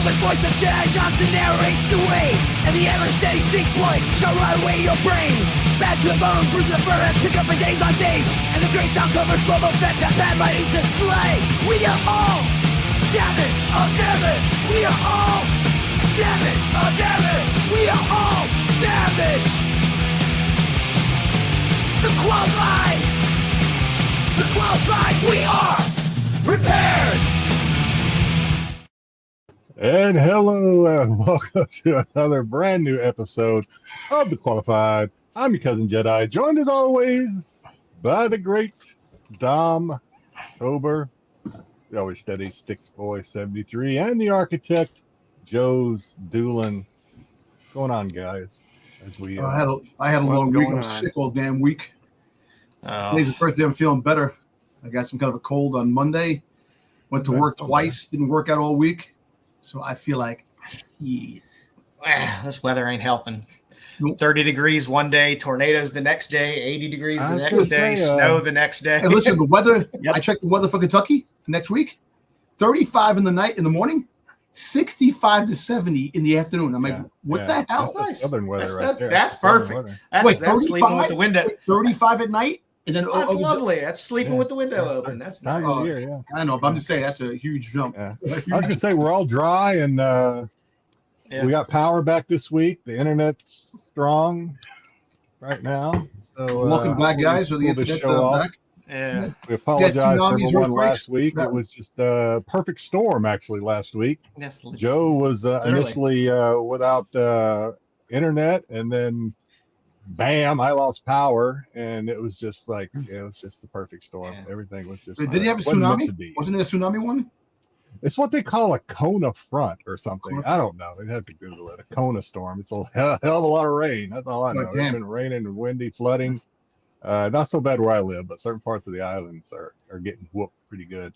The voice of Jedi Johnson narrates the way, and the ever-steady Styx boy shall rot away your brain. Bad to the bone, bruise the fur, pick up for days on days, and the great down covers Boba Fett's have bad mighty to slay. We are all damage of damage. We are all damage of damage. We are all damage. The qualified, we are prepared. And hello and welcome to another brand new episode of The Qualified. I'm your cousin Jedi, joined as always by the great Dom Ober, the always steady Styx Boy 73, and the architect joesduelin. What's going on, guys? As we I had a long week. I was sick all damn week. Today's the first day I'm feeling better. I got some kind of a cold on Monday. Went to work twice. Didn't work out all week. So I feel like this weather ain't helping. 30 degrees one day, tornadoes the next day, 80 degrees the next day, snow the next day. Hey, listen, the weather, I checked the weather for Kentucky for next week. 35 in the morning, 65 to 70 in the afternoon. I'm like, what the hell? That's nice. Southern weather That's perfect. That's sleeping with the window. 35 at night? And then that's lovely. That's sleeping with the window open. That's nice. I know, but I'm just saying that's a huge jump. Yeah. I was going to say, we're all dry, and we got power back this week. The internet's strong right now. So welcome back, guys. So the internet's back. Yeah. We apologize to everyone last week. It was just a perfect storm, actually, last week. Yes, Joe was initially without internet, and then bam, I lost power, and it was just like it was just the perfect storm. Yeah. Everything was just. Did he have a tsunami? Wasn't it a tsunami one? It's what they call a Kona front or something. I don't know. They'd have to Google it. A Kona storm. It's a hell of a lot of rain. That's all I know. It's been raining and windy, flooding. Not so bad where I live, but certain parts of the islands are getting whooped pretty good.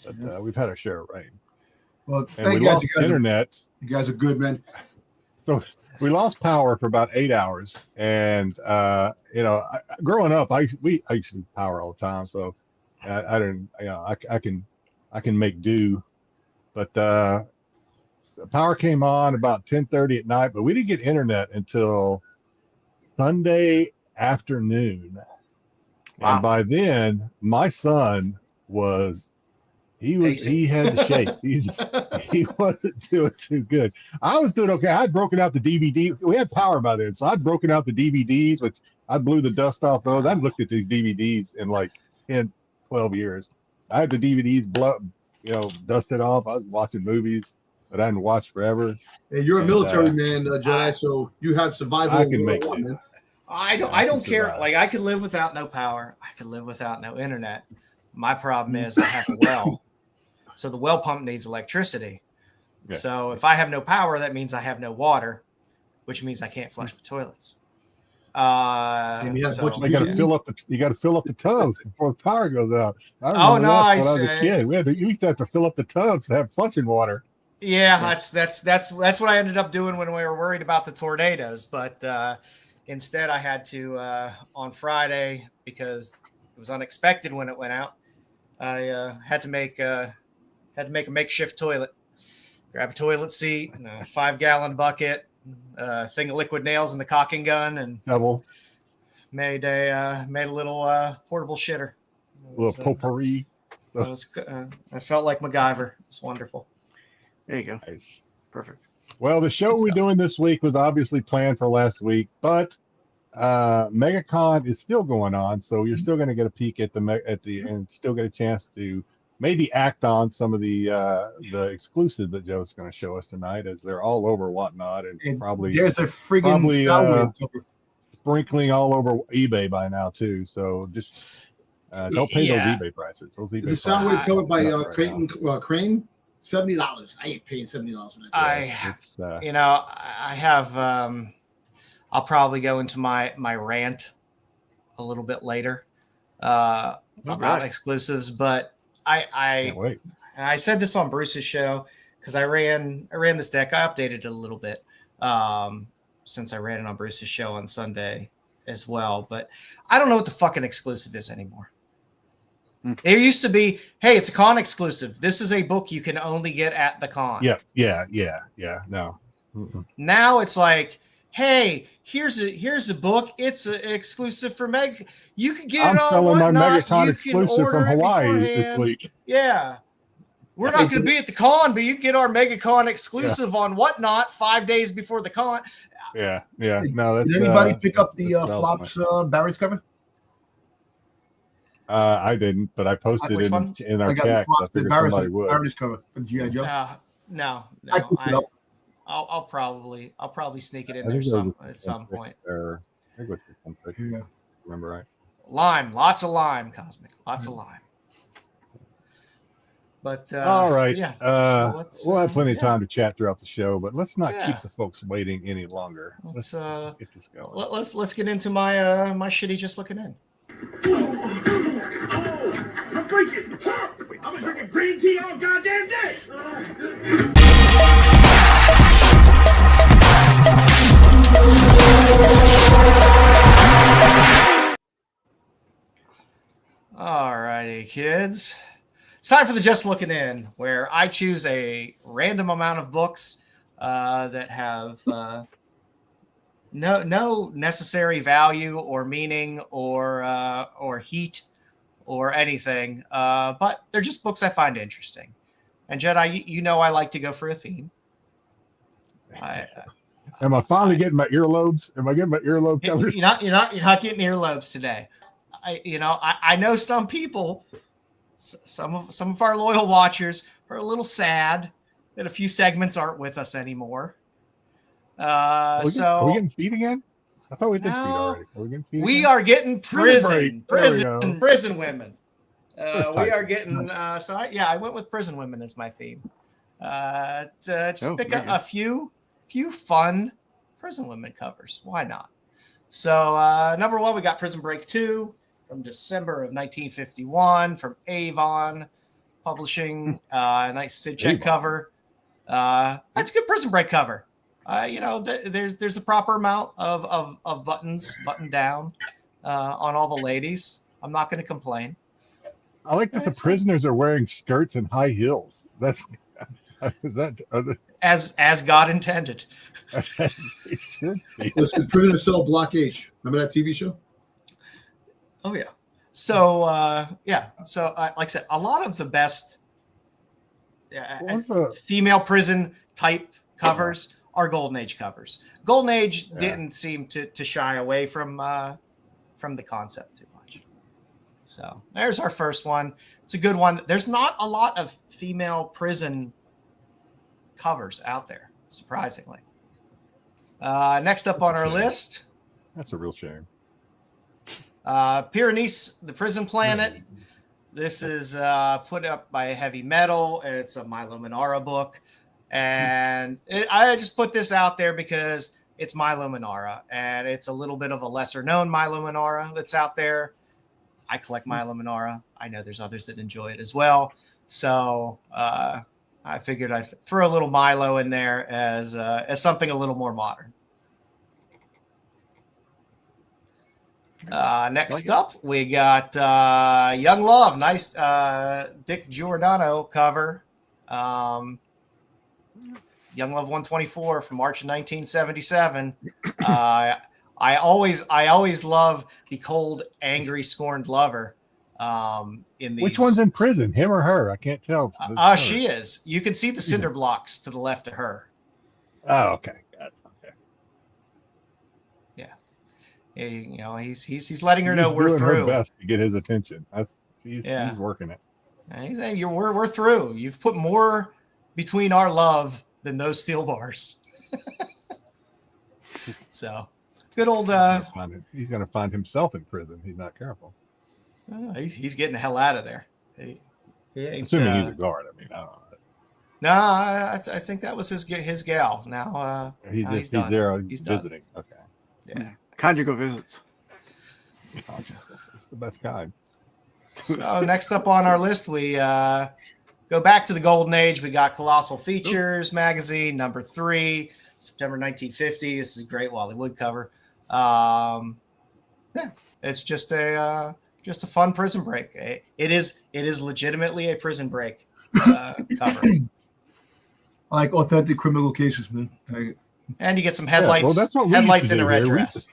But we've had our share of rain. Well, and we lost internet. You guys are good, man. So we lost power for about 8 hours, and growing up, I used to power all the time, so I didn't, I can make do. But the power came on about 10:30 at night, but we didn't get internet until Sunday afternoon. Wow. And by then, my son he had to shake. He wasn't doing too good. I was doing okay. I'd broken out the DVD. We had power by then, so I'd broken out the DVDs, which I blew the dust off those. I've looked at these DVDs in like 10, 12 years. I had the DVDs dusted off. I was watching movies that I hadn't watched forever. Hey, you're a military man, Jedi, so you have survival. I can make it. Man. I don't care. Like, I could live without no power. I could live without no internet. My problem is I have a well. So the well pump needs electricity. Okay. So if I have no power, that means I have no water, which means I can't flush my toilets. You got to fill up the tubs before the power goes out. I was a kid. We used to have to fill up the tubs to have flushing water. Yeah, that's what I ended up doing when we were worried about the tornadoes. But instead, I had to on Friday, because it was unexpected when it went out. I had to make a makeshift toilet. Grab a toilet seat, and a 5-gallon bucket, a thing of liquid nails, and the caulking gun, and made a little portable shitter. A little potpourri. I felt like MacGyver. It's wonderful. There you go. Nice. Perfect. Well, the show we're doing this week was obviously planned for last week, but MegaCon is still going on, so you're still going to get a peek at and still get a chance to maybe act on some of the exclusive that Joe's going to show us tonight, as they're all over Whatnot, and probably there's a friggin' sprinkling all over eBay by now too. So just don't pay those eBay prices. Those eBay the Soundwave covered by Crane. $70. I ain't paying $70 for that. I have. I'll probably go into my rant a little bit later about exclusives, but I said this on Bruce's show because I ran this deck. I updated it a little bit since I ran it on Bruce's show on Sunday as well. But I don't know what the fucking exclusive is anymore. There used to be, hey, it's a con exclusive. This is a book you can only get at the con. Yeah. No. Mm-mm. Now it's like, hey, here's a book. It's exclusive for Meg. You can get I'm it on selling my whatnot. MegaCon You exclusive can order from it Hawaii this beforehand. week. Yeah. We're not going to be at the con, but you can get our MegaCon exclusive on whatnot 5 days before the con. Yeah. No, that's. Did anybody pick up the that's flops Barry's cover? I didn't, but I posted Which it one? in our I got chat. the I figured somebody would. Barry's cover for GI Joe. No. I picked it up. I'll probably sneak it in I there think at some point. Or I think it was 616. Yeah. Remember right? Lime, lots of lime, Cosmic, lots of lime. But all right. yeah. So we'll have plenty of time to chat throughout the show, but let's not keep the folks waiting any longer. Let's get this going. Let's get into my my shitty just looking in. I'm drinking. I'm drinking green tea all goddamn day. All righty, kids. It's time for the Just Looking In, where I choose a random amount of books that have no necessary value or meaning or heat or anything, but they're just books I find interesting. And Jedi, you know I like to go for a theme. Am I finally getting my earlobes? Am I getting my earlobe covered? You're not getting earlobes today. I know some people, some of our loyal watchers are a little sad that a few segments aren't with us anymore. Are we getting feet again? I thought we did feet already. Are we getting feet again? Are getting prison women. We are getting I went with prison women as my theme. Pick a few fun prison women covers. Why not? So number one, we got Prison Break 2 from December of 1951 from Avon Publishing. Nice Sid check cover. That's a good Prison Break cover. There's a proper amount of buttons buttoned down on all the ladies. I'm not going to complain. I like that the prisoners are wearing skirts and high heels. That's as God intended. Listen, Prisoner Cell Block H. Remember that TV show? Oh yeah. So like I said, a lot of the best female prison type covers are Golden Age covers. Golden Age didn't seem to shy away from the concept too much. So there's our first one. It's a good one. There's not a lot of female prison covers out there, surprisingly. Next up on our list. That's a real shame. Pyrenees, the Prison Planet. This is put up by Heavy Metal. It's a Milo Manara book. And I just put this out there because it's Milo Manara. And it's a little bit of a lesser known Milo Manara that's out there. I collect Milo Manara. I know there's others that enjoy it as well. So I figured I'd throw a little Milo in there as something a little more modern. Next up, we got Young Love. Nice Dick Giordano cover. Young Love 124 from March of 1977. I always love the cold, angry, scorned lover. In these. Which one's in prison, him or her? I can't tell. She is. You can see the cinder blocks to the left of her. Oh, okay. Got it. Okay. Yeah. He's letting her know we're doing through. Her best to get his attention. He's working it. He's saying we're through. You've put more between our love than those steel bars. So good old. He's going to find himself in prison. He's not careful. He's getting the hell out of there. He ain't, assuming he's a guard. I mean, I don't know. No, I think that was his gal. Now he's done. There. He's visiting. Done. Okay. Yeah. Conjugal visits. It's the best kind. So next up on our list, we go back to the Golden Age. We got Colossal Features magazine, number 3, September 1950. This is a great Wally Wood cover. It's just a just a fun prison break. It is legitimately a prison break cover. I like authentic criminal cases, man. And you get some headlights. Well, that's what we headlights used to in a do red here. dress.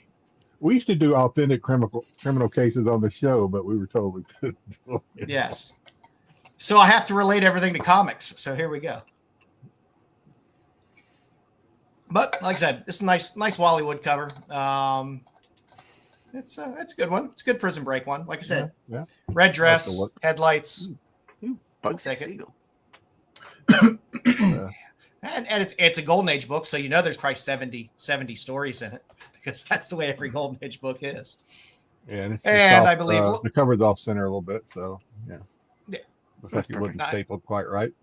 We used to do authentic criminal cases on the show, but we were told we couldn't do it. Yes. So I have to relate everything to comics. So here we go. But like I said, this is a nice Wallywood cover. It's a good one. It's a good prison break one. Like I said, yeah. Red dress, headlights. Bugsy Siegel. And it's a Golden Age book, so there's probably 70 stories in it, because that's the way every Golden Age book is. Yeah, and off, I believe the cover's off center a little bit, so yeah. Looks like it wasn't stapled quite right.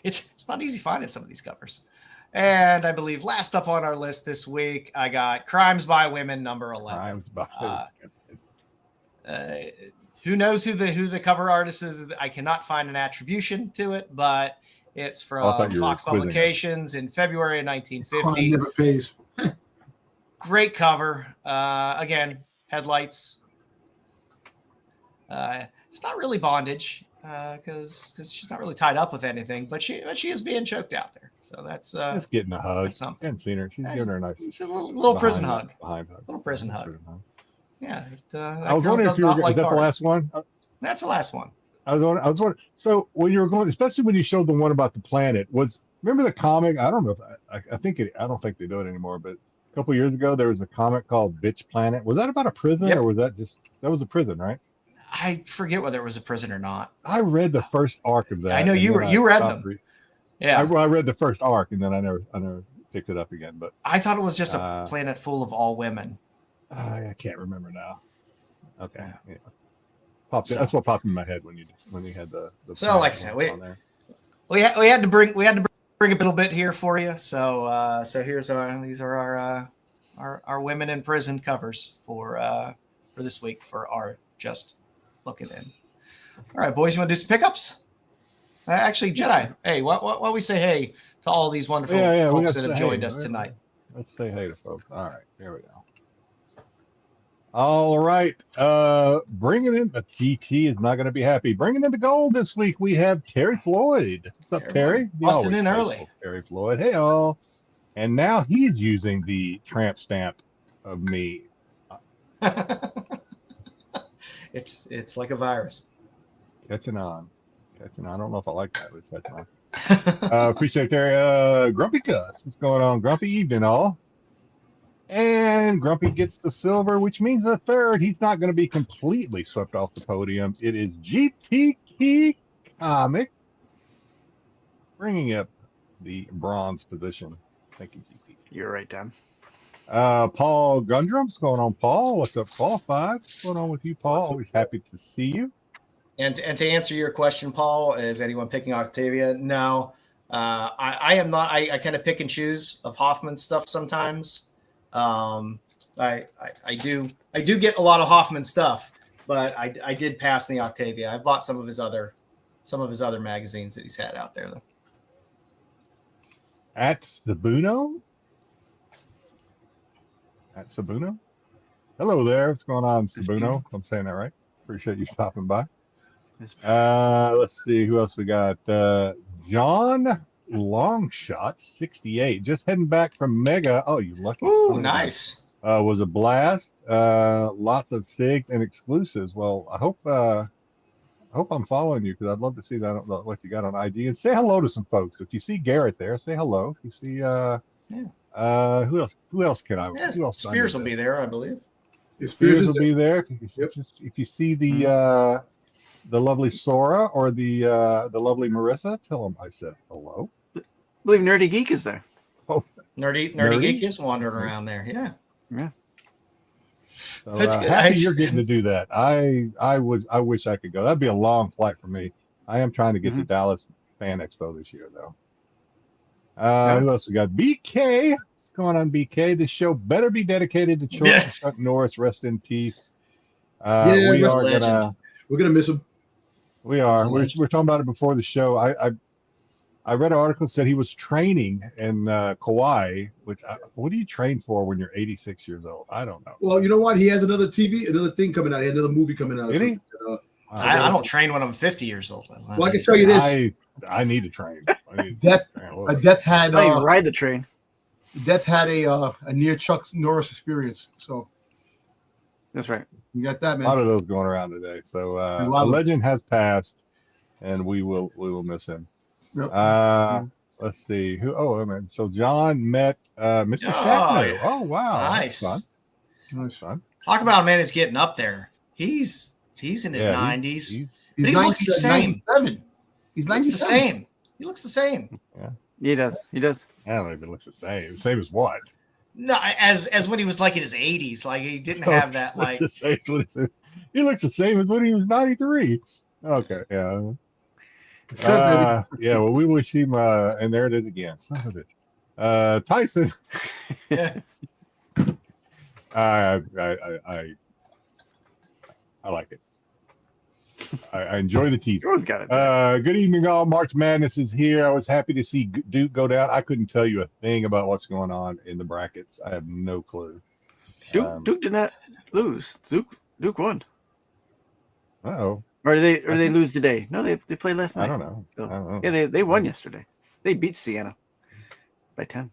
It's not easy finding some of these covers. And I believe last up on our list this week, I got Crimes by Women number 11. Crimes by Who knows who the cover artist is? I cannot find an attribution to it, but it's from Fox Publications in February of 1950. Never pays. Great cover. Again, headlights. It's not really bondage because she's not really tied up with anything, but she is being choked out there. So that's just getting a hug. That's something. I haven't seen her. She's giving her a nice a little prison hug. Little prison hug. Yeah. I was wondering if you were. Is that the last one? That's the last one. I was wondering. So when you were going, especially when you showed the one about the planet, remember the comic? I don't know if I don't think they do it anymore, but a couple years ago there was a comic called Bitch Planet. Was that about a prison or was that was a prison, right? I forget whether it was a prison or not. I read the first arc of that. I know you read them. Yeah, I read the first arc and then I never picked it up again. But I thought it was just a planet full of all women. I can't remember now. Okay, yeah. That's what popped in my head when you had the so like I said, we had to bring a little bit here for you. So these are our women in prison covers for this week for our just looking in. All right, boys, you want to do some pickups? Actually, Jedi, hey, why we say hey to all these wonderful folks that have joined us tonight? Let's say hey to folks. All right, here we go. All right, bringing in the TT is not going to be happy. Bringing in the gold this week, we have Terry Floyd. What's up, Terry? Busting in early. Terry Floyd, hey all. And now he's using the tramp stamp of me. It's like a virus. Catching on. I don't know if I like that, but it's catching on. Appreciate Terry. Grumpy Gus, what's going on? Grumpy evening, all. And Grumpy gets the silver, which means the third. He's not going to be completely swept off the podium. It is GT Comic bringing up the bronze position. Thank you, GT. You're right, Dan. Paul Gundrum, what's going on, Paul? What's up, Paul? What's going on with you, Paul? Always happy to see you. And to answer your question, Paul, is anyone picking Octavia? No, I am not. I kind of pick and choose of Hoffman stuff sometimes. I do get a lot of Hoffman stuff, but I did pass the Octavia. I bought some of his other magazines that he's had out there though. At Sabuno. Hello there. What's going on, Sabuno? I'm saying that right. Appreciate you stopping by. Let's see who else we got. John Longshot 68, just heading back from Mega. Oh, you lucky. Ooh, nice. Was a blast. Lots of SIGs and exclusives. Well, I hope I'm following you because I'd love to see that what you got on IG, and say hello to some folks. If you see Garrett there, say hello. If you see who else can I? Yeah, who else Spears will be there, I believe. Spears will be there. If you see the lovely Sora or the lovely Marissa, tell them I said hello. I believe Nerdy Geek is there. Oh, Nerdy Geek is wandering around there. Yeah. So, happy you're getting to do that. I wish I could go. That'd be a long flight for me. I am trying to get to Dallas Fan Expo this year, though. Who else we got? BK. What's going on, BK? This show better be dedicated to Chuck Norris. Rest in peace. We're gonna miss him. We are. We're talking about it before the show. I read an article that said he was training in Kauai. What do you train for when you're 86 years old? I don't know. Well, you know what? He has another thing coming out. He had another movie coming out. Did he? I don't train when I'm 50 years old. Well, I can tell you this. I need to train. Death had I didn't ride the train. Death had a near Chuck Norris experience. So that's right. You got that, man. A lot of those going around today. So a legend has passed, and we will miss him. Yep. Let's see who. Oh, man. So John met Mr. Shatner. Oh, wow. Nice. Fun. Talk about a man who's getting up there. He's in his 90s. He looks the same. 97. He's 97. He looks the same. Yeah. He does. I don't even look the same. Same as what? No, as when he was like in his 80s. Like he didn't have that like. He looks the same as when he was 93. Okay. Yeah. Yeah. Well, we wish him. And there it is again. Son of it. Tyson. Yeah. I like it. I enjoy the teaser. Good evening, all. March Madness is here. I was happy to see Duke go down. I couldn't tell you a thing about what's going on in the brackets. I have no clue. Duke did not lose. Duke won. Uh-oh. Or did they lose today? No, they played last night. I don't know. Yeah, they won yesterday. They beat Siena by 10.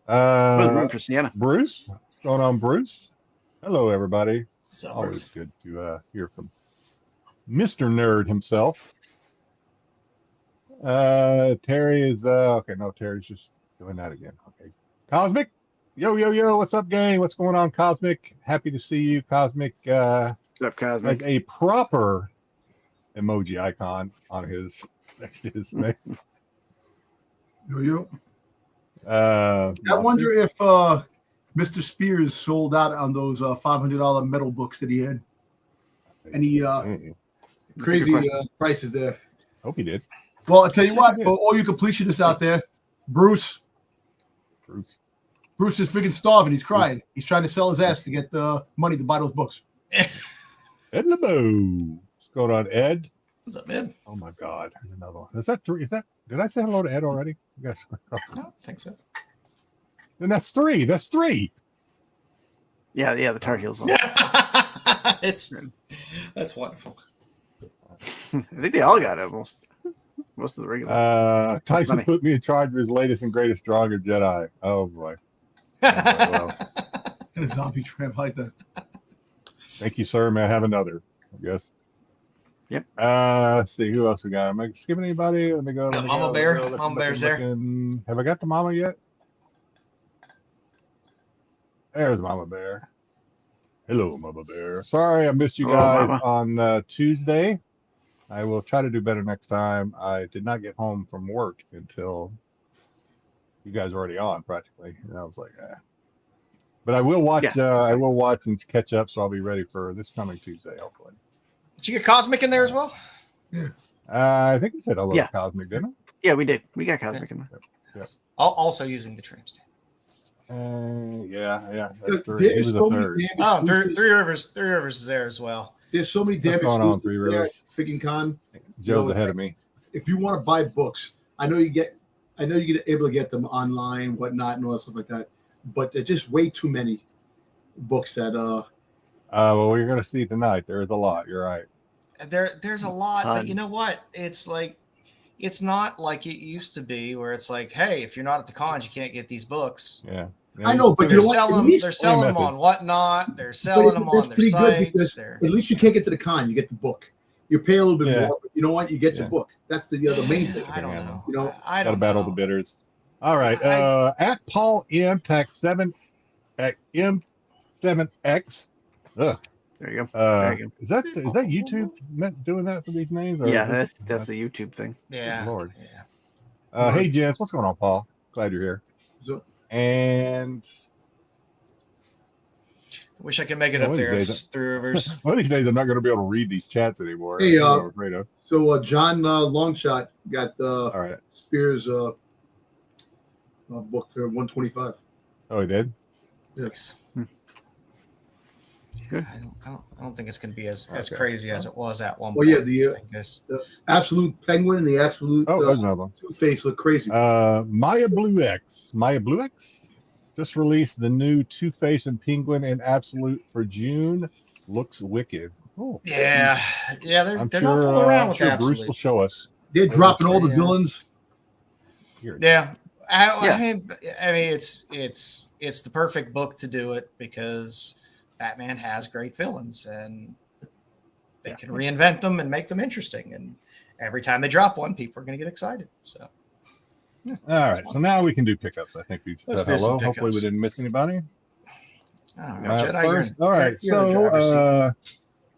Room for Siena. Bruce, what's going on, Bruce? Hello, everybody. Always good to hear from Mr. Nerd himself. Terry is okay. No, Terry's just doing that again. Okay, Cosmic, yo, what's up, gang? What's going on, Cosmic? Happy to see you, Cosmic. What's up, Cosmic? Has a proper emoji icon on his next to his name. Yo. I wonder if Mr. Spears sold out on those $500 metal books that he had. Any crazy prices there? Hope he did. Well, I'll tell you what, for all you completionists out there, Bruce is freaking starving. He's crying. He's trying to sell his ass to get the money to buy those books. Ed LeBeau. What's going on, Ed? What's up, Ed? Oh my God, there's another one. Is that 3? Did I say hello to Ed already? Yes. I don't think so. Then that's 3. That's 3. Yeah, the Tar Heels. That's wonderful. I think they all got it most of the regular. Tyson put me in charge of his latest and greatest stronger Jedi. Oh boy. Well. And a zombie tramp like that. Thank you, sir. May I have another? I guess. Yep. Let's see who else we got. Am I skipping anybody? Let me go. Mama Bear. Mama Bear's there. Have I got the Mama yet? There's Mama Bear. Hello, Mama Bear. Sorry I missed you guys on Tuesday. I will try to do better next time. I did not get home from work until you guys were already on practically. And I was like, But I will watch. I will watch and catch up, so I'll be ready for this coming Tuesday, hopefully. Did you get Cosmic in there as well? Yeah. I think it said hello to Cosmic, didn't it? Yeah, we did. We got Cosmic in there. Yeah. Also using the tram stand. Yeah. That's 3. He was the 3rd. Three Rivers is there as well. There's so many damn on 3 Rivers. Freaking con. Joe's ahead of me. If you want to buy books, I know you get able to get them online, whatnot, and all that stuff like that. But there's just way too many books that well, we're gonna see tonight. There is a lot. You're right. There's a lot, but you know what? It's like it's not like it used to be, where it's like, hey, if you're not at the cons, you can't get these books. Yeah. I know, but they're selling them on Whatnot. They're selling them on their sites. At least you can't get to the con. You get the book. You pay a little bit more, but you know what? You get your book. That's the main thing. I don't know. You know, I don't gotta battle the bidders. All right. At Paul M Tax 7 at M7X. Ugh. There you go. Is that YouTube doing that for these names? Or that's the YouTube thing. Yeah. Good Lord. Yeah. Hey, Jens, what's going on, Paul? Glad you're here. And wish I could make it up there. 3 Rivers. One of these days, I'm not going to be able to read these chats anymore. Hey, so John Longshot got Spears book for $125. Oh, he did. Yes. I don't think it's going to be as crazy as it was at one Well, point. yeah, the absolute penguin and the absolute there's another one. Two-Face look crazy. Maya Blue X just released the new Two-Face and Penguin in absolute for June. Looks wicked. Oh, yeah, they're I'm not sure, fooling around with Bruce absolute. will show us. They're dropping all the villains. Yeah. I mean, it's the perfect book to do it because Batman has great villains and they can reinvent them and make them interesting. And every time they drop one, people are going to get excited. So, all right. So now we can do pickups. I think we've said hello. Hopefully we didn't miss anybody. All right, Jedi, all right. So,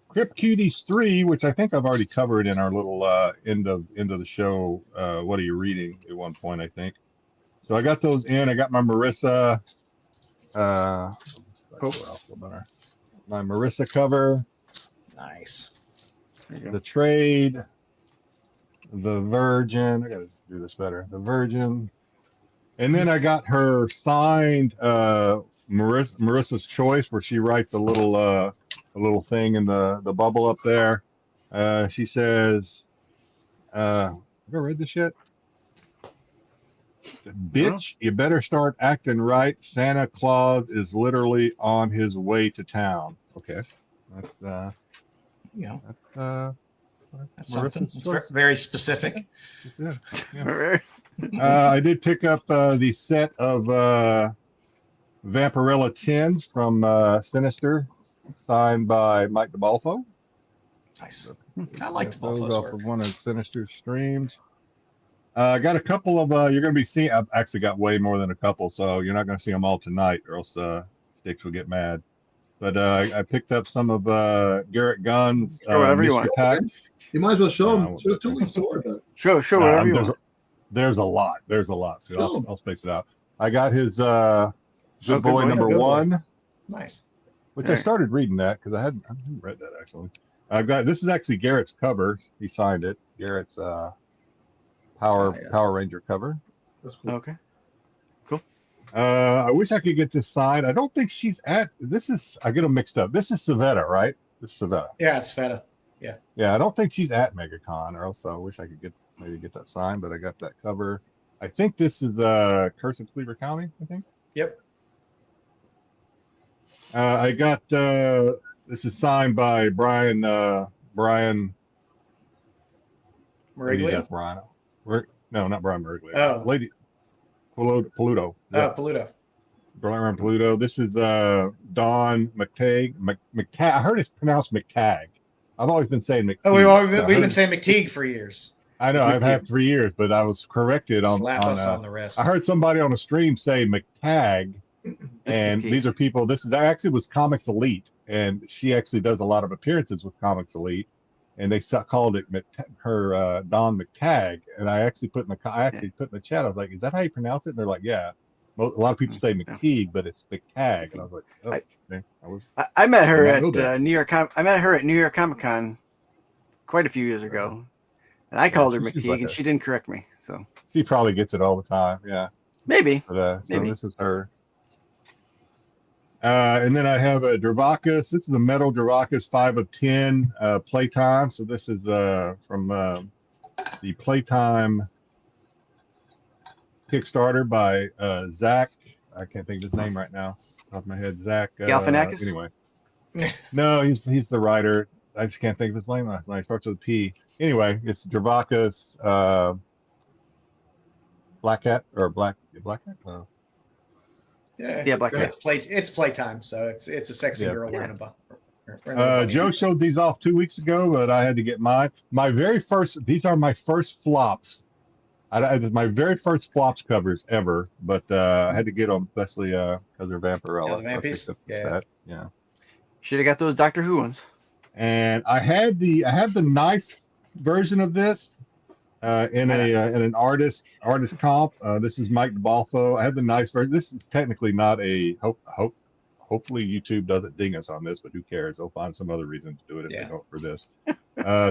Crypt Cuties 3, which I think I've already covered in our little end of the show. What are you reading at one point, I think. So I got those in. I got my Marissa. My Marissa cover. Nice. The trade. The Virgin. I gotta do this better. The Virgin. And then I got her signed Marissa's Choice, where she writes a little thing in the bubble up there. She says, have you read this yet? Bitch, you better start acting right. Santa Claus is literally on his way to town. Okay. That's something. It's very specific. Yeah. I did pick up the set of Vampirella 10s from Sinister, signed by Mike DeBalfo. Nice. I like those DeBalfo's off work. of one of Sinister's streams. I got a couple of you're going to be seeing. I've actually got way more than a couple, so you're not going to see them all tonight, or else Styx will get mad. But I picked up some of Garrett Gunn's whatever you want. Packs. You might as well show them. Show it to me. Show whatever you want. There's a lot. So I'll space it out. I got his Good Boy number 1. Nice. Which I started reading that because I hadn't read that actually. I've got this is actually Garrett's cover. He signed it. Garrett's Power Ranger cover. That's cool. Okay. Cool. I wish I could get this signed. I don't think she's at this is I get them mixed up. This is Savetta, right? This is Savetta. Yeah, it's Savetta. Yeah. Yeah, I don't think she's at MegaCon, or else I wish I could get that signed, but I got that cover. I think this is Curse of Cleaver County, I think. Yep. I got this is signed by Brian Mariglia? That's Brian. No, not Brian Mariglia. Oh. Lady Paluto. Yeah. Oh, Paluto. Brian Paluto. This is Don McTagg. I heard it's pronounced McTagg. I've always been saying McTagg. Oh, we've been saying McTeague for years. I know, I've had 3 years, but I was corrected on us on the rest. I heard somebody on a stream say McTagg, and these are people. That actually was Comics Elite, and she actually does a lot of appearances with Comics Elite, and they called it her Don McTagg, and I actually put in the chat. I was like, "Is that how you pronounce it?" And they're like, "Yeah." A lot of people say McTeague, but it's McTagg, and I was like, "Oh." I met her at New York. I met her at New York Comic Con quite a few years ago, and I called her McTeague, and she didn't correct me. So she probably gets it all the time. Yeah, maybe. But, so this is her. And then I have a Dravacus. This is a metal Dravacus 5 of 10 Playtime. So this is from the Playtime Kickstarter by Zach. I can't think of his name right now off the top of my head. Zach Galifianakis? Anyway. No, he's the writer. I just can't think of his name. It starts with a P. Anyway, it's Dravacus Black Cat or Black Cat? Yeah, Black Cat. It's playtime, so it's a sexy girl wearing a Joe showed these off 2 weeks ago, but I had to get mine. These are my first flops. My very first flops covers ever, but I had to get them, especially because they're Vampirella. Yeah, the Vampies. Yeah. Should have got those Doctor Who ones. And I had the nice version of this in an artist comp. This is Mike DeBalfo. I had the nice version. This is technically not a hopefully YouTube doesn't ding us on this, but who cares? They'll find some other reason to do it if they don't for this.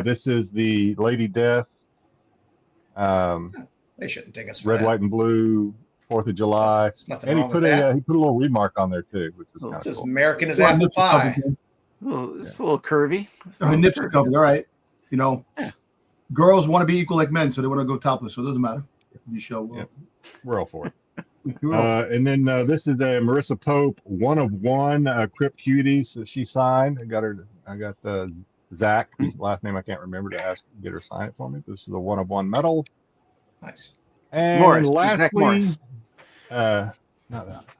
This is the Lady Death. They shouldn't ding us for Red, that. White, and Blue, 4th of July. There's nothing And wrong with that. he put a little remark on there too, which is kind of It's as cool. American as apple pie. It's a little curvy. Her nips are covered. All right. You know, girls want to be equal like men, so they want to go topless. So it doesn't matter. You show. Yeah. We're all for it. And then this is a Marissa Pope 1 of 1 Crypt Cuties that she signed. I got Zach, whose last name I can't remember, to get her sign it for me. This is a 1 of 1 medal. Nice. And Morris, lastly, Zach Morris.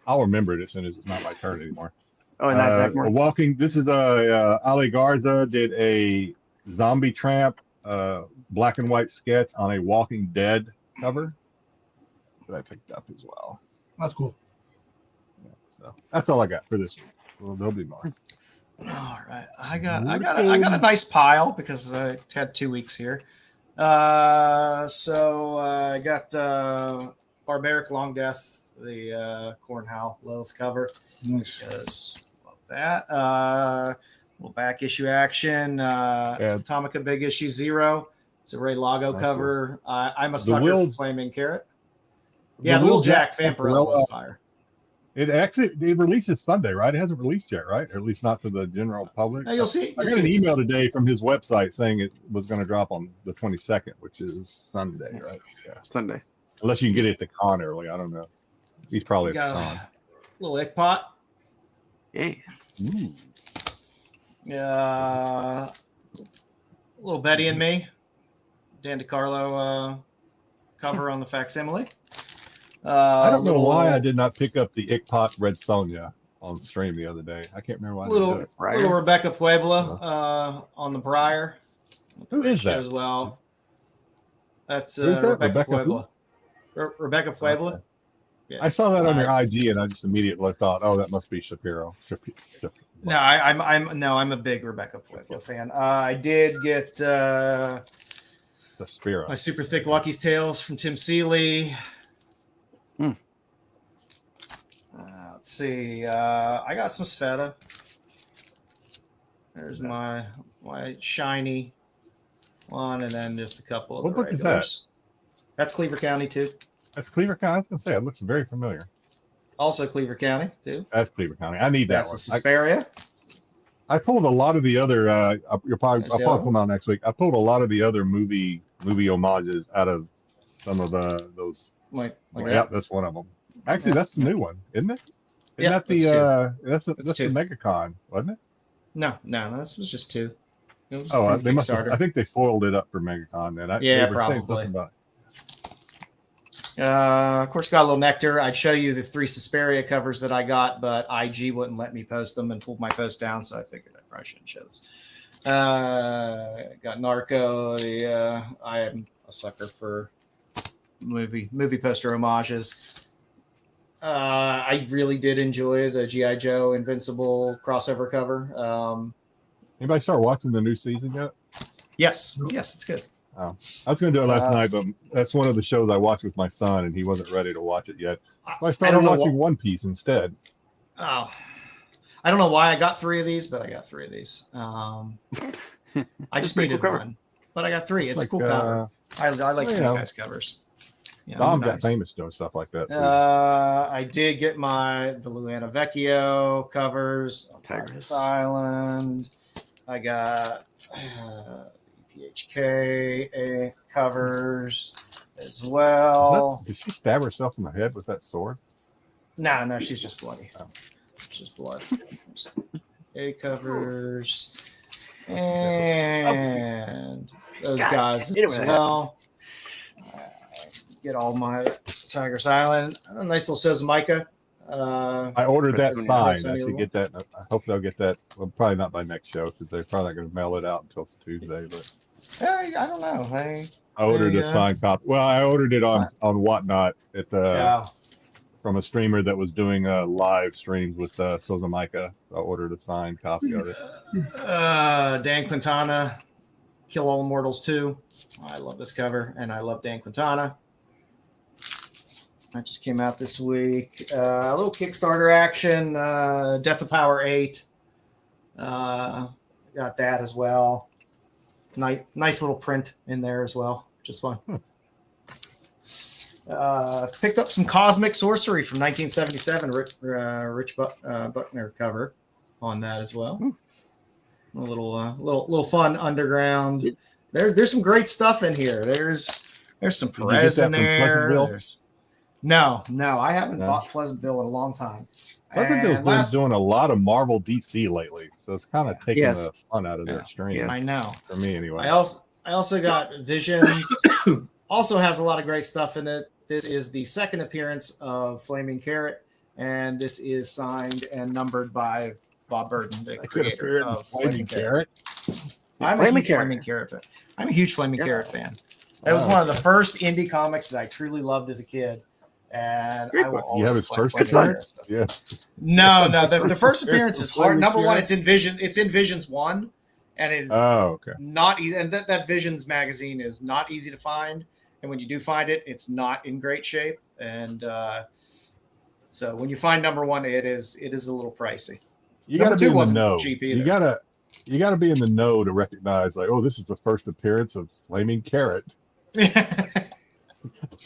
I'll remember it as soon as it's not my turn anymore. Oh, not Zach Morris. This is Ali Garza did a Zombie Tramp black and white sketch on a Walking Dead cover that I picked up as well. That's cool. Yeah, so that's all I got for this week. Well, there'll be more. All right, I got a nice pile because I had 2 weeks here. So I got Barbaric Long Death, the Cornhall Loath cover. Nice. Because love that. Little back issue action. Atomica Big Issue 0. It's a Ray Lago cover. Cool. I'm a sucker for Flaming Carrot. Yeah, the Will Jack Vampirella was fire. It releases Sunday, right? It hasn't released yet, right? Or at least not to the general public. You'll see. I got an email today from his website saying it was going to drop on the 22nd, which is Sunday, right? Yeah. Sunday. Unless you can get it to con early. I don't know. He's probably at con. Little Ickpot. Yay. Little Betty and Me. Dan DiCarlo cover on the facsimile. I don't know why I did not pick up the Ickpot Red Sonja on stream the other day. I can't remember why. Little Rebecca Puebla on the Briar. Who is that? As well. That's Rebecca Puebla. Rebecca Puebla. Okay. Yeah. I saw that on your IG, and I just immediately thought, "Oh, that must be Shapiro." No, I'm a big Rebecca Puebla fan. I did get the Spiro. My Super Thick Lucky's Tales from Tim Seeley. Let's see. I got some Sveta. There's my shiny one, and then just a couple of what the book regulars. is that? That's Cleaver County too. That's Cleaver County. I was gonna say it looks very familiar. Also Cleaver County too. That's Cleaver County. I need that That's one. The Suspiria. I pulled a lot of the other. I'll probably come out next week. I pulled a lot of the other movie homages out of some of those. Yeah, that's one of them. Actually, that's the new one, isn't it? Isn't that the that's the MegaCon, wasn't it? No, this was just 2. It was they must have, I think they foiled it up for MegaCon then. Yeah, probably. Of course, got a little nectar. I'd show you the 3 Suspiria covers that I got, but IG wouldn't let me post them and pulled my post down, so I figured I probably shouldn't show this. Got Narco. I am a sucker for movie poster homages. I really did enjoy the G.I. Joe Invincible crossover cover. Anybody start watching the new season yet? Yes, it's good. Oh, I was going to do it last night, but that's one of the shows I watched with my son, and he wasn't ready to watch it yet. So I started watching One Piece instead. Oh, I don't know why I got 3 of these, but I got 3 of these. I just needed one, but I got 3. It's a cool cover. I like these guys' covers. Yeah, Dom got famous doing stuff like that. I did get the Luana Vecchio covers on Tiger's Island. I got PHK covers as well. Did she stab herself in the head with that sword? No, she's just bloody. Oh. She's blood. A covers and those guys as well. Get all my Tiger's Island. A nice little Sozamika. I ordered that sign. I should get that. I hope they'll get that. Well, probably not by next show because they're probably not going to mail it out until Tuesday. But I don't know. I ordered a signed copy. Well, I ordered it on Whatnot at the from a streamer that was doing live streams with Sozamika. I ordered a signed copy of it. Dan Quintana, Kill All Immortals 2. I love this cover, and I love Dan Quintana. That just came out this week. A little Kickstarter action. Death of Power 8. Got that as well. Nice little print in there as well. Just fun. Picked up some Cosmic Sorcery from 1977. Rich Buckner cover on that as well. A little fun underground. There's some great stuff in here. There's some Perez in there. No, I haven't bought Pleasantville in a long time. Pleasantville's been doing a lot of Marvel DC lately, so it's kind of taking the fun out of their stream. I know. For me, anyway. I also got Visions. Also has a lot of great stuff in it. This is the second appearance of Flaming Carrot, and this is signed and numbered by Bob Burton, the creator of Flaming Carrot. I'm a huge Flaming Carrot fan. I'm a huge Flaming Carrot fan. That was one of the first indie comics that I truly loved as a kid. And I will always have his first appearance? Yeah. No. The first appearance is hard. Number one, it's in Visions 1, and it's not easy. And that Visions magazine is not easy to find. And when you do find it, it's not in great shape. And so when you find number one, it is a little pricey. You got to be in the know. You got to be in the know to recognize, like, oh, this is the first appearance of Flaming Carrot.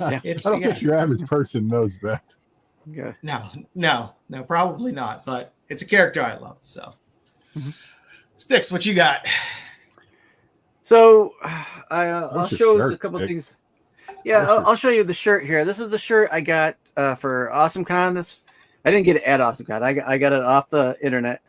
I don't think your average person knows that. Yeah. No, probably not. But it's a character I love. So, Styx, what you got? So, I'll show a couple of things. Yeah, I'll show you the shirt here. This is the shirt I got for AwesomeCon. I didn't get it at AwesomeCon. I got it off the internet,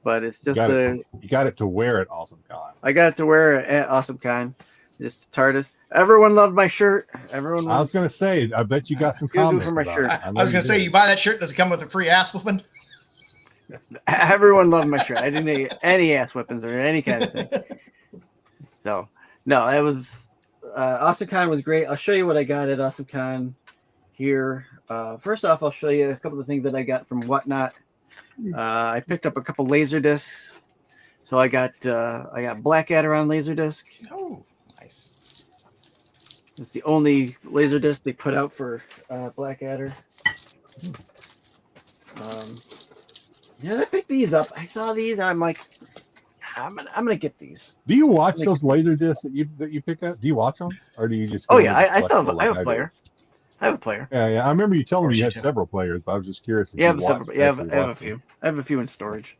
but it's just you got it to wear at AwesomeCon. I got it to wear it at AwesomeCon. Just TARDIS. Everyone loved my shirt. I was gonna say, I bet you got some comments for my shirt. I was gonna say, you buy that shirt, does it come with a free ass whooping? Everyone loved my shirt. I didn't get any ass whippings or any kind of thing. So no, it was AwesomeCon was great. I'll show you what I got at AwesomeCon here. First off, I'll show you a couple of things that I got from Whatnot. I picked up a couple laser discs. So I got Blackadder on Laserdisc. Oh, nice. It's the only Laserdisc they put out for Blackadder. And I picked these up. I saw these, and I'm like, I'm gonna get these. Do you watch those Laserdiscs that you pick up? Do you watch them, or do you just? Oh yeah, I still have, I have a player. I have a player. Yeah. I remember you telling me you had several players, but I was just curious. I have a few. I have a few in storage.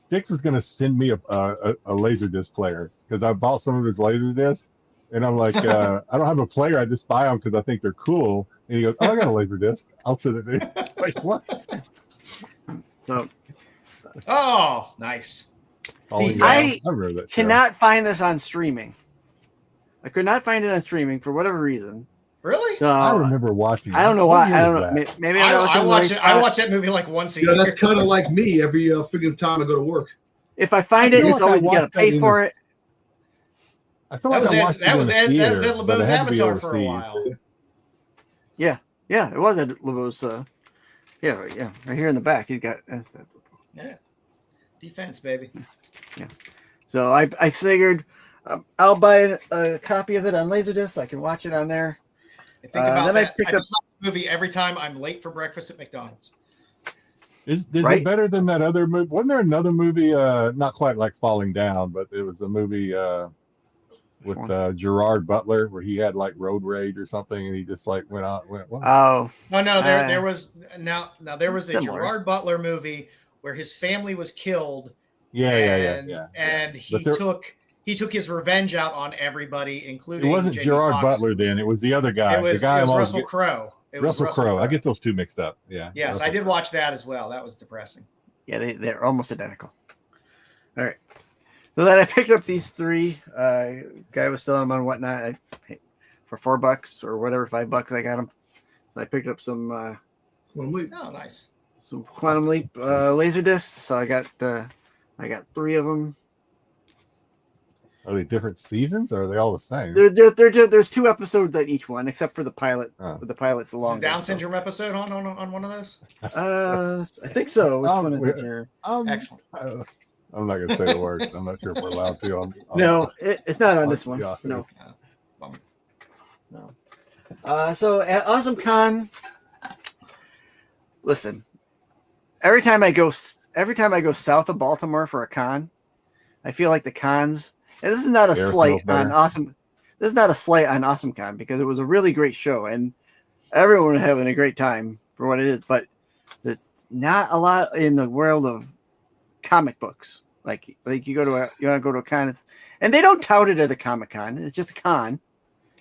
Styx is going to send me a Laserdisc player because I bought some of his Laserdiscs, and I'm like, I don't have a player. I just buy them because I think they're cool. And he goes, "Oh, I got a Laserdisc. I'll send it to you." Like, what? So, nice. I cannot find this on streaming. I could not find it on streaming for whatever reason. Really? So, I remember watching. I don't know why. I don't know. Maybe I watch it. I watch that movie like once a year. That's kind of like me every freaking time I go to work. If I find it, it's always you got to pay for it. I feel like that was Ed LeBeau's Avatar for a while. Yeah, it was Ed LeBeau's. Yeah, right here in the back, he's got. Defense, baby. Yeah. So I figured I'll buy a copy of it on Laserdisc. I can watch it on there. I think about that. I pick up the movie every time I'm late for breakfast at McDonald's. Is it better than that other movie? Wasn't there another movie, not quite like Falling Down, but it was a movie with Gerard Butler where he had like road rage or something, and he just like went out. Oh no! There was a Gerard Butler movie where his family was killed. And he took his revenge out on everybody, including. It wasn't Jamie Gerard Foxx. Butler then. It was the other guy. It was Russell Crowe. Russell Crowe. I get those two mixed up. Yeah. Yes, I did watch that as well. That was depressing. Yeah, they're almost identical. All right. So then I picked up these three. Guy was selling them on Whatnot for $4 or whatever, $5 I got them. So I picked up some. Quantum Leap. Oh, nice. Some Quantum Leap laser discs. So I got 3 of them. Are they different seasons, or are they all the same? There's 2 episodes at each one, except for the pilot. The pilot's the long. Down syndrome episode on one of those. I think so. Which one is it here? Excellent. I'm not gonna say the words. I'm not sure if we're allowed to. No, it's not on this one. No. So at AwesomeCon, listen. Every time I go south of Baltimore for a con, I feel like the cons. And this is not a slight on Awesome. This is not a slight on AwesomeCon because it was a really great show and everyone was having a great time for what it is. But there's not a lot in the world of comic books. Like you want to go to a con, and they don't tout it as a Comic Con. It's just a con.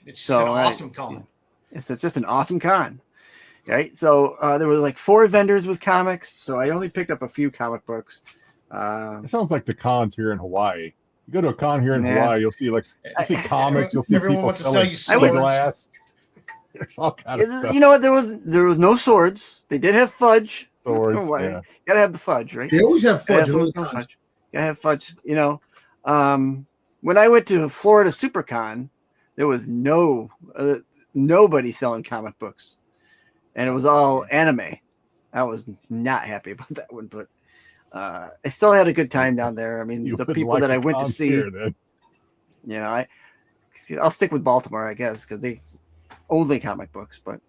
It's just an awesome con. It's just an awesome con, right? So there was like 4 vendors with comics. So I only picked up a few comic books. It sounds like the cons here in Hawaii. You go to a con here in Hawaii, you'll see comics, you'll see everyone people wants to sell selling you swords. glass. There's all kind of stuff. You know what? There was no swords. They did have fudge. Swords, Gotta have the fudge, right? They always have fudge. Gotta have fudge. You know, when I went to Florida SuperCon, there was nobody selling comic books, and it was all anime. I was not happy about that one, but I still had a good time down there. I mean, the people that I went to see, I'll stick with Baltimore, I guess, because they only comic books, but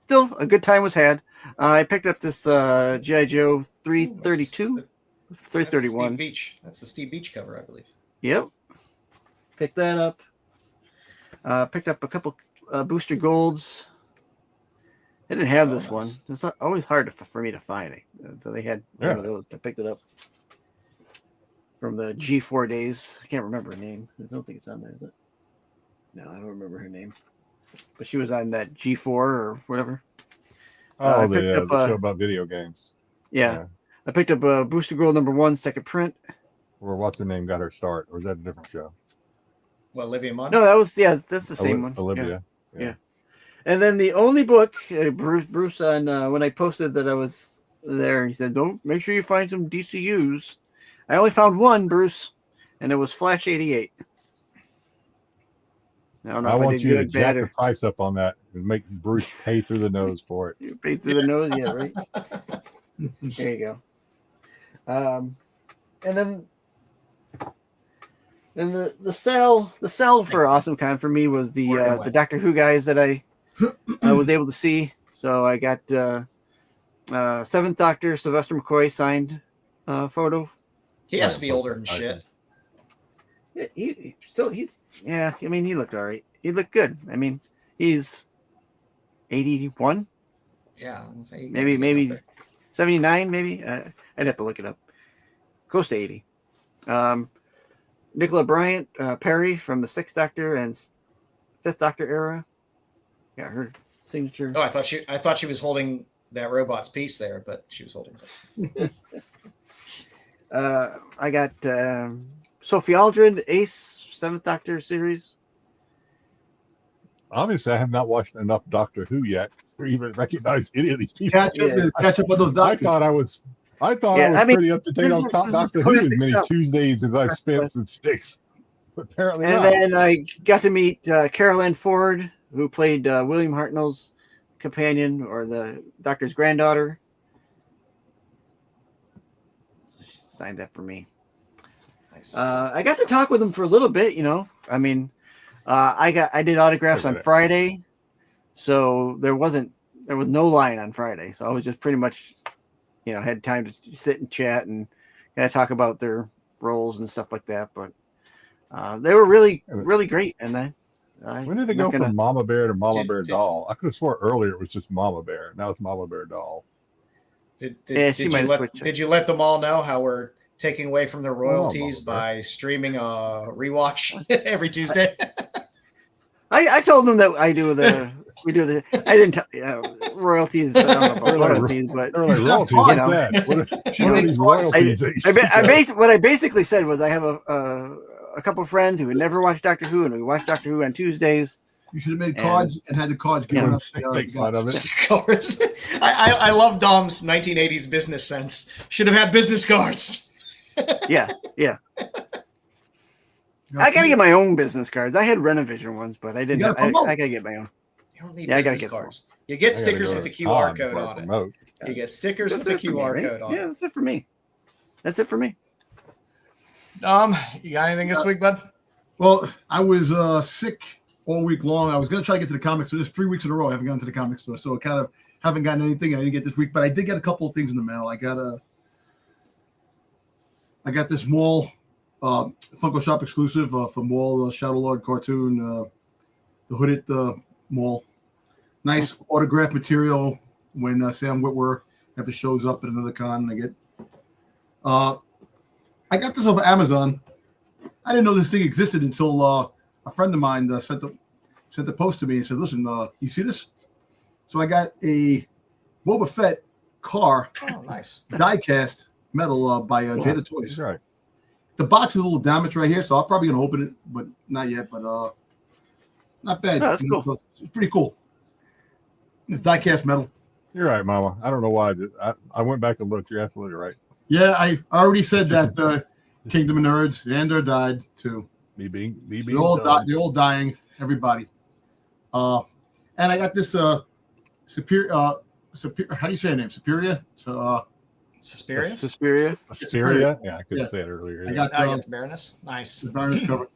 still a good time was had. I picked up this G.I. Joe 332, 331. That's the Steve Beach cover, I believe. Yep. Picked that up. Picked up a couple booster golds. I didn't have this one. It's always hard for me to find it. They had one of those. I picked it up from the G4 days. I can't remember her name. I don't think it's on there, is it? No, I don't remember her name. But she was on that G4 or whatever. The show about video games. Yeah. I picked up a Booster Gold #1 second print. Or what's her name got her start? Or is that a different show? What, Olivia Munn? No, that's the same one. Olivia. Yeah. And then the only book, Bruce on when I posted that I was there, he said, "Don't make sure you find some DCUs." I only found one, Bruce, and it was Flash 88. I don't know if I want did you good, to jack bad, the or price up on that and make Bruce pay through the nose for it. you pay through the nose, yeah, right. There you go. And then the sell for Awesome Con for me was the Doctor Who guys that I was able to see. So I got 7th Doctor Sylvester McCoy signed photo. He has to be older than shit. He I mean, he looked all right. He looked good. I mean, he's 81. Yeah, maybe 79. Maybe I'd have to look it up. Close to 80. Nicola Bryant Perry from the 6th Doctor and 5th Doctor era. Got her signature. Oh, I thought she was holding that robot's piece there, but she was holding something. I got Sophie Aldred, Ace, 7th Doctor series. Obviously, I have not watched enough Doctor Who yet to even recognize any of these people. Catch up with those doctors. I thought I was pretty up to date on Doctor Who as many Tuesdays as I've spent with Styx. But apparently not. And then I got to meet Carol Ann Ford, who played William Hartnell's companion or the Doctor's granddaughter. She signed that for me. Nice. I got to talk with him for a little bit, I mean, I did autographs on Friday, so there was no line on Friday, so I was just pretty much, had time to sit and chat and kind of talk about their roles and stuff like that. But they were really, really great. And when did it go from Mama Bear to Mama Bear Doll? I could have swore earlier it was just Mama Bear. Now it's Mama Bear Doll. Did you let them all know how we're taking away from their royalties by streaming a rewatch every Tuesday? I told them that I didn't royalties. I don't know about royalties, but what I basically said was I have a couple of friends who had never watched Doctor Who, and we watched Doctor Who on Tuesdays. You should have made cards and had the cards given up. Make fun of it. I love Dom's 1980s business sense. Should have had business cards. Yeah. I gotta get my own business cards. I had Rennavision ones, but I didn't. I gotta get my own. You don't need business cards. You get stickers with the QR code on it. You get stickers with the QR code on it. Yeah, that's it for me. That's it for me. Dom, you got anything this week, bud? Well, I was sick all week long. I was going to try to get to the comic store. This is 3 weeks in a row I haven't gone to the comic store, so I kind of haven't gotten anything. I didn't get this week, but I did get a couple of things in the mail. I got this Mall Funko Shop exclusive from Mall Shadow Lord cartoon, the hooded Mall. Nice autograph material when Sam Witwer ever shows up at another con. I get I got this over Amazon. I didn't know this thing existed until a friend of mine sent the post to me and said, "Listen, you see this?" So I got a Boba Fett car, nice die-cast metal by Jedi Toys. Right. The box is a little damaged right here, so I'm probably gonna open it, but not yet. But not bad. No, that's cool. It's pretty cool. It's die-cast metal. You're right, Mama. I don't know why I went back and looked. You're absolutely right. Yeah, I already said that Kingdom of Nerds, Xander died too. Me being They're all dying. Everybody. And I got this Superior. How do you say her name? Superior. So Suspiria. Suspiria. Yeah, I couldn't say it earlier. I got the Baroness. Nice. The Baroness cover.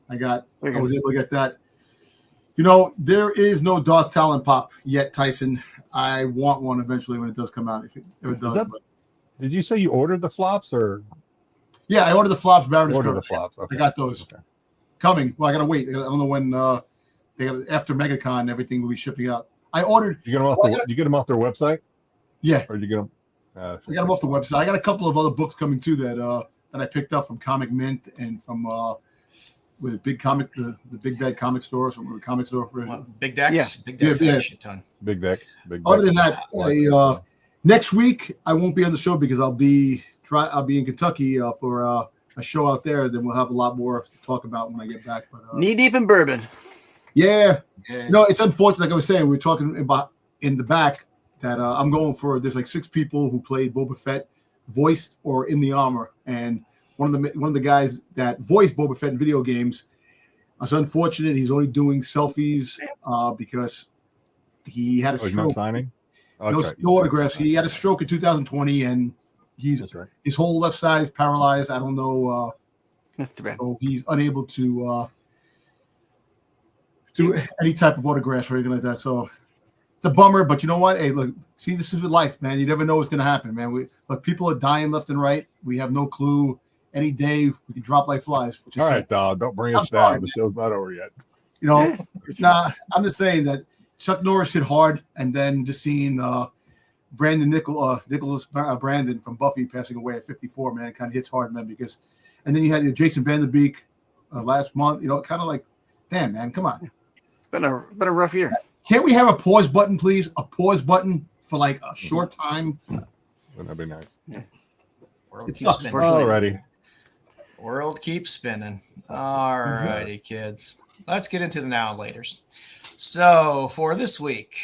I was able to get that. You know, there is no Darth Talon pop yet, Tyson. I want one eventually when it does come out. If it does. Did you say you ordered the flops or? Yeah, I ordered the flops. Baroness cover. The flops. Okay. I got those coming. Well, I gotta wait. I don't know when. They got after MegaCon, everything will be shipping out. I ordered. You get them off their website? Yeah. Or did you get them? I got them off the website. I got a couple of other books coming too that I picked up from Comic Mint and from with Big Comic, the Big Bad Comic Store, some of the comic store. Big Decks. Yeah. Big Decks. Yeah. Shit ton. Big Deck. Other than that, next week I won't be on the show because I'll be in Kentucky for a show out there. Then we'll have a lot more to talk about when I get back. But knee deep in bourbon. Yeah. No, it's unfortunate. Like I was saying, we were talking about in the back that I'm going for. There's like 6 people who played Boba Fett, voiced or in the armor, and one of the guys that voiced Boba Fett in video games. It's unfortunate he's only doing selfies because he had a stroke. He's not signing? No autographs. He had a stroke in 2020, and his whole left side is paralyzed. I don't know. That's too bad. So he's unable to do any type of autographs or anything like that. So it's a bummer, but you know what? Hey, look, see, this is life, man. You never know what's going to happen, man. People are dying left and right. We have no clue. Any day we can drop like flies. All right, dog. Don't bring us down. The show's not over yet. You know, I'm just saying that Chuck Norris hit hard, and then just seeing Brandon Nicholas Brandon from Buffy passing away at 54, man, it kind of hits hard, man. Because, and then you had Jason Vanderbeek last month. You know, kind of like, damn, man, come on. It's been a rough year. Can't we have a pause button, please? A pause button for like a short time. Wouldn't that be nice? Yeah. It sucks. Alrighty. World keeps spinning. All righty, kids. Let's get into the now and laters. So for this week,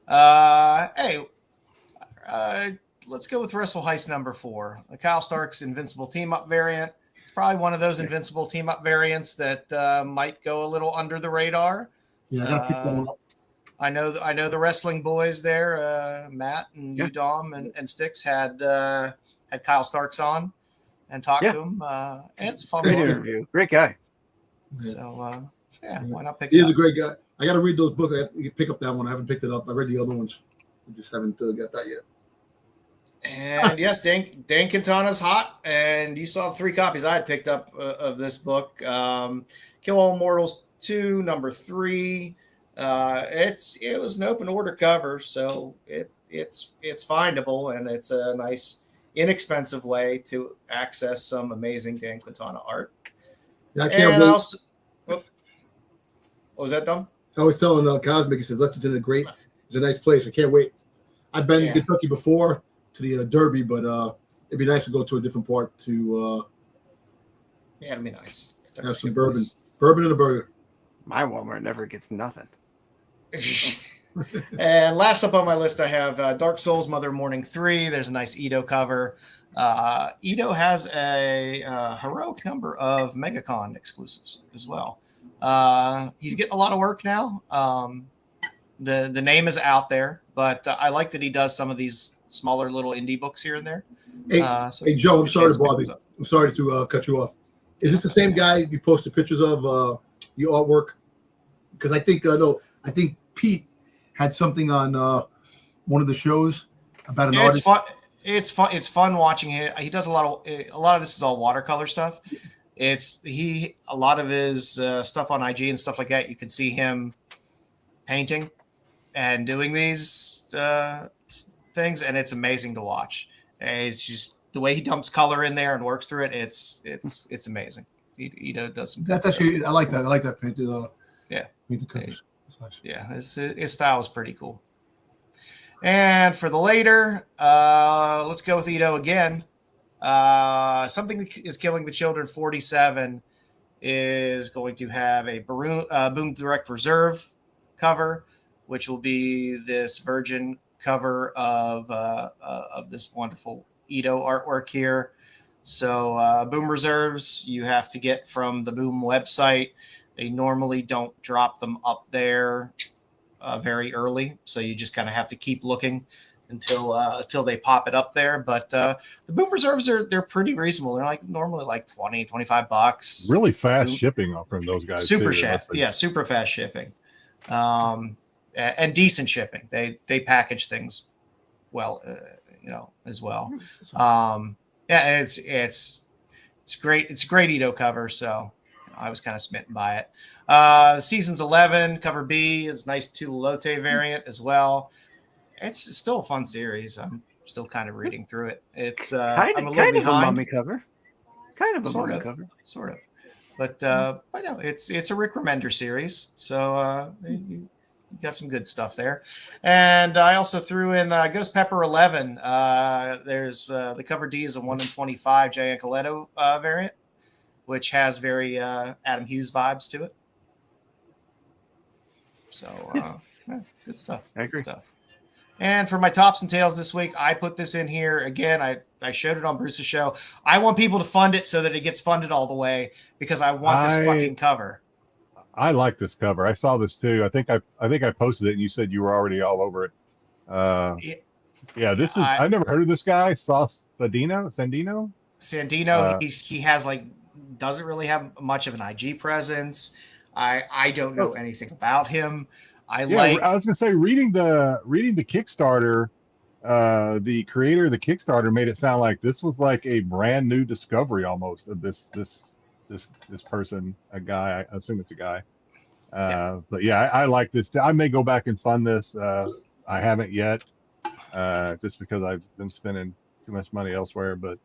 let's go with Wrestle Heist number 4, the Kyle Starks Invincible Team Up variant. It's probably one of those Invincible Team Up variants that might go a little under the radar. Yeah, I gotta pick that one up. I know the wrestling boys there, Matt and you, Dom, and Styx had Kyle Starks on and talked to him. And it's fun. Great interview. Great guy. So why not pick He it is up? a great guy. I got to read those books. I have to pick up that one. I haven't picked it up. I read the other ones. I just haven't got that yet. And yes, Dan Quintana's hot. And you saw 3 copies I had picked up of this book. Kill All Immortals 2, number 3. It was an open order cover, so it's findable, and it's a nice, inexpensive way to access some amazing Dan Quintana art. Yeah, I can't wait. Also, what was that, Dom? I was telling Cosmic, he says Lexington is great. It's a nice place. I can't wait. I've been in Kentucky before to the Derby, but it'd be nice to go to a different part to It'd be nice. have some bourbon. Bourbon and a burger. My Walmart never gets nothing. And last up on my list, I have Dark Souls Mother Morning 3. There's a nice Ito cover. Ito has a heroic number of MegaCon exclusives as well. He's getting a lot of work now. The name is out there, but I like that he does some of these smaller little indie books here and there. Hey, Joe, I'm sorry to bother you. I'm sorry to cut you off. Is this the same guy you posted pictures of your artwork? Because I think I think Pete had something on one of the shows about an artist. It's fun. It's fun watching him. He does a lot of this is all watercolor stuff. A lot of his stuff on IG and stuff like that. You can see him painting and doing these things, and it's amazing to watch. It's just the way he dumps color in there and works through it. It's amazing. Ito does some. That's actually I like that. I like that painted. Yeah, painted covers. Nice. Yeah, his style is pretty cool. And for the later, let's go with Ito again. Something that is killing the children. 47 is going to have a Boom Direct Reserve cover, which will be this virgin cover of this wonderful Ito artwork here. So Boom Reserves you have to get from the Boom website. They normally don't drop them up there very early, so you just kind of have to keep looking until they pop it up there. But the Boom Reserves they're pretty reasonable. They're normally like $20-$25. Really fast shipping from those guys. Super fast shipping, and decent shipping. They package things well, as well. Yeah, it's great. It's a great Ito cover, so I was kind of smitten by it. Seasons 11 cover B is nice Lotte variant as well. It's still a fun series. I'm still kind of reading through it. It's I'm a little behind. A mummy cover. Kind of a mummy cover. Sort of. But no, it's a Rick Remender series, so you got some good stuff there. And I also threw in Ghost Pepper 11. There's the cover D is a 1/25 Giant Coletto variant, which has very Adam Hughes vibes to it. So good stuff. I agree. Good stuff. And for my tops and tails this week, I put this in here again. I showed it on Bruce's show. I want people to fund it so that it gets funded all the way because I want this fucking cover. I like this cover. I saw this too. I think I posted it and you said you were already all over it. This is I've never heard of this guy. Sandino. He has doesn't really have much of an IG presence. I don't know anything about him. I was gonna say reading the Kickstarter, the creator of the Kickstarter made it sound like this was like a brand new discovery almost of this person, a guy. I assume it's a guy. But yeah, I like this. I may go back and fund this. I haven't yet, just because I've been spending too much money elsewhere. But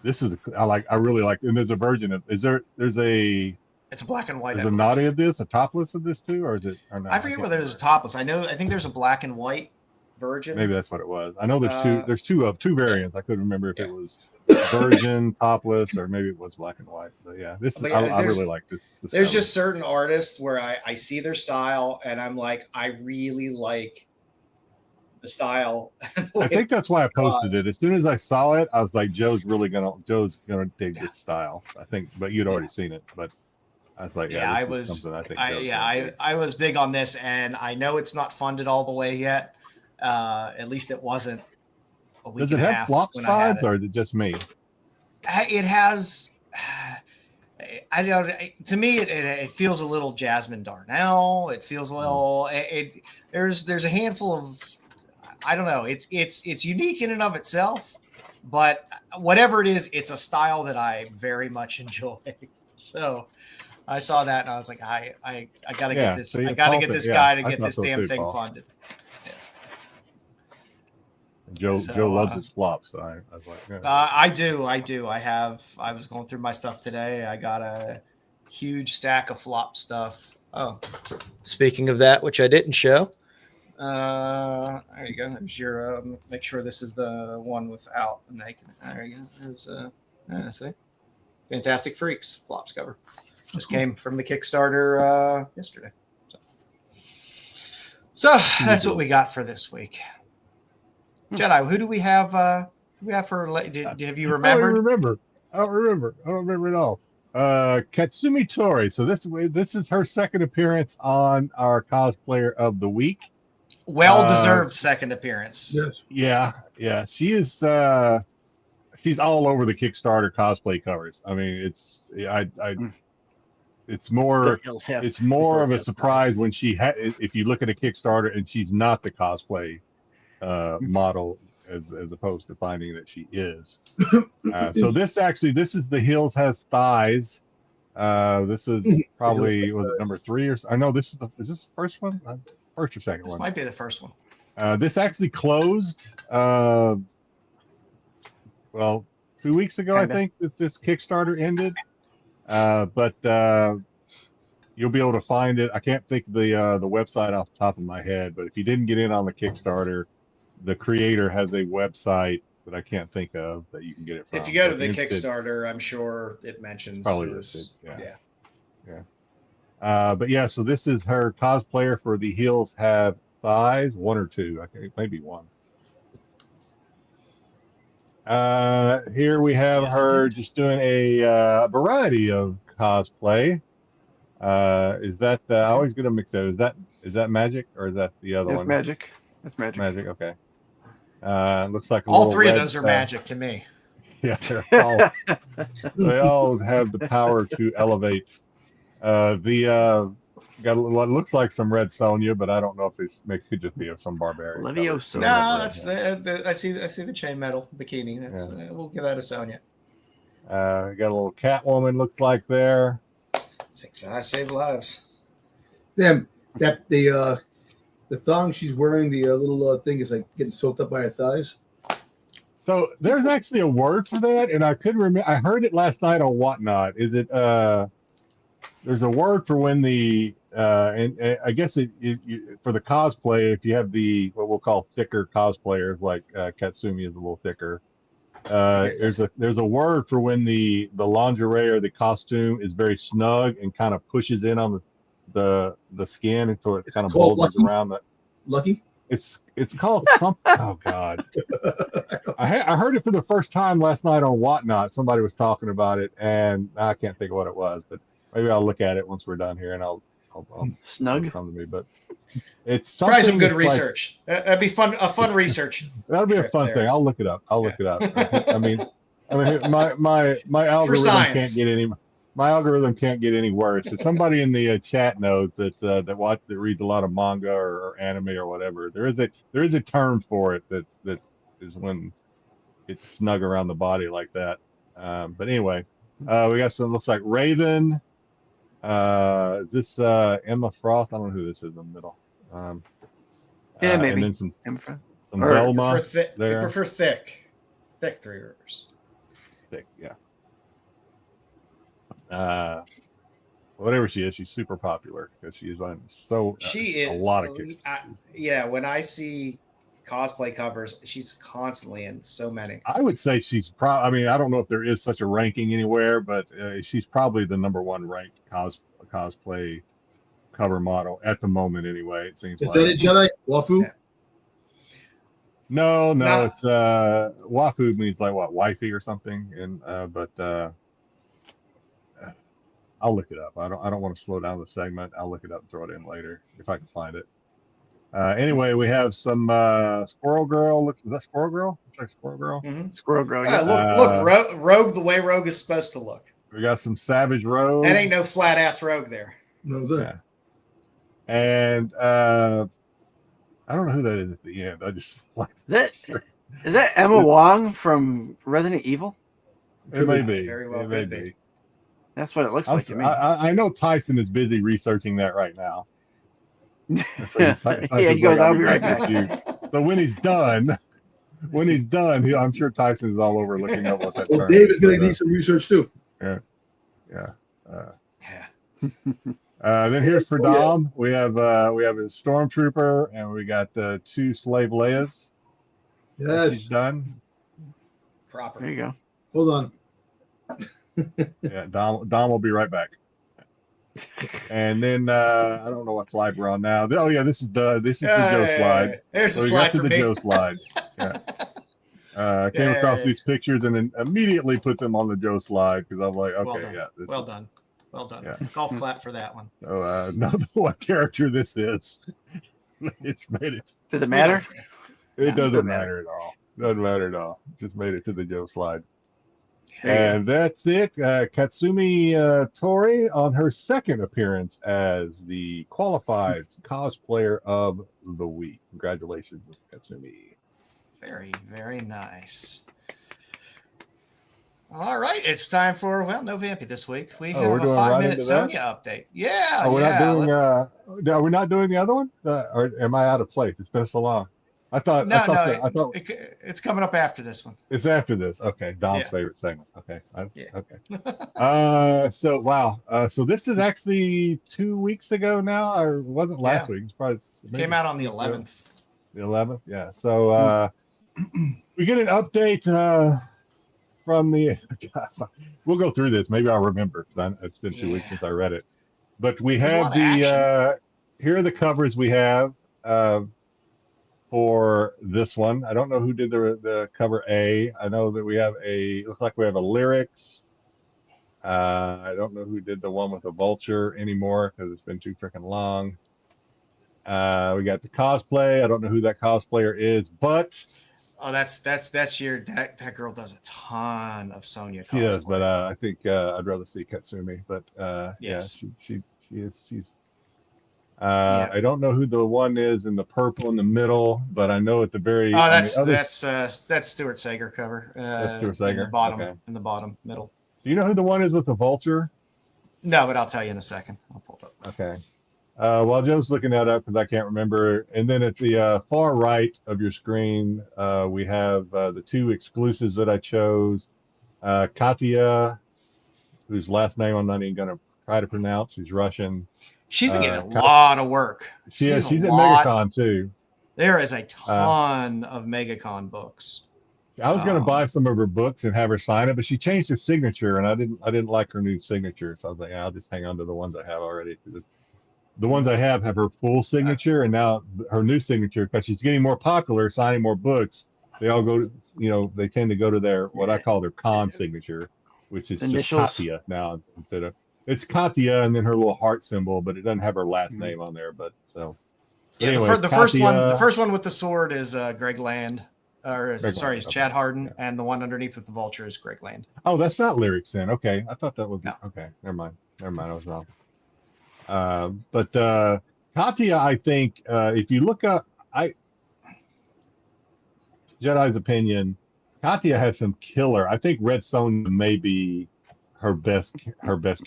this is I really like. And there's a version of. It's a black and white. Is a naughty of this, a topless of this too, or is it? Or not? I forget whether there's a topless. I think there's a black and white version. Maybe that's what it was. I know there's two. There's two variants. I couldn't remember if it was virgin, topless, or maybe it was black and white. But yeah, I really like this there's cover. Just certain artists where I see their style and I'm like, I really like the style. I think that's why I posted it. As soon as I saw it, I was like, Joe's gonna dig this style. I think, but you'd already seen it. But I was like, I was big on this, and I know it's not funded all the way yet. At least it wasn't a week. Does it have flop sides, or is it just me? It has. I don't. To me, it feels a little Jasmine Darnell. It feels a little. There's a handful of. I don't know. It's unique in and of itself, but whatever it is, it's a style that I very much enjoy. So. I saw that and I was like, I gotta get this. I gotta get this guy to get this damn thing funded. Yeah. Joe loves his flops. So I was like, I do. I was going through my stuff today. I got a huge stack of flop stuff. Oh, speaking of that, which I didn't show. There you go. There's your. Make sure this is the one without the naked. There you go. There's see, Fantastic Freaks flops cover. Just came from the Kickstarter yesterday. So that's what we got for this week. Jedi, who do we have? For? Have you remembered? I don't remember at all. Katsumi Tori. So this is her second appearance on our cosplayer of the week. Well-deserved second appearance. Yes. Yeah. She is. She's all over the Kickstarter cosplay covers. I mean, it's more of a surprise when if you look at a Kickstarter and she's not the cosplay model as opposed to finding that she is. So this is the Hills Has Thighs. This is probably number 3 or I know is this the first one? First or second one? This might be the first one. This actually closed well, 2 weeks ago, Kinda. I think that this Kickstarter ended. But you'll be able to find it. I can't think of the website off the top of my head, but if you didn't get in on the Kickstarter, the creator has a website that I can't think of that you can get it from. If you go to So the if you're interested, Kickstarter, I'm sure it mentions probably this. listed. Yeah. But yeah, so this is her cosplayer for The Heels Have Thighs, 1 or 2. I think maybe 1. Here we have Yes, her indeed. just doing a variety of cosplay. Is that I always get them mixed up. Is that Magic or is that the other It's one? Magic. That's Magic. Magic. Okay. Looks like All 3 of those are magic to me. Yeah, they all have the power to elevate. Got what looks like some red Sonya, but I don't know if it could just be some barbarian. Levioso. No, that's I see the chainmetal bikini. That's we'll give that a Sonya. Got a little Catwoman looks like there. 6 eyes save lives. Damn, that the thong she's wearing, the little thing is like getting soaked up by her thighs. So there's actually a word for that, and I couldn't remember. I heard it last night on Whatnot. Is it? There's a word for when the and I guess for the cosplay, if you have the what we'll call thicker cosplayers, like Katsumi is a little thicker. There's a word for when the lingerie or the costume is very snug and kind of pushes in on the skin, and so it kind of bulges around the. Lucky. It's called something. Oh God! I heard it for the first time last night on Whatnot. Somebody was talking about it, and I can't think of what it was, but maybe I'll look at it once we're done here, and I'll snug. It'll come to me, but it's probably some good research. That'd be fun. A fun research. That'll be a fun thing. I'll look it up. I mean, my algorithm can't get any. My algorithm can't get any worse. If somebody in the chat knows that reads a lot of manga or anime or whatever, there is a term for it that is when it's snug around the body like that. But anyway, we got some looks like Raven. Is this Emma Frost? I don't know who this is in the middle. Yeah, maybe. And then some Or Velma there. I prefer thick 3 Rivers. Thick, yeah. Whatever she is, she's super popular because she is on a lot of kicks. When I see cosplay covers, she's constantly in so many. I would say she's probably. I mean, I don't know if there is such a ranking anywhere, but she's probably the #1 ranked cosplay cover model at the moment. Anyway, it seems. Is that it, Jedi? Wafu? Yeah. No, it's Wafu means like what, wifey or something, and but. I'll look it up. I don't want to slow down the segment. I'll look it up and throw it in later if I can find it. Anyway, we have some Squirrel Girl. Is that Squirrel Girl? Looks like Squirrel Girl. Mm-hmm. Squirrel Girl. Yeah. Look, Rogue the way Rogue is supposed to look. We got some Savage Rogue. That ain't no flat ass Rogue there. No, that. Yeah. And I don't know who that is at the end. I just like is that Emma Wong from Resident Evil? It may be. Very well, it may be. That's what it looks like to me. I know Tyson is busy researching that right now. Yeah, he goes, I'll be right back. So when he's done, I'm sure Tyson is all over looking up what that Well, term Dave is going to need some research too. Yeah. Then here's for Dom. We have a stormtrooper, and we got 2 slave Leias. Yes. He's done. Proper. There you go. Hold on. Yeah, Dom will be right back. And then I don't know what slide we're on now. Oh yeah, this is the Joe slide. There's so the we slide got to for the me. Joe slide. Yeah. Came across these pictures and then immediately put them on the Joe slide because I'm like, okay, well done. Well done. Yeah. Golf clap for that one. So no, what character this is. It's made it. Does it matter? It doesn't matter at all. Doesn't matter at all. Just made it to the Joe slide. And that's it. Katsumi Tori on her second appearance as the qualified cosplayer of the week. Congratulations, Katsumi. Very, very nice. All right, it's time for no Vampy this week. We have a 5-minute Sonya update. Yeah, Are we not doing the other one? Or am I out of place? It's been so long. I thought it's coming up after this one. It's after this. Okay, Dom's Yeah. favorite segment. Okay, Yeah. okay. So wow. So this is actually 2 weeks ago now, or it wasn't last week? It's probably Came out on the 11th. The 11th, yeah. So we get an update from the. We'll go through this. Maybe I'll remember. It's been 2 weeks since I read it. But we have the. Here are the covers we have for this one. I don't know who did the cover A. I know that we have looks like we have a lyrics. I don't know who did the one with the vulture anymore because it's been too freaking long. We got the cosplay. I don't know who that cosplayer is, but that's your that girl does a ton of Sonya cosplay. She does, but I think I'd rather see Katsumi. But yes. Yeah, she is. She's. I don't know who the one is in the purple in the middle, but I know at the very. That's Stuart Sager cover. That's Stuart Sager. In the bottom, okay. In the bottom middle. Do you know who the one is with the vulture? No, but I'll tell you in a second. I'll pull it up. Okay. While Joe's looking that up because I can't remember, and then at the far right of your screen, we have the two exclusives that I chose. Katya, whose last name I'm not even going to try to pronounce, who's Russian. She's been getting a lot of work. She's at MegaCon too. There is a ton of MegaCon books. I was going to buy some of her books and have her sign it, but she changed her signature, and I didn't like her new signature, so I was like, I'll just hang on to the ones I have already. The ones I have her full signature, and now her new signature, because she's getting more popular, signing more books. They all go to, they tend to go to their what I call their con signature, which is initials. Just Katya now instead of. It's Katya and then her little heart symbol, but it doesn't have her last name on there. But so, yeah, anyway, the first one with the sword is Greg Land, is Chad Harden, and the one underneath with the vulture is Greg Land. Oh, that's not lyrics then. Okay, I thought that was okay. Never mind. I was wrong. But Katya, I think if you look up, Jedi's opinion, Katya has some killer. I think Red Sonja may be her best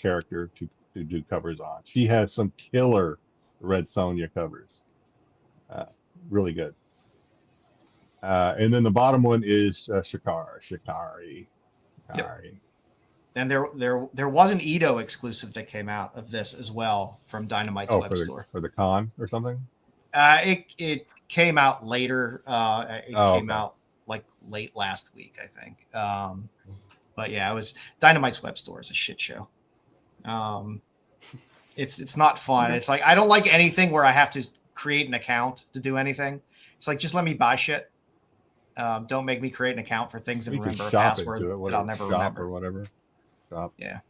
character to do covers on. She has some killer Red Sonja covers, really good. And then the bottom one is Shikari. Yep. And there was an Edo exclusive that came out of this as well from Dynamite's web store for the con or something. It came out later. Came out like late last week, I think. But yeah, it was Dynamite's web store is a shit show. It's not fun. It's like I don't like anything where I have to create an account to do anything. It's like just let me buy shit. Don't make me create an account for things and remember a password that I'll never remember or whatever. Shop. Yeah.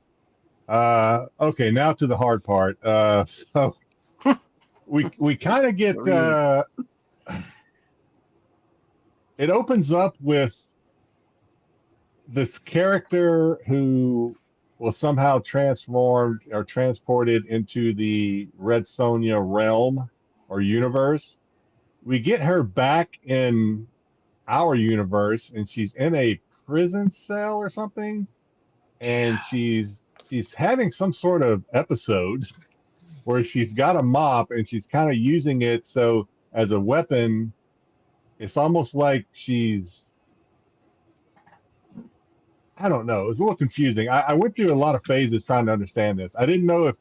Okay, now to the hard part. So we kind of get it opens up with this character who was somehow transformed or transported into the Red Sonja realm or universe. We get her back in our universe, and she's in a prison cell or something, and she's having some sort of episode where she's got a mop and she's kind of using it so as a weapon. It's almost like I don't know. It was a little confusing. I went through a lot of phases trying to understand this. I didn't know if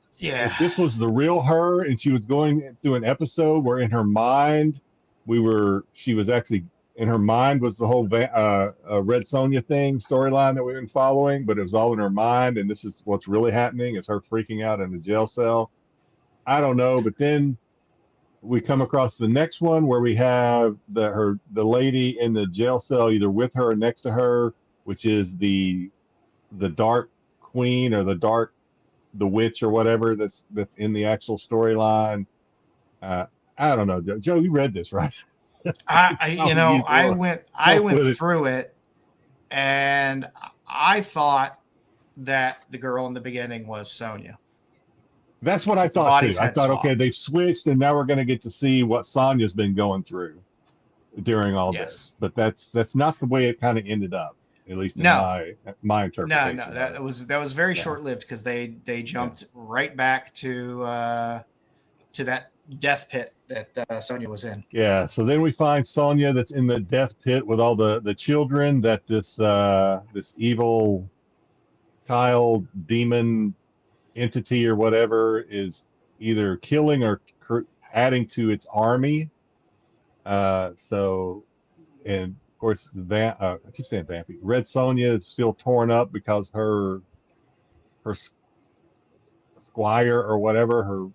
this was the real her and she was going through an episode where in her mind she was actually in her mind was the whole Red Sonja thing storyline that we've been following, but it was all in her mind, and this is what's really happening. It's her freaking out in the jail cell. I don't know, but then we come across the next one where we have the lady in the jail cell either with her or next to her, which is the Dark Queen or the witch or whatever that's in the actual storyline. I don't know, Joe. You read this, right? I went through it, and I thought that the girl in the beginning was Sonya. That's what I thought too. I thought, okay, they've switched, and now we're going to get to see what Sonya's been going through during all this. But that's not the way it kind of ended up, at least in my interpretation. No, that was very short lived because they jumped right back to that death pit that Sonya was in. Yeah. So then we find Sonya that's in the death pit with all the children that this evil child demon entity or whatever is either killing or adding to its army. So, and of course, I keep saying Vampy. Red Sonja is still torn up because her squire or whatever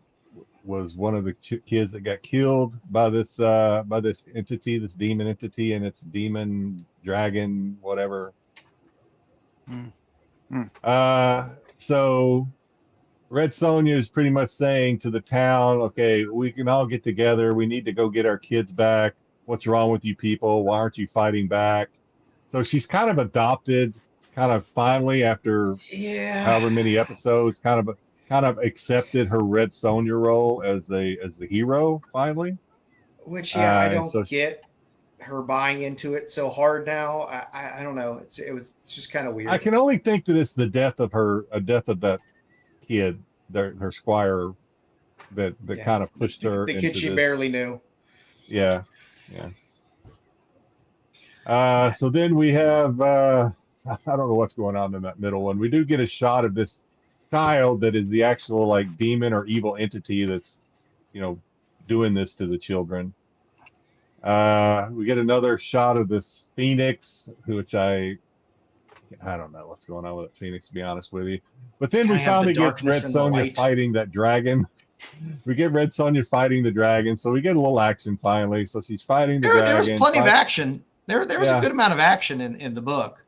was one of the kids that got killed by this entity, this demon entity, and its demon dragon, whatever. So Red Sonja is pretty much saying to the town, okay, we can all get together. We need to go get our kids back. What's wrong with you people? Why aren't you fighting back? So she's kind of adopted, kind of finally after however many episodes, kind of accepted her Red Sonja role as the hero finally. Which I don't get her buying into it so hard now. I don't know. It's just kind of weird. I can only think that it's the death of that kid, her squire, that kind of pushed her. The kid she barely knew. Yeah. So then we have I don't know what's going on in that middle one. We do get a shot of this child that is the actual like demon or evil entity that's doing this to the children. We get another shot of this Phoenix, which I don't know what's going on with that Phoenix, to be honest with you. But then we finally get Red Sonja fighting that dragon. We get Red Sonja fighting the dragon, so we get a little action finally. So she's fighting the dragon. There was plenty of action. There was a good amount of action in the book.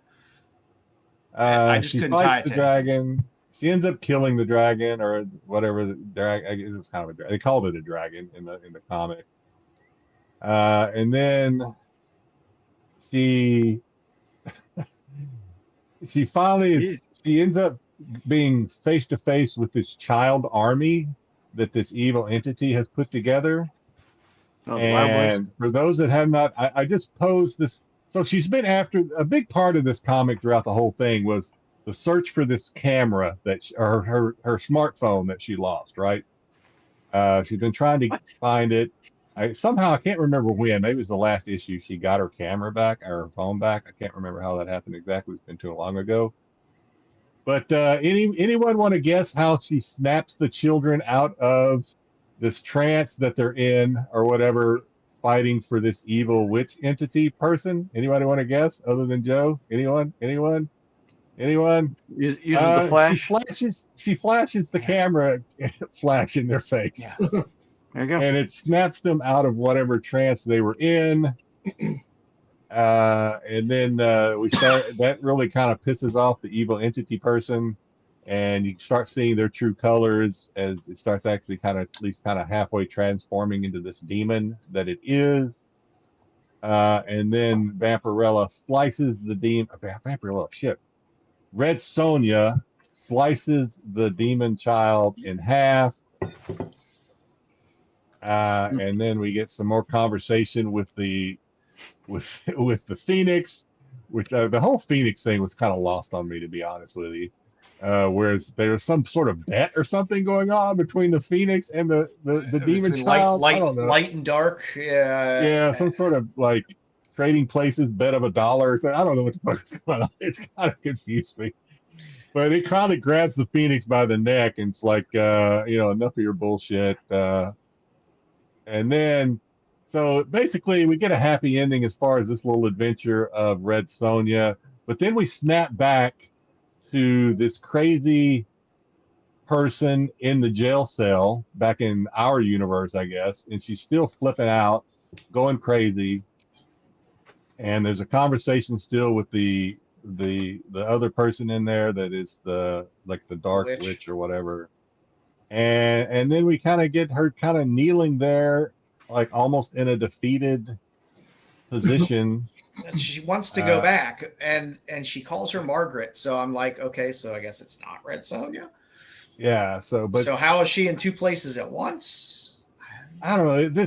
I just couldn't tie it to the dragon. She ends up killing the dragon or whatever. The dragon. It was kind of a dragon. They called it a dragon in the comic. And then she ends up being face to face with this child army that this evil entity has put together. And for those that have not, I just posed this. So she's been after a big part of this comic throughout the whole thing was the search for this camera or her smartphone that she lost. Right? She's been trying to find it. I can't remember when. Maybe it was the last issue. She got her camera back or her phone back. I can't remember how that happened exactly. It's been too long ago. But anyone want to guess how she snaps the children out of this trance that they're in or whatever, fighting for this evil witch entity person? Anybody want to guess other than Joe? Anyone? Uses the flash. She flashes the camera flash in their face. Yeah. There you go. And it snaps them out of whatever trance they were in. And then that really kind of pisses off the evil entity person, and you start seeing their true colors as it starts actually kind of halfway transforming into this demon that it is. And then Vampirella slices the demon. Red Sonja slices the demon child in half. And then we get some more conversation with the Phoenix, which the whole Phoenix thing was kind of lost on me, to be honest with you. Whereas there's some sort of bet or something going on between the Phoenix and the demon child. Light and dark. Yeah, some sort of like trading places, bet of $1. So I don't know what the fuck's going on. It's kind of confused me. But it kind of grabs the Phoenix by the neck and it's like, enough of your bullshit. And then, so basically we get a happy ending as far as this little adventure of Red Sonja. But then we snap back to this crazy person in the jail cell back in our universe, I guess. And she's still flipping out, going crazy. And there's a conversation still with the other person in there that is the dark witch or whatever. And then we kind of get her kind of kneeling there, like almost in a defeated position. She wants to go back, and she calls her Margaret. So I'm like, okay, so I guess it's not Red Sonja. Yeah. So how is she in two places at once? I don't know.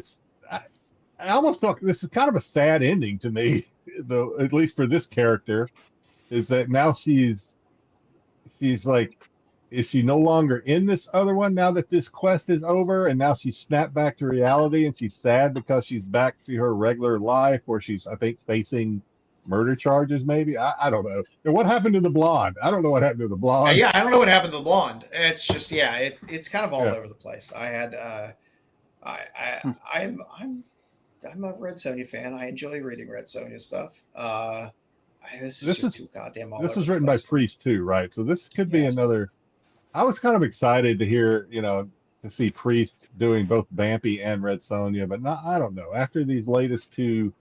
I almost felt this is kind of a sad ending to me, though. At least for this character, is that now she's like is she no longer in this other one now that this quest is over, and now she's snapped back to reality and she's sad because she's back to her regular life where she's, I think, facing murder charges, maybe? I don't know. And what happened to the blonde? I don't know what happened to the blonde. Yeah, I don't know what happened to the blonde. It's just, it's kind of all over the place. I had, I'm a Red Sonja fan. I enjoy reading Red Sonja stuff. This is just too goddamn all This over was the written place. by Priest too, right? So this could be another. I was kind of excited to hear, to see Priest doing both Vampy and Red Sonja, but I don't know. After these latest two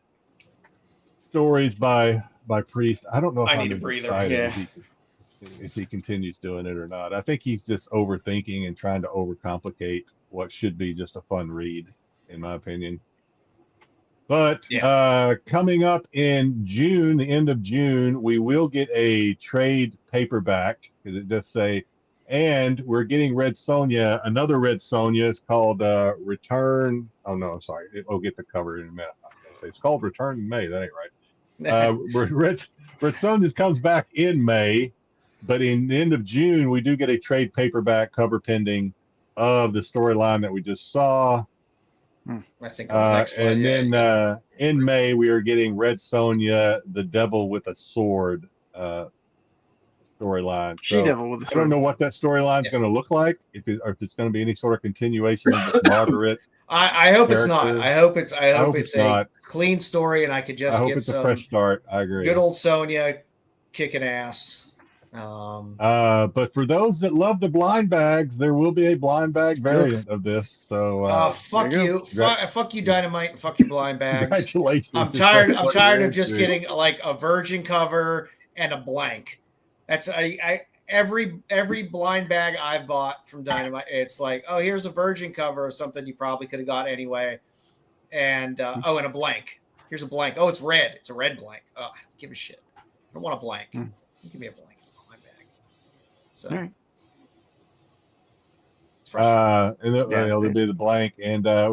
stories by Priest, I don't know if I I'm need a breather. excited if he continues doing it or not. I think he's just overthinking and trying to overcomplicate what should be just a fun read, in my opinion. But coming up in June, the end of June, we will get a trade paperback, because it does say, and we're getting Red Sonja, another Red Sonja. It's called Return. Oh, no, I'm sorry. We'll get the cover in a minute. I was going to say it's called Return in May. That ain't right. Red Sonja comes back in May, but in the end of June, we do get a trade paperback cover pending of the storyline that we just saw. I think next and then in May, we are getting Red Sonja, the Devil with a Sword storyline. She-Devil with a Sword. I don't know what that storyline is going to look like, if it's going to be any sort of continuation of this Margaret. I hope it's not. I hope it's not. A clean story, and I could just get it's some a fresh start. I agree. Good old Sonja kicking ass. But for those that love the blind bags, there will be a blind bag variant of this. So fuck you, fuck you, Dynamite, and fuck your blind bags. Congratulations. I'm tired of just getting like a virgin cover and a blank. That's every blind bag I've bought from Dynamite. It's like, oh, here's a virgin cover of something you probably could have got anyway, and and a blank. Here's a blank. Oh, it's red. It's a red blank. Oh, I don't give a shit. I don't want a blank. You give me a blank. So it's and there'll be the blank, and I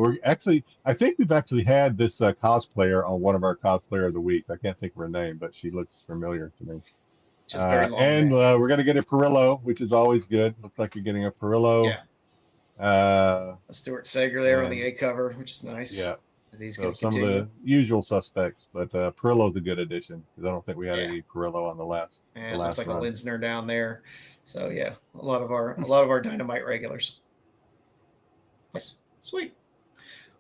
think we've actually had this cosplayer on one of our cosplayer of the week. I can't think of her name, but she looks familiar to me. Just very long and we're gonna get a Perillo, which is always good. Looks like you're getting a Perillo. A Stuart Sager there on the A cover, which is nice. Yeah. He's so some of the usual suspects, but Perillo's a good addition, because I don't think we had any Perillo on the last. And it looks like a Linsner down there. So yeah, a lot of our Dynamite regulars. Yes, sweet.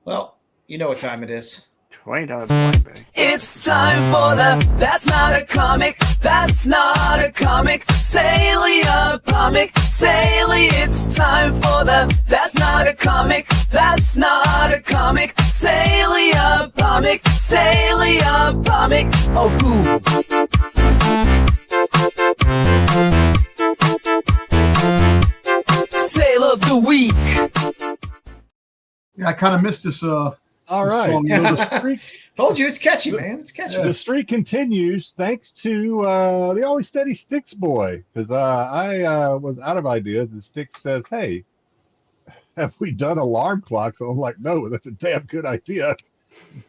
Well, you know what time it is. $20 blind bag. It's time for the That's Not a Comic, That's Not a Comic, Salia Comic, Salia. It's time for the That's Not a Comic, That's Not a Comic, Salia Comic, Salia Comic. Oh, cool. Sale of the week. Yeah, I kind of missed this. All right. Song. The streak, told you it's catchy, man. It's catchy. The streak continues thanks to the always steady Styx boy, because I was out of ideas, and Styx says, "Hey, have we done alarm clocks?" So I'm like, "No, that's a damn good idea."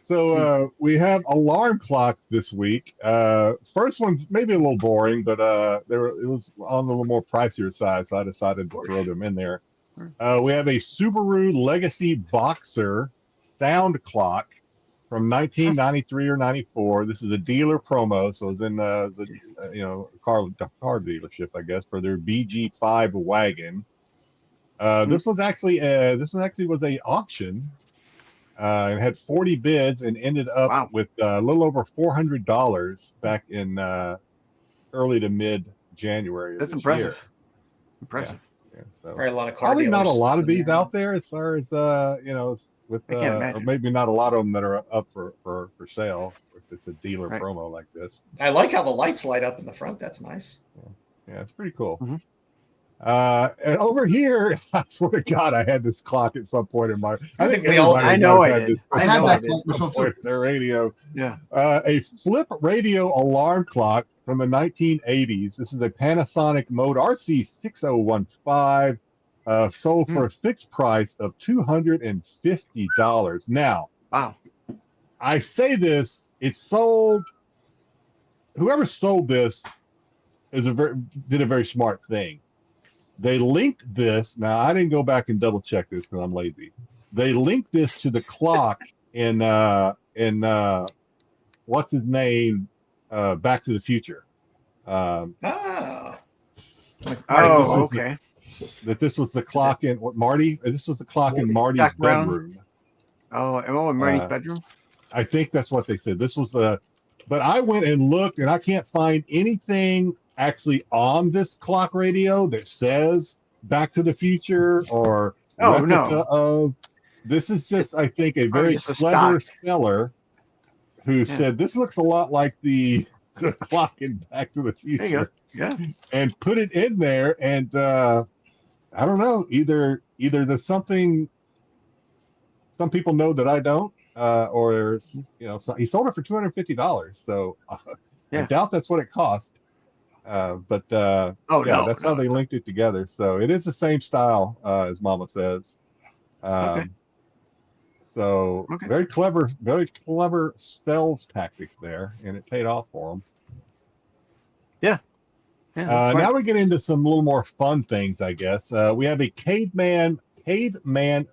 So we have alarm clocks this week. First one's maybe a little boring, but it was on the little more pricier side, so I decided to throw them in there. We have a Subaru Legacy Boxer sound clock from 1993 or 94. This is a dealer promo, so it's in car dealership, I guess, for their BG5 wagon. This was actually was a auction. It had 40 bids and ended up with a little over $400 back in early to mid January. That's impressive. Year. Impressive. Yeah, so probably a lot of car probably not a dealers. lot of these out there, as far as with or maybe not a lot of them that are up for sale if it's a dealer promo like this. I like how the lights light up in the front. That's nice. Yeah, it's pretty cool. And over here, I swear to God, I had this clock at some point in my. I think we all. I know I did. I had that clock myself too. Their radio. Yeah. A flip radio alarm clock from the 1980s. This is a Panasonic Mode RC6015. Sold for a fixed price of $250. Now, I say this, it's sold. Whoever sold this did a very smart thing. They linked this. Now I didn't go back and double check this because I'm lazy. They linked this to the clock in what's his name, Back to the Future. Okay. This was the clock in what Marty? This was the clock in Marty's bedroom. Oh, in Marty's bedroom? I think that's what they said. This was but I went and looked, and I can't find anything actually on this clock radio that says Back to the Future or replica of. This is just, I think, a very clever seller who said this looks a lot like the clock in Back to the Future. There you go. Yeah. And put it in there, and I don't know. Either there's something some people know that I don't, or so he sold it for $250. So I doubt that's what it cost. But that's how they linked it together. So it is the same style as Mama says. So very clever sales tactic there, and it paid off for them. Yeah. Now we get into some little more fun things, I guess. We have a caveman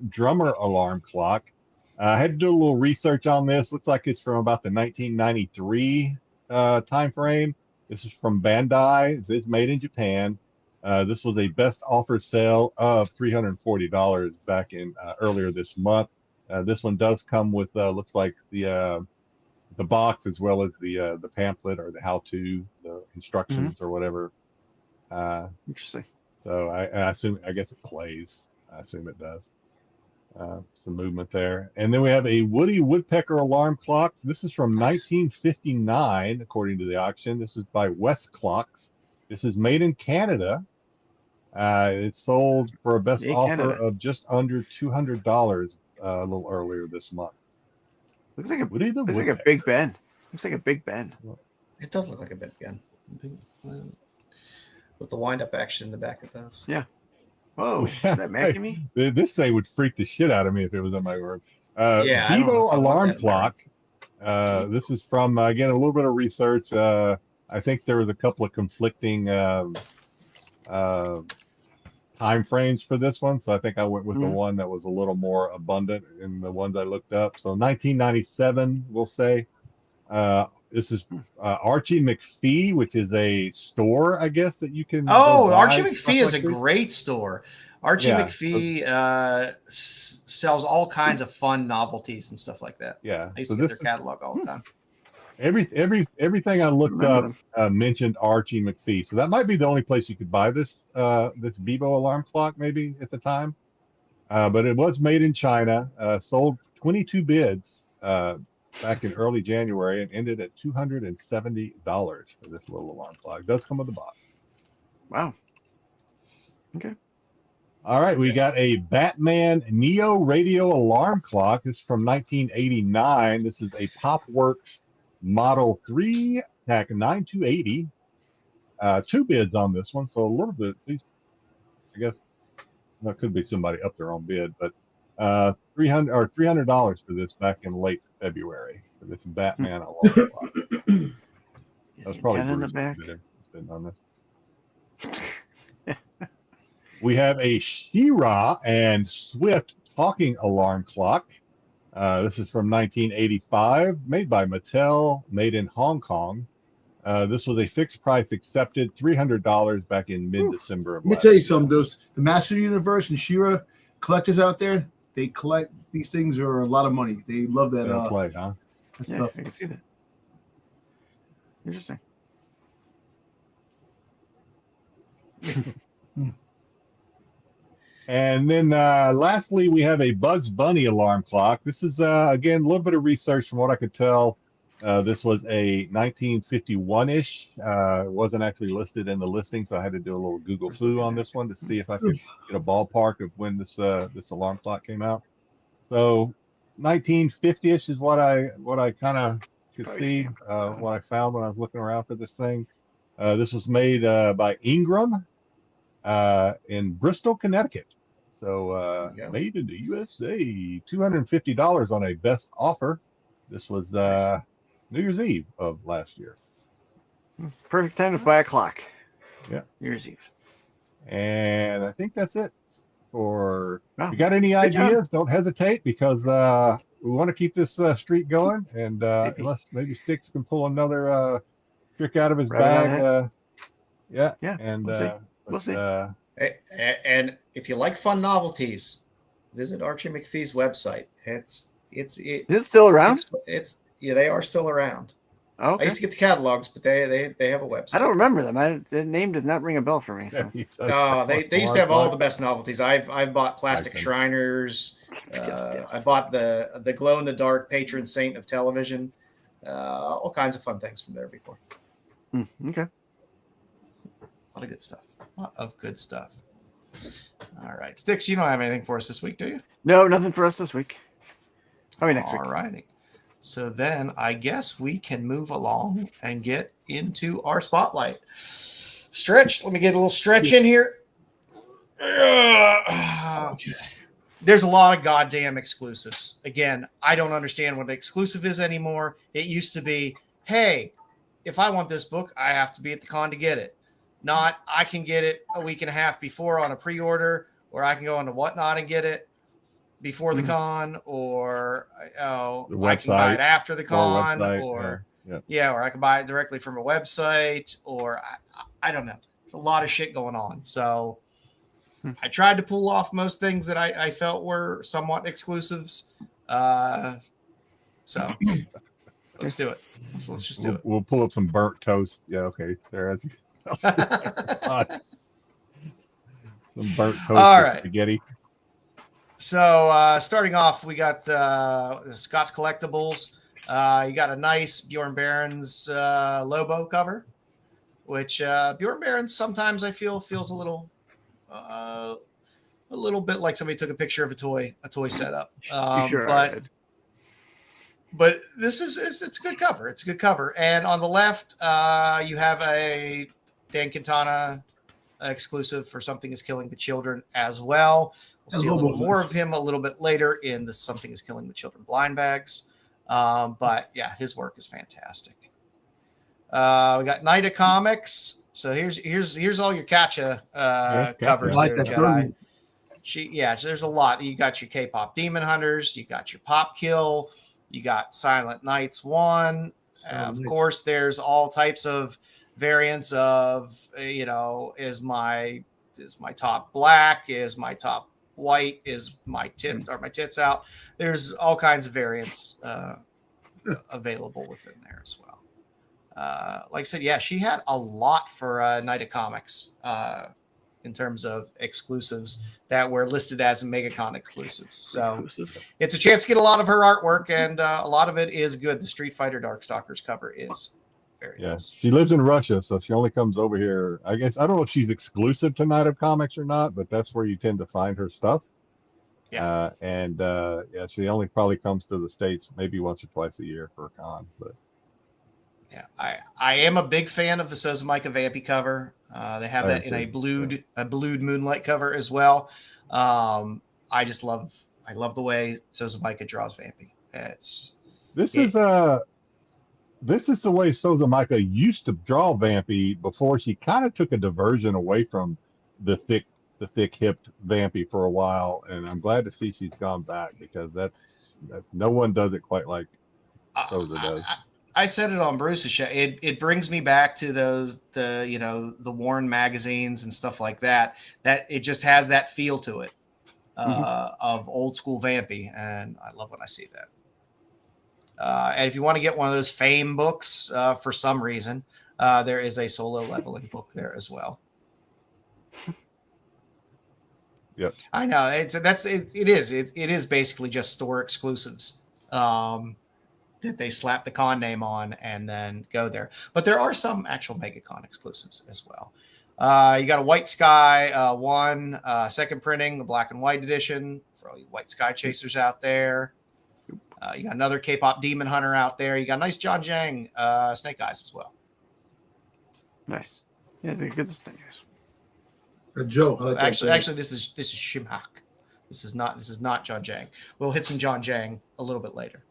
drummer alarm clock. I had to do a little research on this. Looks like it's from about the 1993 time frame. This is from Bandai. It's made in Japan. This was a best offer sale of $340 back in earlier this month. This one does come with looks like the box as well as the pamphlet or the how-to, the instructions or whatever. Interesting. So I guess it plays. I assume it does. Some movement there. And then we have a Woody Woodpecker alarm clock. This is from 1959, according to the auction. This is by West Clocks. This is made in Canada. It's sold for a best offer of just under $200 a little earlier this month. Looks like a Big Ben. Looks like a Big Ben. It does look like a Big Ben. With the wind-up action in the back of those. Yeah. Whoa, is that making me? This thing would freak the shit out of me if it was in my room. Yeah. Bevo alarm clock. This is from, again, a little bit of research. I think there was a couple of conflicting time frames for this one. So I think I went with the one that was a little more abundant in the ones I looked up. So 1997, we'll say. This is Archie McPhee, which is a store, I guess, that you can. Oh, Archie McPhee is a great store. Archie McPhee sells all kinds of fun novelties and stuff like that. Yeah, I used to get their catalog all the time. Everything I looked up mentioned Archie McPhee, so that might be the only place you could buy this Bevo alarm clock, maybe at the time. But it was made in China, sold 22 bids back in early January, and ended at $270 for this little alarm clock. It does come with a box. Wow. Okay. All right, we got a Batman Neo radio alarm clock. This is from 1989. This is a Popworks Model 3 TAC 9280. 2 bids on this one, so a little bit, at least, I guess, that could be somebody up their own bid, but $300 for this back in late February for this Batman alarm clock. That's probably in the back. It's been on this. We have a She-Ra and Swift talking alarm clock. This is from 1985, made by Mattel, made in Hong Kong. This was a fixed price accepted, $300 back in mid-December of Let me tell you something. Those the Master Universe and She-Ra collectors out there, they collect these things are a lot of money. They love that. Play, huh? That Yeah, stuff. I can see that. Interesting. And then lastly, we have a Bugs Bunny alarm clock. This is, again, a little bit of research from what I could tell. This was a 1951-ish. It wasn't actually listed in the listing, so I had to do a little Google foo on this one to see if I could get a ballpark of when this alarm clock came out. So 1950-ish is what I kind of could see, what I found when I was looking around for this thing. This was made by Ingram in Bristol, Connecticut. So made in the USA, $250 on a best offer. This was New Year's Eve of last year. Perfect time to buy a clock. Yeah. New Year's Eve. And I think that's it. Or Oh, if you got any good job. ideas, don't hesitate, because we want to keep this streak going. And unless maybe Styx can pull another trick out of his bag. Yeah. And we'll see. And if you like fun novelties, visit Archie McPhee's website. Is it still around? Yeah, they are still around. Oh, okay. I used to get the catalogs, but they have a website. I don't remember them. The name does not ring a bell for me. So. They used to have all the best novelties. I've bought plastic Shriners. I bought the glow in the dark patron saint of television. All kinds of fun things from there before. Okay. A lot of good stuff. All right, Styx, you don't have anything for us this week, do you? No, nothing for us this week. Probably next week. All righty. So then I guess we can move along and get into our spotlight. Stretch. Let me get a little stretch in here. There's a lot of goddamn exclusives. Again, I don't understand what an exclusive is anymore. It used to be, hey, if I want this book, I have to be at the con to get it. Not, I can get it a week and a half before on a pre-order, or I can go on to Whatnot and get it before the con, or I can buy it after the con, or I can buy it directly from a website, or I don't know. There's a lot of shit going on. So I tried to pull off most things that I felt were somewhat exclusives. So let's do it. Let's just do it. We'll pull up some burnt toast. Yeah, okay. There. Some burnt toast. All right. Spaghetti. So starting off, we got Scott's Collectibles. You got a nice Bjorn Barron's Lobo cover, which Bjorn Barron's sometimes I feel feels a little bit like somebody took a picture of a toy setup. But this it's a good cover. It's a good cover. And on the left, you have a Dan Quintana exclusive for Something is Killing the Children as well. We'll see a little more of him a little bit later in the Something is Killing the Children blind bags. But yeah, his work is fantastic. We got Night of Comics. So here's all your Katja covers there, Jedi. There's a lot. You got your K-pop Demon Hunters, you got your Pop Kill, you got Silent Knights 1. Of course, there's all types of variants of, is my top black, is my top white, is my tits out. There's all kinds of variants available within there as well. Like I said, she had a lot for Night of Comics in terms of exclusives that were listed as MegaCon exclusives. So it's a chance to get a lot of her artwork, and a lot of it is good. The Street Fighter Darkstalkers cover is very nice. She lives in Russia, so she only comes over here. I guess I don't know if she's exclusive to Night of Comics or not, but that's where you tend to find her stuff. Yeah. She only probably comes to the States maybe once or twice a year for a con. But yeah, I am a big fan of the Sozumika Vampy cover. They have that in a blued Moonlight cover as well. I love the way Sozumika draws Vampy. This is the way Sozumika used to draw Vampy before she kind of took a diversion away from the thick-hipped Vampy for a while, and I'm glad to see she's gone back, because that's no one does it quite like Soza does. I said it on Bruce's show. It brings me back to the Warren magazines and stuff like that. That it just has that feel to it of old school Vampy, and I love when I see that. And if you want to get one of those Fame books for some reason, there is a solo leveling book there as well. Yep. I know it is basically just store exclusives that they slap the con name on and then go there. But there are some actual MegaCon exclusives as well. You got a White Sky 1 second printing, the black and white edition for all you White Sky chasers out there. You got another K-pop Demon Hunter out there. You got a nice John Jang Snake Eyes as well. Nice. Yeah, they're good Snake Eyes. Joe. Actually, this is Shimhak. This is not John Jang. We'll hit some John Jang a little bit later.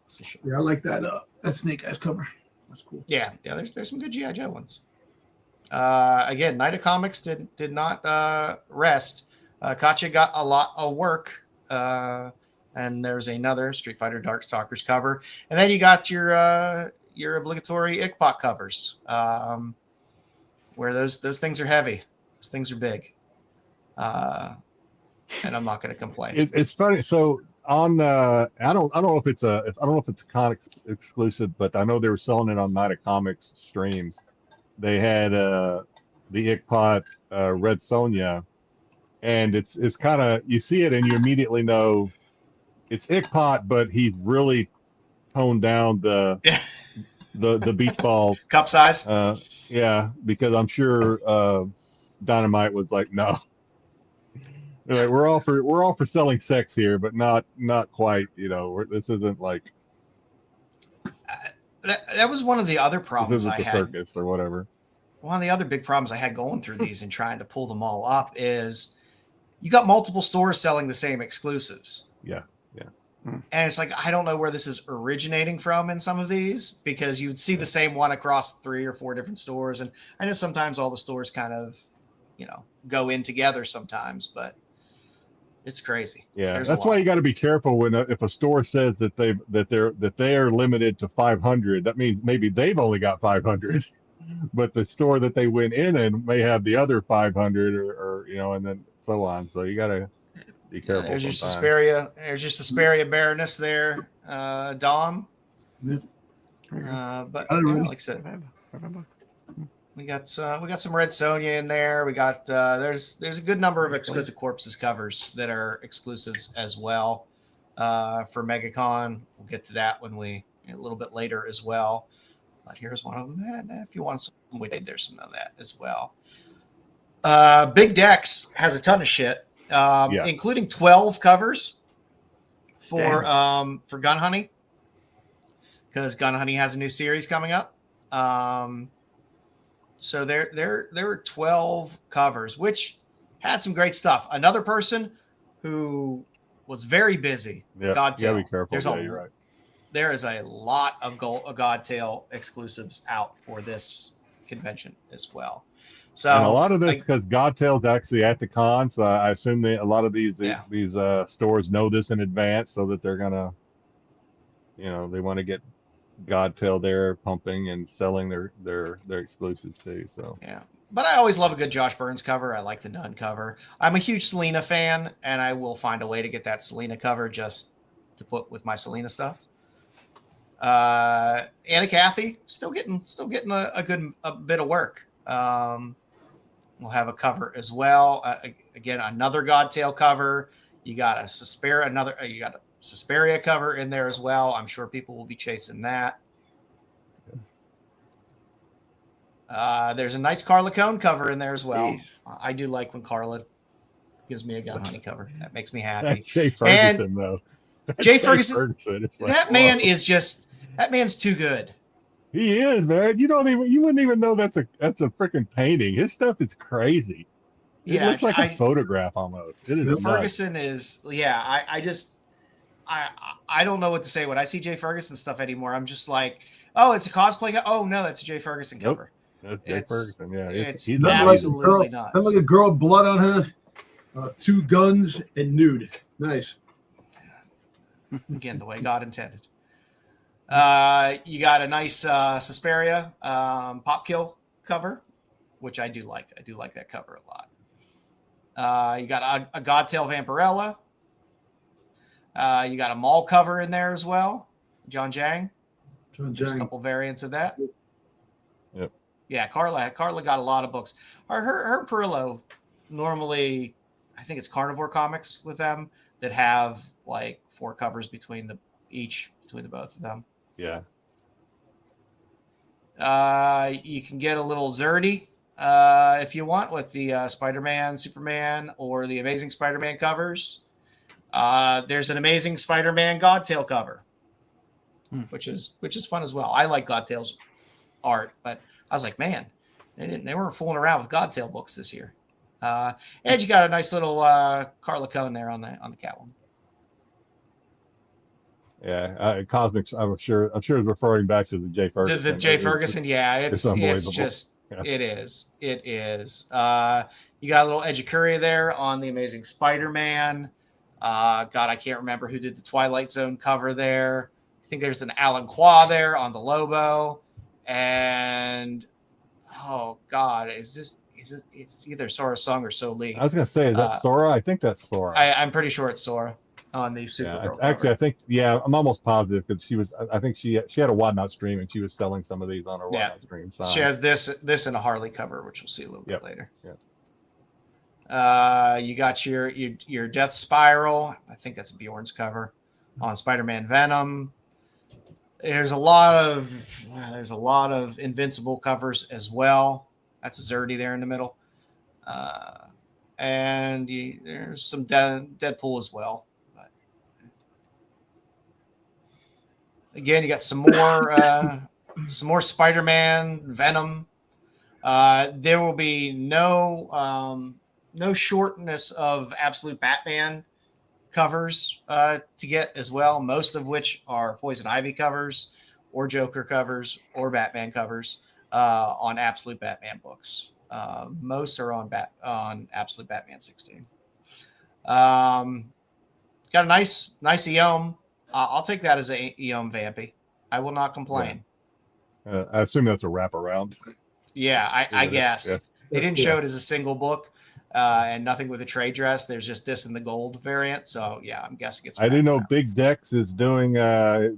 Yeah, I like that Snake Eyes cover. That's cool. Yeah. There's some good G.I. Joe ones. Again, Night of Comics did not rest. Katya got a lot of work, and there's another Street Fighter Darkstalkers cover, and then you got your obligatory ICPOC covers, where those things are heavy, those things are big, and I'm not going to complain. It's funny. So on I don't know if it's a con exclusive, but I know they were selling it on Night of Comics streams. They had the ICPOC Red Sonja, and it's kind of, you see it and you immediately know it's ICPOC, but he's really toned down the beach balls cup size. Yeah, because I'm sure Dynamite was like, no. Like, we're all for selling sex here, but not quite. This isn't like that was one of the other problems I had. Circus or whatever. One of the other big problems I had going through these and trying to pull them all up is you got multiple stores selling the same exclusives. Yeah. And it's like, I don't know where this is originating from in some of these, because you'd see the same one across 3 or 4 different stores. And I know sometimes all the stores kind of, go in together sometimes, but it's crazy. Yeah, that's why you got to be careful when if a store says that they are limited to 500. That means maybe they've only got 500, but the store that they went in and may have the other 500, or and then so on. So you got to be careful. There's your Suspiria. There's your Suspiria Baroness there, Dom. But like I said, we got some Red Sonja in there. We got there's a good number of Exquisite Corpses covers that are exclusives as well for MegaCon. We'll get to that a little bit later as well. But here's one of them. And if you want some, there's some of that as well. Big Dex has a ton of shit, including 12 covers for Gun Honey, because Gun Honey has a new series coming up. So there were 12 covers, which had some great stuff. Another person who was very busy, Godtail. Be careful. You're right. There is a lot of Godtail exclusives out for this convention as well. So, and a lot of this because Godtail's actually at the con, so I assume a lot of these stores know this in advance, so that they're gonna, they want to get Godtail there pumping and selling their exclusives too. So yeah, but I always love a good Josh Burns cover. I like the Nun cover. I'm a huge Selena fan, and I will find a way to get that Selena cover just to put with my Selena stuff. Anna Kathy still getting a bit of work. We'll have a cover as well. Again, another Godtail cover. You got a Suspiria cover in there as well. I'm sure people will be chasing that. There's a nice Carla Cone cover in there as well. Jeez. I do like when Carla gives me a Gun Honey cover. That makes me happy. That's Jay Ferguson, though. Jay Ferguson. That man's too good. He is, man. You wouldn't even know that's a freaking painting. His stuff is crazy. It looks like a photograph almost. Ferguson is, I don't know what to say when I see Jay Ferguson stuff anymore. I'm just like, oh, it's a cosplay. Oh no, that's a Jay Ferguson cover. That's Jay Ferguson. Yeah, it's absolutely nuts. That's like a girl, blood on her, 2 guns and nude. Nice. Again, the way God intended. You got a nice Suspiria Pop Kill cover, which I do like. I do like that cover a lot. You got a Godtail Vampirella. You got a Maul cover in there as well. John Jang. There's a couple variants of that. Yep. Yeah, Carla got a lot of books. Her Perillo, normally, I think it's Carnivore Comics with them that have like 4 covers between the both of them. Yeah. You can get a little Zerdy if you want with the Spider-Man, Superman, or the Amazing Spider-Man covers. There's an Amazing Spider-Man Godtail cover, which is fun as well. I like Godtail's art, but I was like, man, they weren't fooling around with Godtail books this year. And you got a nice little Carla Cone there on the Catwoman. Yeah, Cosmics. I'm sure is referring back to the Jay Ferguson. The Jay Ferguson, it's Yeah. It is. It is. You got a little Edgecuria there on the Amazing Spider-Man. God, I can't remember who did the Twilight Zone cover there. I think there's an Alan Qua there on the Lobo. And, oh, God, it's either Sora Song or So Lee. I was gonna say, is that Sora? I think that's Sora. I'm pretty sure it's Sora on the Supergirl actually, cover. I think, I'm almost positive because she was. I think she had a Whatnot stream and she was selling some of these on her Whatnot stream. She has this and a Harley cover, which we'll see a little bit later. Yeah. You got your Death Spiral. I think that's Bjorn's cover on Spider-Man Venom. There's a lot of Invincible covers as well. That's a Zerdy there in the middle. And there's some Deadpool as well. But again, you got some more Spider-Man, Venom. There will be no shortness of Absolute Batman covers to get as well, most of which are Poison Ivy covers or Joker covers or Batman covers on Absolute Batman books. Most are on Absolute Batman 16. Got a nice Eom. I'll take that as a Eom Vampy. I will not complain. I assume that's a wraparound. Yeah, I guess. Yeah. They didn't show it as a single book and nothing with a trade dress. There's just this in the gold variant. So, yeah, I'm guessing it's. I do know Big Dex is doing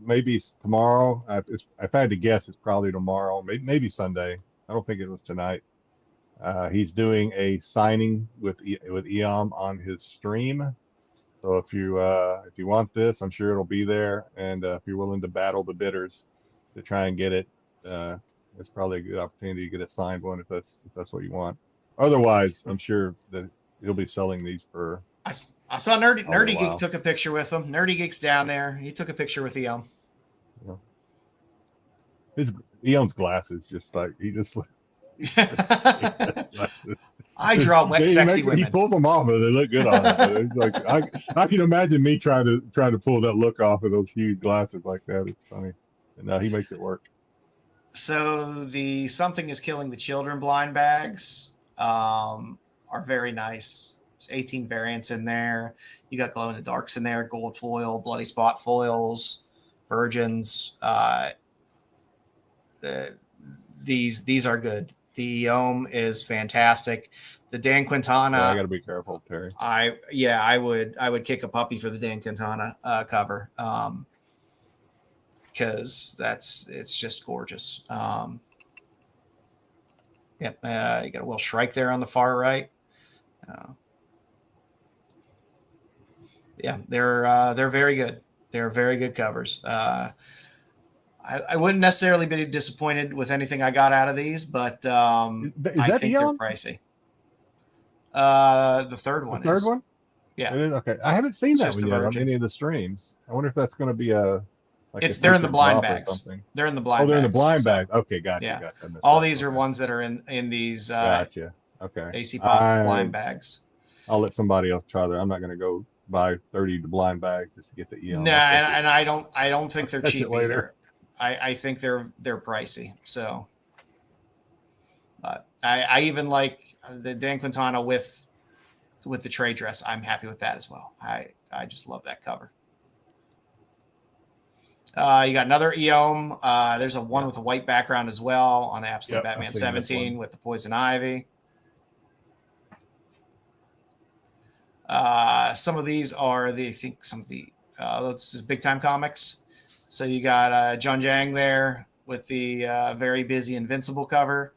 maybe tomorrow. If I had to guess, it's probably tomorrow, maybe Sunday. I don't think it was tonight. He's doing a signing with Eom on his stream. So if you want this, I'm sure it'll be there. And if you're willing to battle the bidders to try and get it, it's probably a good opportunity to get a signed one if that's what you want. Otherwise, I'm sure that he'll be selling these for. I saw Nerdy Geek took a picture with him. Nerdy Geek's down there. He took a picture with Eom. Yeah. Eom's glasses, just like he just. I draw wet, sexy women. He pulls them off, and they look good on him. It's like I can imagine me trying to pull that look off of those huge glasses like that. It's funny, and he makes it work. So the Something is Killing the Children blind bags are very nice. There's 18 variants in there. You got glow in the darks in there, gold foil, bloody spot foils, virgins. These are good. The Eom is fantastic. The Dan Quintana. I got to be careful, Terry. I would kick a puppy for the Dan Quintana cover because it's just gorgeous. You got a Will Shrike there on the far right. They're very good. They're very good covers. I wouldn't necessarily be disappointed with anything I got out of these, but I think they're pricey. The third one. The third one? Yeah. It is? Okay. I haven't seen that one yet on any of the streams. I wonder if that's going to be they're in the blind bags. They're in the blind bags. Oh, they're in the blind bags. Okay, gotcha. Yeah. Gotcha. All these are ones that are in these gotcha. Okay. AC Pop blind bags. I'll let somebody else try that. I'm not going to go buy 30 blind bags just to get the Eom. Nah, and I don't think they're cheap either. I think they're pricey. So, but I even like the Dan Quintana with the trade dress. I'm happy with that as well. I just love that cover. You got another Eom. There's a one with a white background as well on Absolute Batman 17 with the Poison Ivy. Some of these are this is Big Time Comics. So you got John Jang there with the very busy Invincible cover.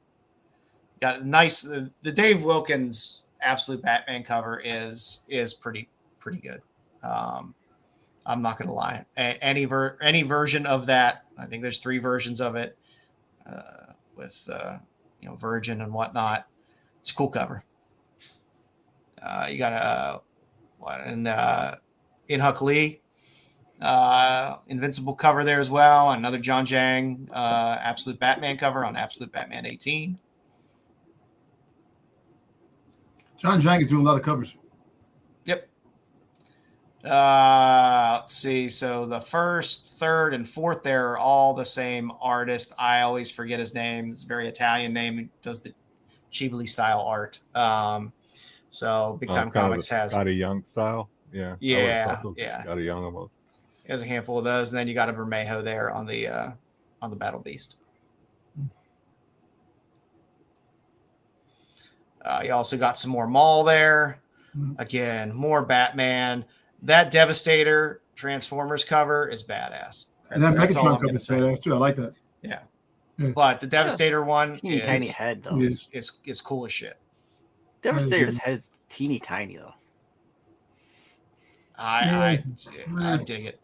Got nice. The Dave Wilkins Absolute Batman cover is pretty good. I'm not gonna lie. Any version of that. I think there's 3 versions of it with Virgin and whatnot. It's a cool cover. You got In Huck Lee. Invincible cover there as well. Another John Jang Absolute Batman cover on Absolute Batman 18. John Jang is doing a lot of covers. Yep. Let's see. So the first, third, and fourth there are all the same artist. I always forget his name. It's a very Italian name. He does the Ghibli style art. So Big Time Comics has Scotty Young style. Yeah. Yeah. Scotty Young almost. He has a handful of those, and then you got a Vermejo there on the Battle Beast. You also got some more Maul there. Again, more Batman. That Devastator Transformers cover is badass. And that Megatron cover is badass too. I like that. Yeah. But the Devastator one is tiny head though. Is cool as shit. Devastator's head is teeny tiny though. I dig it.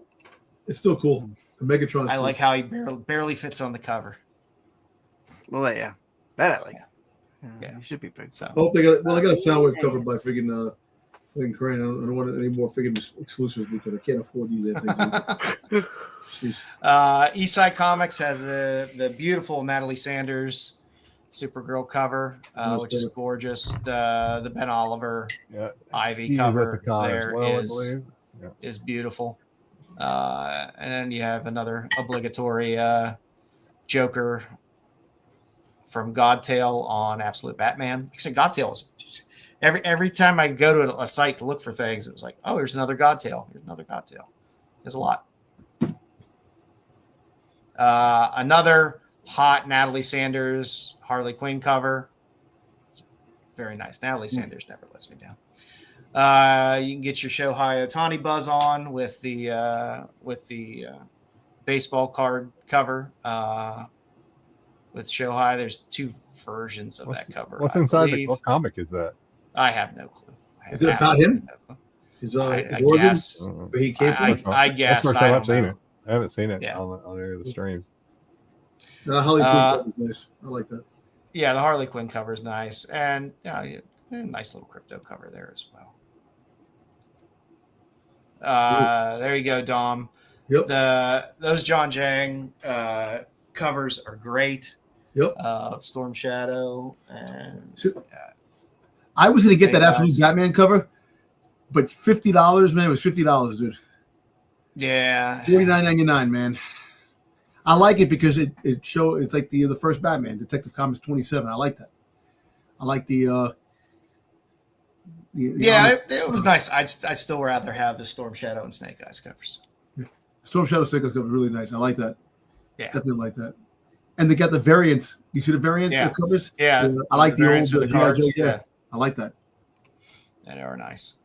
It's still cool. The Megatron. I like how he barely fits on the cover. Well, yeah, that I like. Yeah, he should be big. So. Oh, I got a Soundwave covered by friggin' Crane. I don't want any more friggin' exclusives because I can't afford these things. Eastside Comics has the beautiful Natalie Sanders Supergirl cover, which is gorgeous. The Ben Oliver Ivy cover there is beautiful. And then you have another obligatory Joker from Godtail on Absolute Batman. Like I said, Godtail is every time I go to a site to look for things, it was like, oh, here's another Godtail. Here's another Godtail. There's a lot. Another hot Natalie Sanders Harley Quinn cover. It's very nice. Natalie Sanders never lets me down. You can get your Shohei Ohtani buzz on with the baseball card cover. With Shohei, there's two versions of that cover. What's inside what comic is that? I have no clue. Is it about him? I guess. Where he came from? I guess. That's I haven't seen it. I haven't seen it on any of the streams. Harley Quinn is nice. I like that. Yeah, the Harley Quinn cover is nice, and nice little crypto cover there as well. There you go, Dom. Yep. Those John Jang covers are great. Yep. Storm Shadow and I was gonna get that Absolute Batman cover, but $50, man. It was $50, dude. Yeah. $49.99, man. I like it because it's like the first Batman, Detective Comics 27. I like that. I like the it was nice. I'd still rather have the Storm Shadow and Snake Eyes covers. Yeah. Storm Shadow Snake Eyes cover really nice. I like that. Yeah, definitely like that. And they got the variants. You see the variant covers? Yeah, I like the old the cards. Yeah, I like that. They are nice.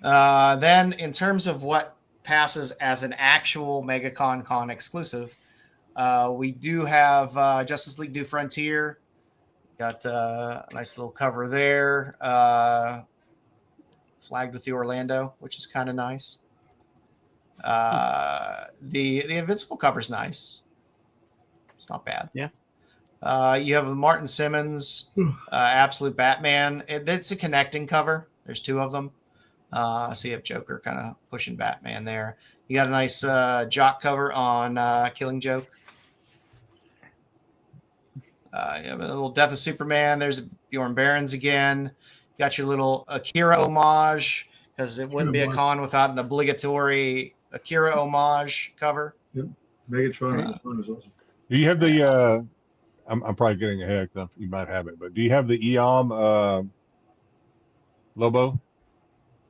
Then, in terms of what passes as an actual MegaCon con exclusive, we do have Justice League New Frontier. Got a nice little cover there, flagged with the Orlando, which is kind of nice. The Invincible cover's nice. It's not bad. Yeah. You have Martin Simmons, Absolute Batman. It's a connecting cover. There's two of them. So you have Joker kind of pushing Batman there. You got a nice Jock cover on Killing Joke. You have a little Death of Superman. There's Bjorn Barons again. You got your little Akira homage, because it wouldn't be a con without an obligatory Akira homage cover. Yep. Megatron is awesome. Do you have the I'm probably getting ahead because you might have it, but do you have the Eom Lobo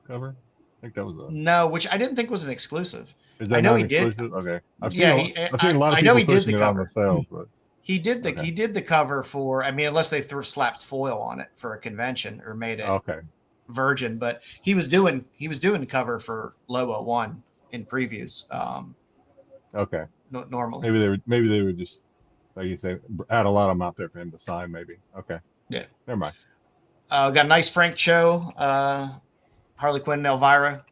cover? I think that was no, which I didn't think was an exclusive. Is that I know he exclusive? Did. Okay. I've seen a lot of people pushing it on themselves, but he did the cover for. I mean, unless they slapped foil on it for a convention or made it virgin, but he was doing the cover for Lobo 1 in previews. Okay. Normally, maybe they would just, like you say, add a lot of them out there for him to sign. Maybe. Okay. Yeah. Never mind. Got a nice Frank Cho, Harley Quinn and Elvira.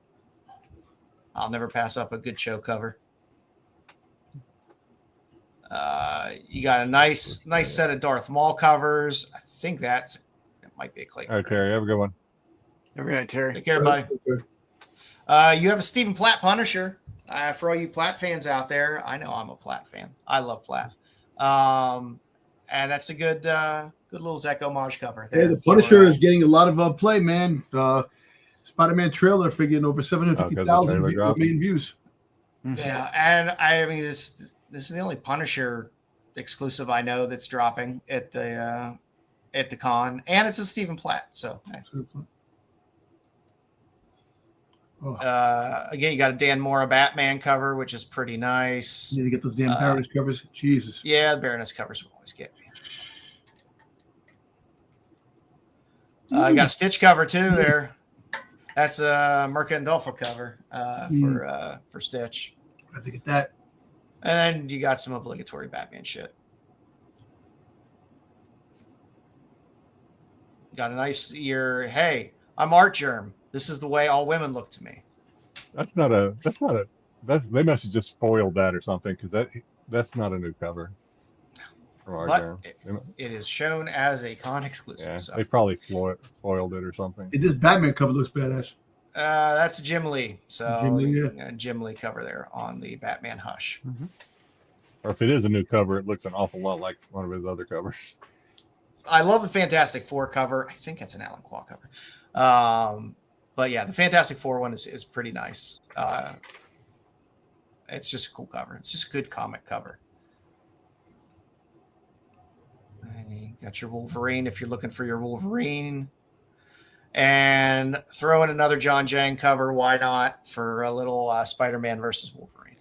I'll never pass up a good Cho cover. You got a nice set of Darth Maul covers. I think that might be a Clayton. All right, Terry, have a good one. All right, Terry. Take care, buddy. You have a Stephen Platt Punisher. For all you Platt fans out there, I know I'm a Platt fan. I love Platt. And that's a good little Zek homage cover there. Yeah, the Punisher is getting a lot of play, man. Spider-Man trailer figuring over 750,000 million views. Yeah, and I mean this is the only Punisher exclusive I know that's dropping at the con, and it's a Stephen Platt. So again, you got a Dan Mora Batman cover, which is pretty nice. You need to get those damn Baroness covers. Jesus. Yeah, the Baroness covers will always get me. You got a Stitch cover too there. That's a Merca and Dolpha cover for Stitch. I have to get that. And then you got some obligatory Batman shit. Got a nice year. Hey, I'm Art Germ. This is the way all women look to me. They must have just spoiled that or something, because that's not a new cover. But it is shown as a con exclusive. Yeah, so. they probably spoiled it or something. This Batman cover looks badass. That's Jim Lee. So Jim Lee cover there on the Batman Hush. Mm-hmm. Or if it is a new cover, it looks an awful lot like one of his other covers. I love the Fantastic Four cover. I think it's an Alan Quah cover. But yeah, the Fantastic Four one is pretty nice. It's just a cool cover. It's just a good comic cover. And you got your Wolverine if you're looking for your Wolverine. And throw in another John Jang cover. Why not? For a little Spider-Man versus Wolverine.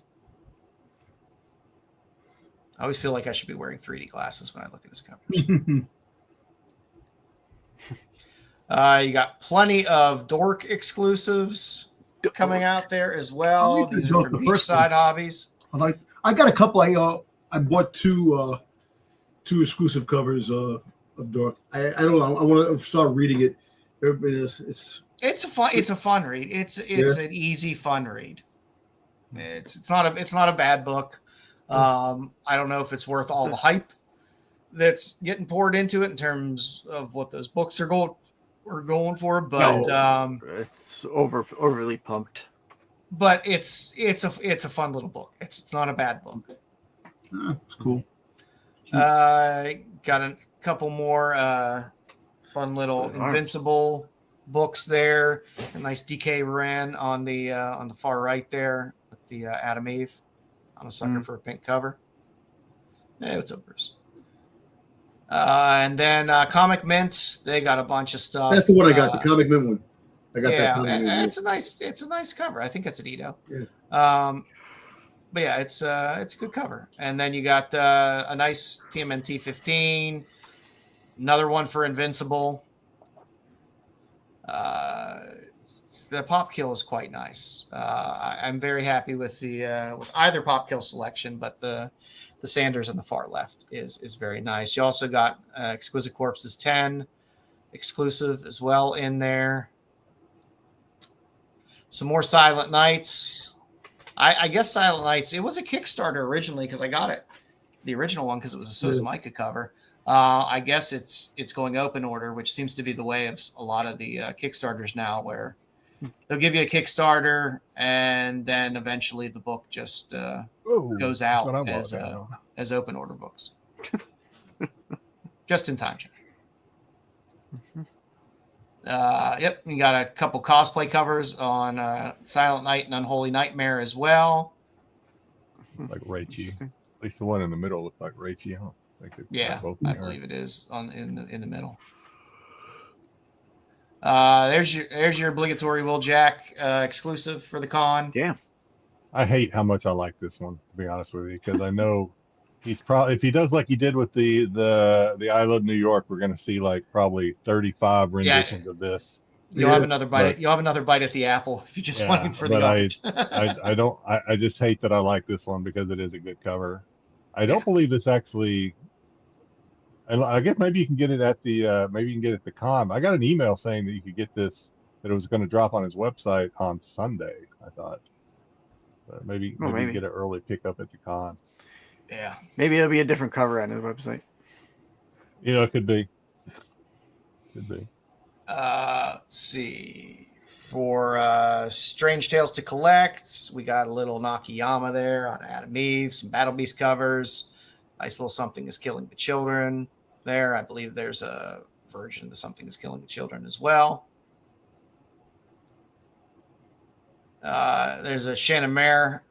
I always feel like I should be wearing 3D glasses when I look at his covers. You got plenty of Dork exclusives coming out there as well. These are from Beachside Hobbies. I got a couple. I bought two exclusive covers of Dork. I don't know. I want to start reading it. It's a fun read. It's an easy fun read. It's not a bad book. I don't know if it's worth all the hype that's getting poured into it in terms of what those books are going for, but it's overly pumped. But it's a fun little book. It's not a bad book. It's cool. Got a couple more fun little Invincible books there. A nice DK Ren on the far right there with the Adam Eve. I'm a sucker for a pink cover. Hey, what's up, Bruce? And then Comic Mint, they got a bunch of stuff. That's the one I got, the Comic Mint one. I got that. Yeah, it's a nice cover. I think it's an Edo. Yeah. But yeah, it's a good cover. And then you got a nice TMNT 15, another one for Invincible. The Pop Kill is quite nice. I'm very happy with with either Pop Kill selection, but the Sanders on the far left is very nice. You also got Exquisite Corpses 10 exclusive as well in there. Some more Silent Knights. I guess Silent Knights, it was a Kickstarter originally because I got it, the original one, because it was a Sosa Micah cover. I guess it's going open order, which seems to be the way of a lot of the Kickstarters now, where they'll give you a Kickstarter and then eventually the book just goes out as open order books. Just in time, Jack. Yep, we got a couple cosplay covers on Silent Night and Unholy Nightmare as well. Like Raichi. At least the one in the middle looks like Raichi, huh? Yeah, I believe it is in the middle. There's your obligatory Will Jack exclusive for the con. Yeah. I hate how much I like this one, to be honest with you, because I know he's probably, if he does like he did with the I Love New York, we're going to see like probably 35 renditions of this. You'll have another bite. You'll have another bite at the apple if you just waiting for the garbage. I just hate that I like this one because it is a good cover. I don't believe this actually. I guess maybe you can get it at the con. I got an email saying that you could get this, that it was going to drop on his website on Sunday. I thought, but maybe you get an early pickup at the con. Yeah, maybe it'll be a different cover on his website. It could be. Could be. Let's see. For Strange Tales to Collect, we got a little Nakayama there on Adam Eve, some Battle Beast covers. Nice little Something is Killing the Children there. I believe there's a version of the Something is Killing the Children as well. There's a Shannon Mare.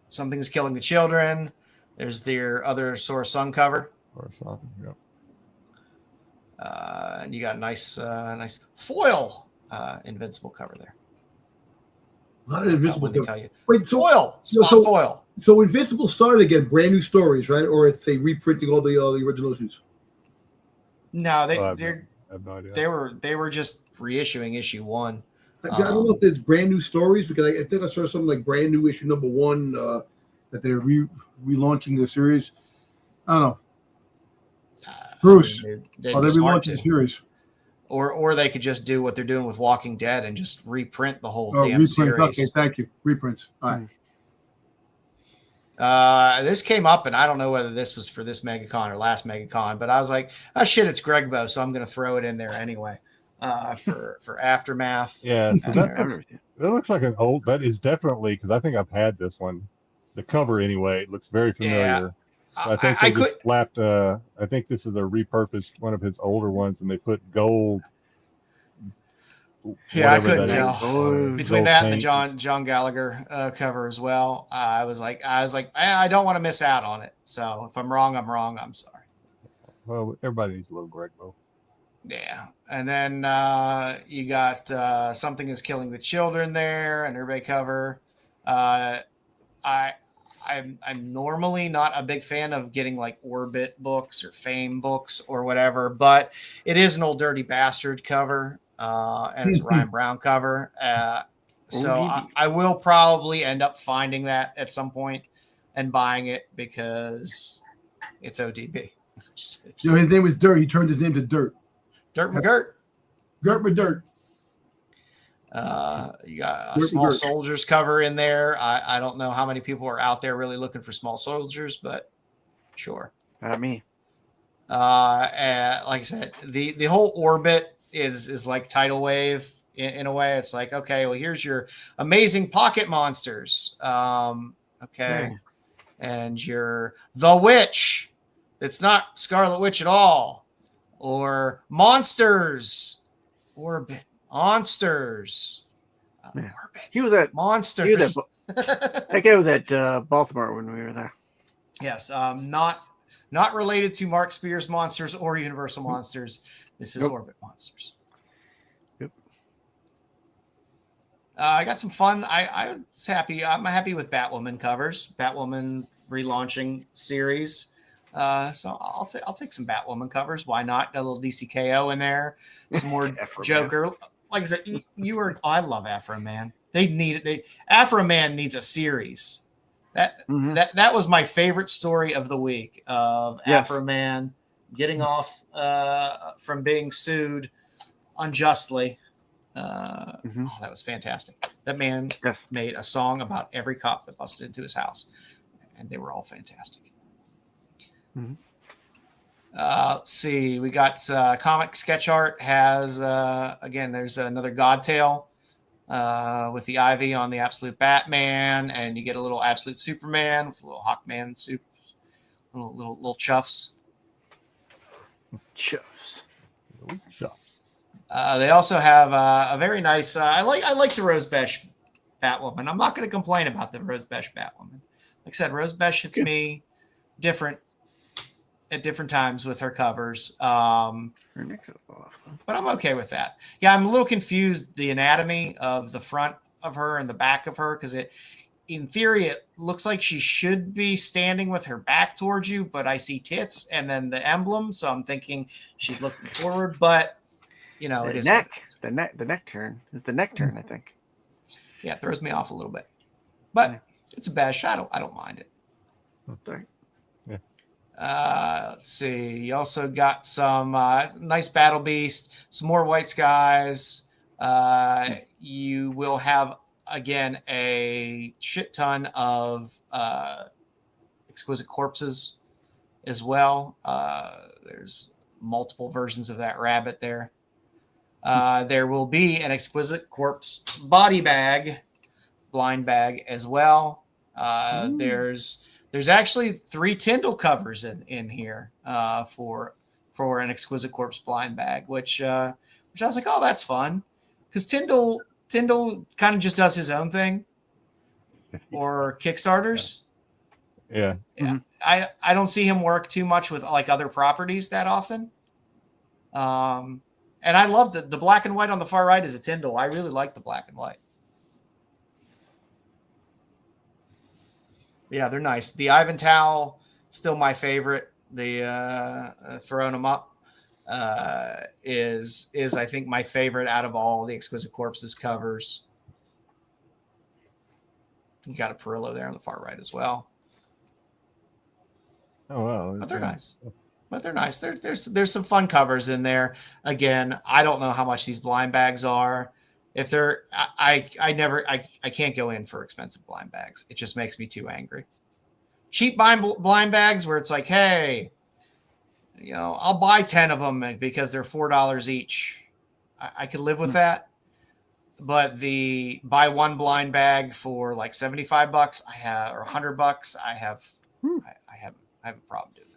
Something's Killing the Children. There's their other Sora Sun cover. Or something. Yep. And you got a nice foil Invincible cover there. A lot of Invincible. Let me tell you. Wait, so foil, spot foil. So Invincible started again, brand new stories, right? Or it's a reprinting all the original issues. No, I have no idea. They were just reissuing issue 1. I don't know if it's brand new stories because I think I saw something like brand new issue number 1 that they're relaunching the series. I don't know. Bruce, are they relaunching the series? Or they could just do what they're doing with Walking Dead and just reprint the whole damn series. Okay, thank you. Reprints. All right. This came up, and I don't know whether this was for this MegaCon or last MegaCon, but I was like, oh shit, it's Gregbo, so I'm going to throw it in there anyway for Aftermath. Yeah, so that looks like an old. That is definitely, because I think I've had this one. The cover anyway, it looks very familiar. Yeah. I think they just slapped. I think this is a repurposed one of his older ones, and they put gold. Yeah, I couldn't tell between that and the John Gallagher cover as well. I was like, I don't want to miss out on it. So if I'm wrong, I'm wrong. I'm sorry. Well, everybody needs a little Gregbo. Yeah, and then you got Something Is Killing the Children there, an Urbe cover. I'm normally not a big fan of getting like Orbit books or Fame books or whatever, but it is an Old Dirty Bastard cover, and it's a Ryan Brown cover. So I will probably end up finding that at some point and buying it because it's ODB. His name was Dirt. He turned his name to Dirt. Dirt McGirt. Dirt McGirt. You got a Small Soldiers cover in there. I don't know how many people are out there really looking for Small Soldiers, but sure. Not me. Like I said, the whole Orbit is like Tidal Wave in a way. It's like, okay, well, here's your amazing pocket monsters. Okay. And your The Witch. It's not Scarlet Witch at all. Or Monsters. Orbit. Monsters. Orbit. He was at Monsters. That guy was at Baltimore when we were there. Yes. Not related to Mark Spears Monsters or Universal Monsters. This is Orbit Monsters. Yep. I got some fun. I was happy. I'm happy with Batwoman covers. Batwoman relaunching series. So I'll take some Batwoman covers. Why not? Got a little DCKO in there. Some more Joker. Like I said, I love Afro Man. They need it. Afro Man needs a series. That was my favorite story of the week of Afro Man getting off from being sued unjustly. That was fantastic. That man made a song about every cop that busted into his house, and they were all fantastic. Let's see. We got comic sketch art has again. There's another Godtail with the Ivy on the Absolute Batman, and you get a little Absolute Superman with a little Hawkman suit, little chuffs. They also have a very nice. I like the Rose Besh Batwoman. I'm not going to complain about the Rose Besh Batwoman. Like I said, Rose Besh hits me different at different times with her covers. But I'm okay with that. Yeah, I'm a little confused the anatomy of the front of her and the back of her, because in theory it looks like she should be standing with her back towards you, but I see tits and then the emblem, so I'm thinking she's looking forward. But it is the neck turn is the neck turn, I think. Yeah, it throws me off a little bit, but it's a Besh. I don't mind it. Sorry. Let's see. You also got some nice Battle Beast, some more White Skies. You will have, again, a shit ton of Exquisite Corpses as well. There's multiple versions of that rabbit there. There will be an Exquisite Corpse body bag, blind bag as well. There's actually 3 Tyndall covers in here for an Exquisite Corpse blind bag, which I was like, oh, that's fun, because Tyndall Tyndall kind of just does his own thing, or Kickstarters. Yeah. Yeah. I don't see him work too much with like other properties that often. And I love the black and white on the far right is a Tyndall. I really like the black and white. Yeah, they're nice. The Ivan Towel, still my favorite. The Throwing Them Up is I think my favorite out of all the Exquisite Corpses covers. You got a Perillo there on the far right as well. Oh wow. But they're nice. But they're nice. There's some fun covers in there. Again, I don't know how much these blind bags are. If they're, I can't go in for expensive blind bags. It just makes me too angry. Cheap blind bags where it's like, hey, I'll buy 10 of them because they're $4 each. I could live with that. But the buy one blind bag for like $75, or $100, I have a problem doing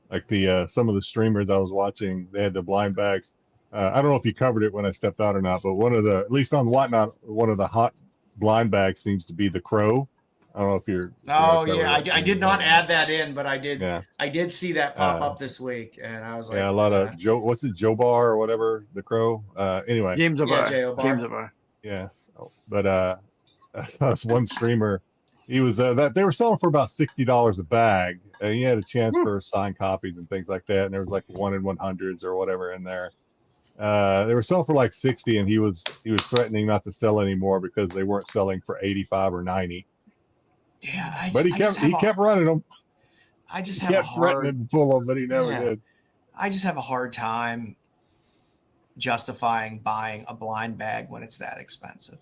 that. Like the some of the streamers I was watching, they had the blind bags. I don't know if you covered it when I stepped out or not, but at least on Whatnot, one of the hot blind bags seems to be the Crow. I don't know if you're. Oh yeah, I did not add that in, but I did. Yeah. I did see that pop up this week, and I was like, yeah, a lot of Joe. What's it, Joe Bar or whatever? The Crow. Anyway. James O'Barr. James O'Barr. Yeah, but that's one streamer. He was that they were selling for about $60 a bag, and he had a chance for signed copies and things like that. And there was like 1 in 100s or whatever in there. They were selling for like 60, and he was threatening not to sell anymore because they weren't selling for 85 or 90. Yeah, but he kept running them. I just he have kept a hard threatening to pull them, but he never did. I just have a hard time justifying buying a blind bag when it's that expensive.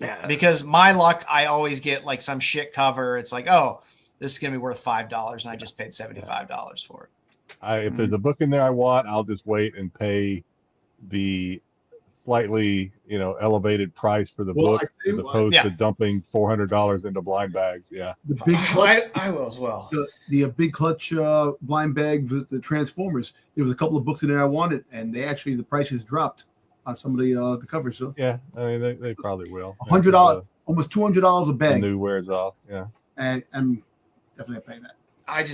Yeah. Because my luck, I always get like some shit cover. It's like, oh, this is gonna be worth $5, and I just paid $75 for it. If there's a book in there I want, I'll just wait and pay the slightly, elevated price for the book as opposed to dumping $400 into blind bags. Yeah. The big clutch, I will as well. The big clutch blind bag with the Transformers. There was a couple of books in there I wanted, and the prices dropped on some of the covers. So yeah, I mean they probably will. $100, almost $200 a bag. The new wears off. Yeah. And I'm definitely paying that. I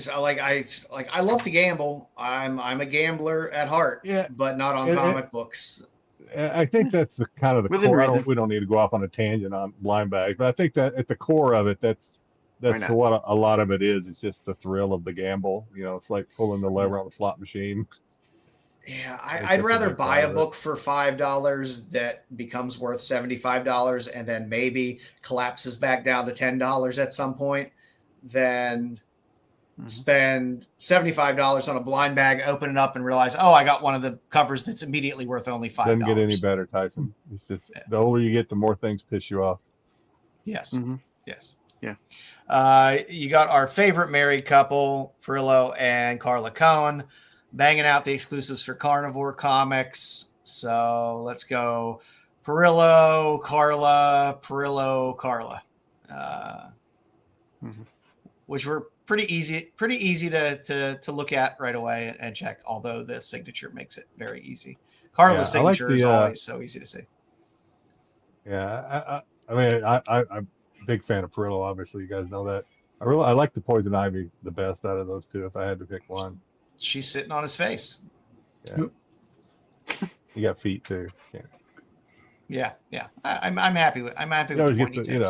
love to gamble. I'm a gambler at heart. Yeah, but not on comic books. I think that's the kind of the core. We don't need to go off on a tangent on blind bags, but I think that at the core of it, that's what a lot of it is. It's just the thrill of the gamble. It's like pulling the lever on a slot machine. Yeah, I'd rather buy a book for $5 that becomes worth $75 and then maybe collapses back down to $10 at some point than spend $75 on a blind bag, open it up, and realize, oh, I got one of the covers that's immediately worth only $5. Doesn't get any better, Tyson. It's just the older you get, the more things piss you off. Yes. Mm-hmm. Yes. Yeah. You got our favorite married couple, Perillo and Carla Cohen, banging out the exclusives for Carnivore Comics. So let's go Perillo, Carla, which were pretty easy to look at right away and check, although the signature makes it very easy. Carla's signature is always so easy to see. Yeah, I mean, I'm a big fan of Perillo, obviously. You guys know that. I like the Poison Ivy the best out of those two if I had to pick one. She's sitting on his face. Yeah. You got feet too. Yeah. I'm happy with the point he takes.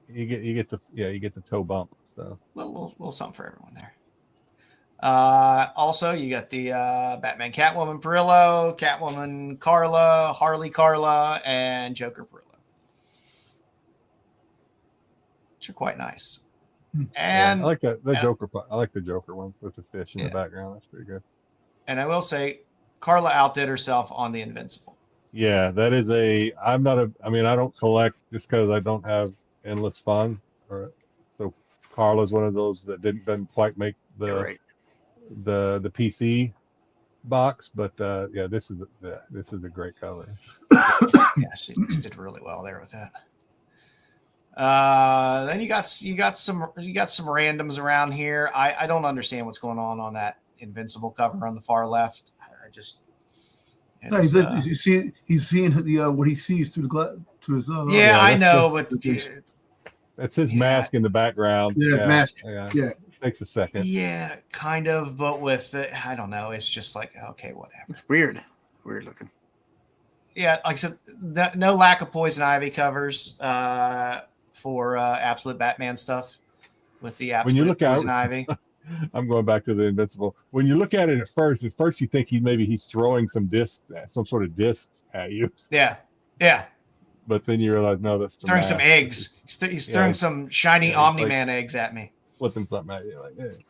You get the toe bump. So little something for everyone there. Also, you got the Batman Catwoman Perillo, Catwoman Carla, Harley Carla, and Joker Perillo, which are quite nice. And I like that Joker. I like the Joker one with the fish in the background. That's pretty good. And I will say, Carla outdid herself on the Invincible. Yeah, that is I don't collect just because I don't have endless fun. So Carla's one of those that doesn't quite make the PC box, but this is a great cover. Yeah, she did really well there with that. Then you got some randoms around here. I don't understand what's going on that Invincible cover on the far left. No, he's seeing the what he sees through to his. Yeah, I know, but that's his mask in the background. Yeah, his mask. Yeah. Takes a second. Yeah, kind of, but with I don't know. It's just like, okay, whatever. It's weird looking. Yeah, like I said, no lack of Poison Ivy covers for Absolute Batman stuff with the Absolute Poison Ivy. I'm going back to the Invincible. When you look at it at first you think he's throwing some sort of disc at you. Yeah. But then you realize, no, that's throwing some eggs. He's throwing some shiny Omni-Man eggs at me. Flipping something at you, like, hey.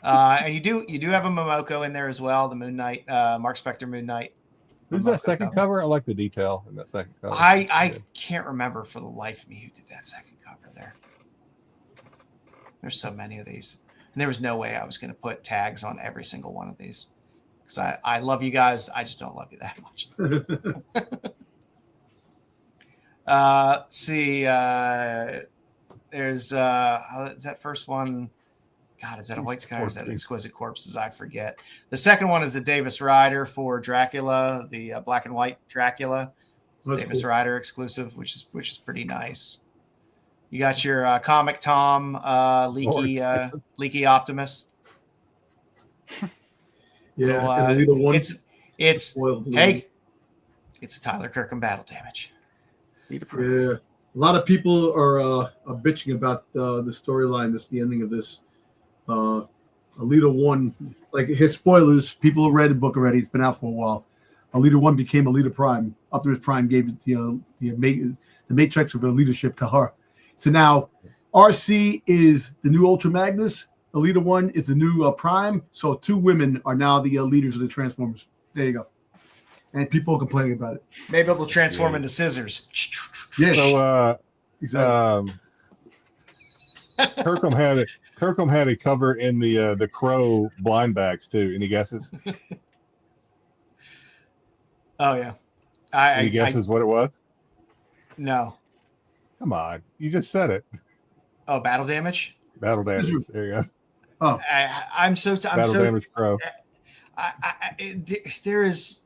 And you do have a Momoko in there as well, the Moon Knight, Mark Spector Moon Knight. Who's that second cover? I like the detail in that second cover. I can't remember for the life of me who did that second cover there. There's so many of these. And there was no way I was going to put tags on every single one of these. Because I love you guys. I just don't love you that much. Let's see. There's is that first one. God, is that a White Sky or is that Exquisite Corpses? I forget. The second one is the Davis Rider for Dracula, the black and white Dracula. It's Davis Rider exclusive, which is pretty nice. You got your Comic Tom Leaky Optimus. Yeah, it's it's a Tyler Kirkham battle damage. Yeah, a lot of people are bitching about the storyline. This the ending of this. Alita 1, like his spoilers. People have read the book already. It's been out for a while. Alita 1 became Alita Prime. Optimus Prime gave the matrix of her leadership to her. So now RC is the new Ultra Magnus. Alita 1 is the new Prime. So 2 women are now the leaders of the Transformers. There you go. And people are complaining about it. Maybe they'll transform into scissors. Yeah. So exactly. Kirkham had a cover in the Crow blind bags too. Any guesses? Oh yeah. Any guesses what it was? No. Come on, you just said it. Oh, battle damage. Battle damage. There you go. Oh, I'm so damage Crow. There is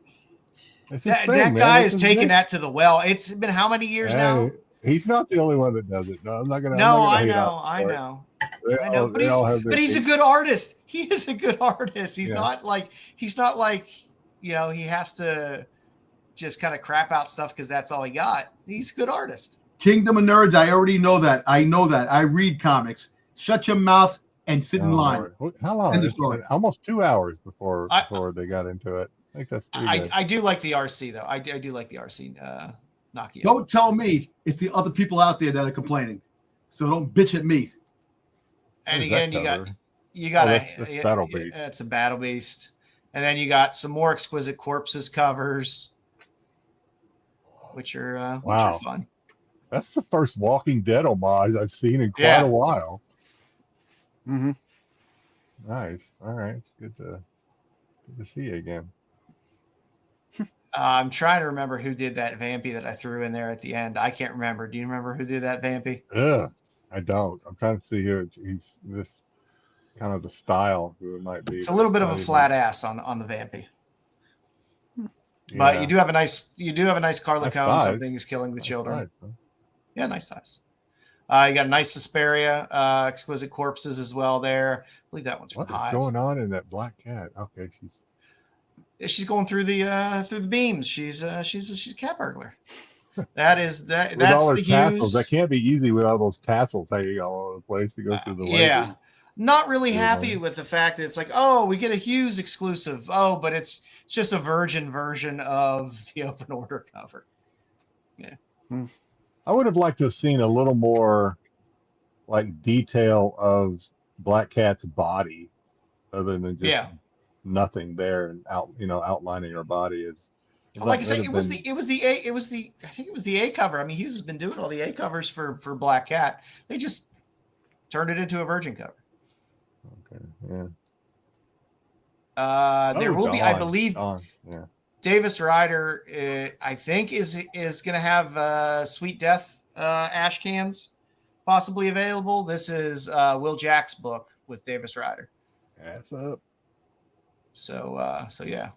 that guy is taking that to the well. It's been how many years now? He's not the only one that does it. No, I'm not gonna. No, I know. But he's a good artist. He is a good artist. He's not like he has to just kind of crap out stuff because that's all he got. He's a good artist. Kingdom of Nerds. I already know that. I know that. I read comics. Shut your mouth and sit in line. How long? Almost 2 hours before they got into it. I think that's pretty good. I do like the RC though. I do like the RC. Nokia. Don't tell me it's the other people out there that are complaining. So don't bitch at me. And again, you got that's Battle Beast. It's a Battle Beast, and then you got some more Exquisite Corpses covers, which are fun. That's the first Walking Dead homage I've seen in quite a while. Mm-hmm. Nice. All right, it's good to see you again. I'm trying to remember who did that Vampy that I threw in there at the end. I can't remember. Do you remember who did that Vampy? Yeah, I don't. I'm trying to see who he's this kind of the style who it might be. It's a little bit of a flat ass on the Vampy. Yeah. But you do have a nice Carla Cone. Something is killing the children. Nice, yeah, nice size. You got a nice Suspiria, Exquisite Corpses as well there. I believe that one's from Hive. What's going on in that black cat? Okay, she's going through the beams. She's a cat burglar. That's the tassels. That can't be easy with all those tassels hanging all over the place to go through the yeah. Not really happy with the fact that it's like, oh, we get a Hughes exclusive. Oh, but it's just a virgin version of the Open Order cover. Yeah. I would have liked to have seen a little more like detail of Black Cat's body other than just nothing there and outlining her body is. Like I said, it was the A cover. I mean, Hughes has been doing all the A covers for Black Cat. They just turned it into a virgin cover. Okay. Yeah. There will be, I believe, Davis Rider. I think is going to have Sweet Death ash cans possibly available. This is Will Jack's book with Davis Rider. That's up. So yeah.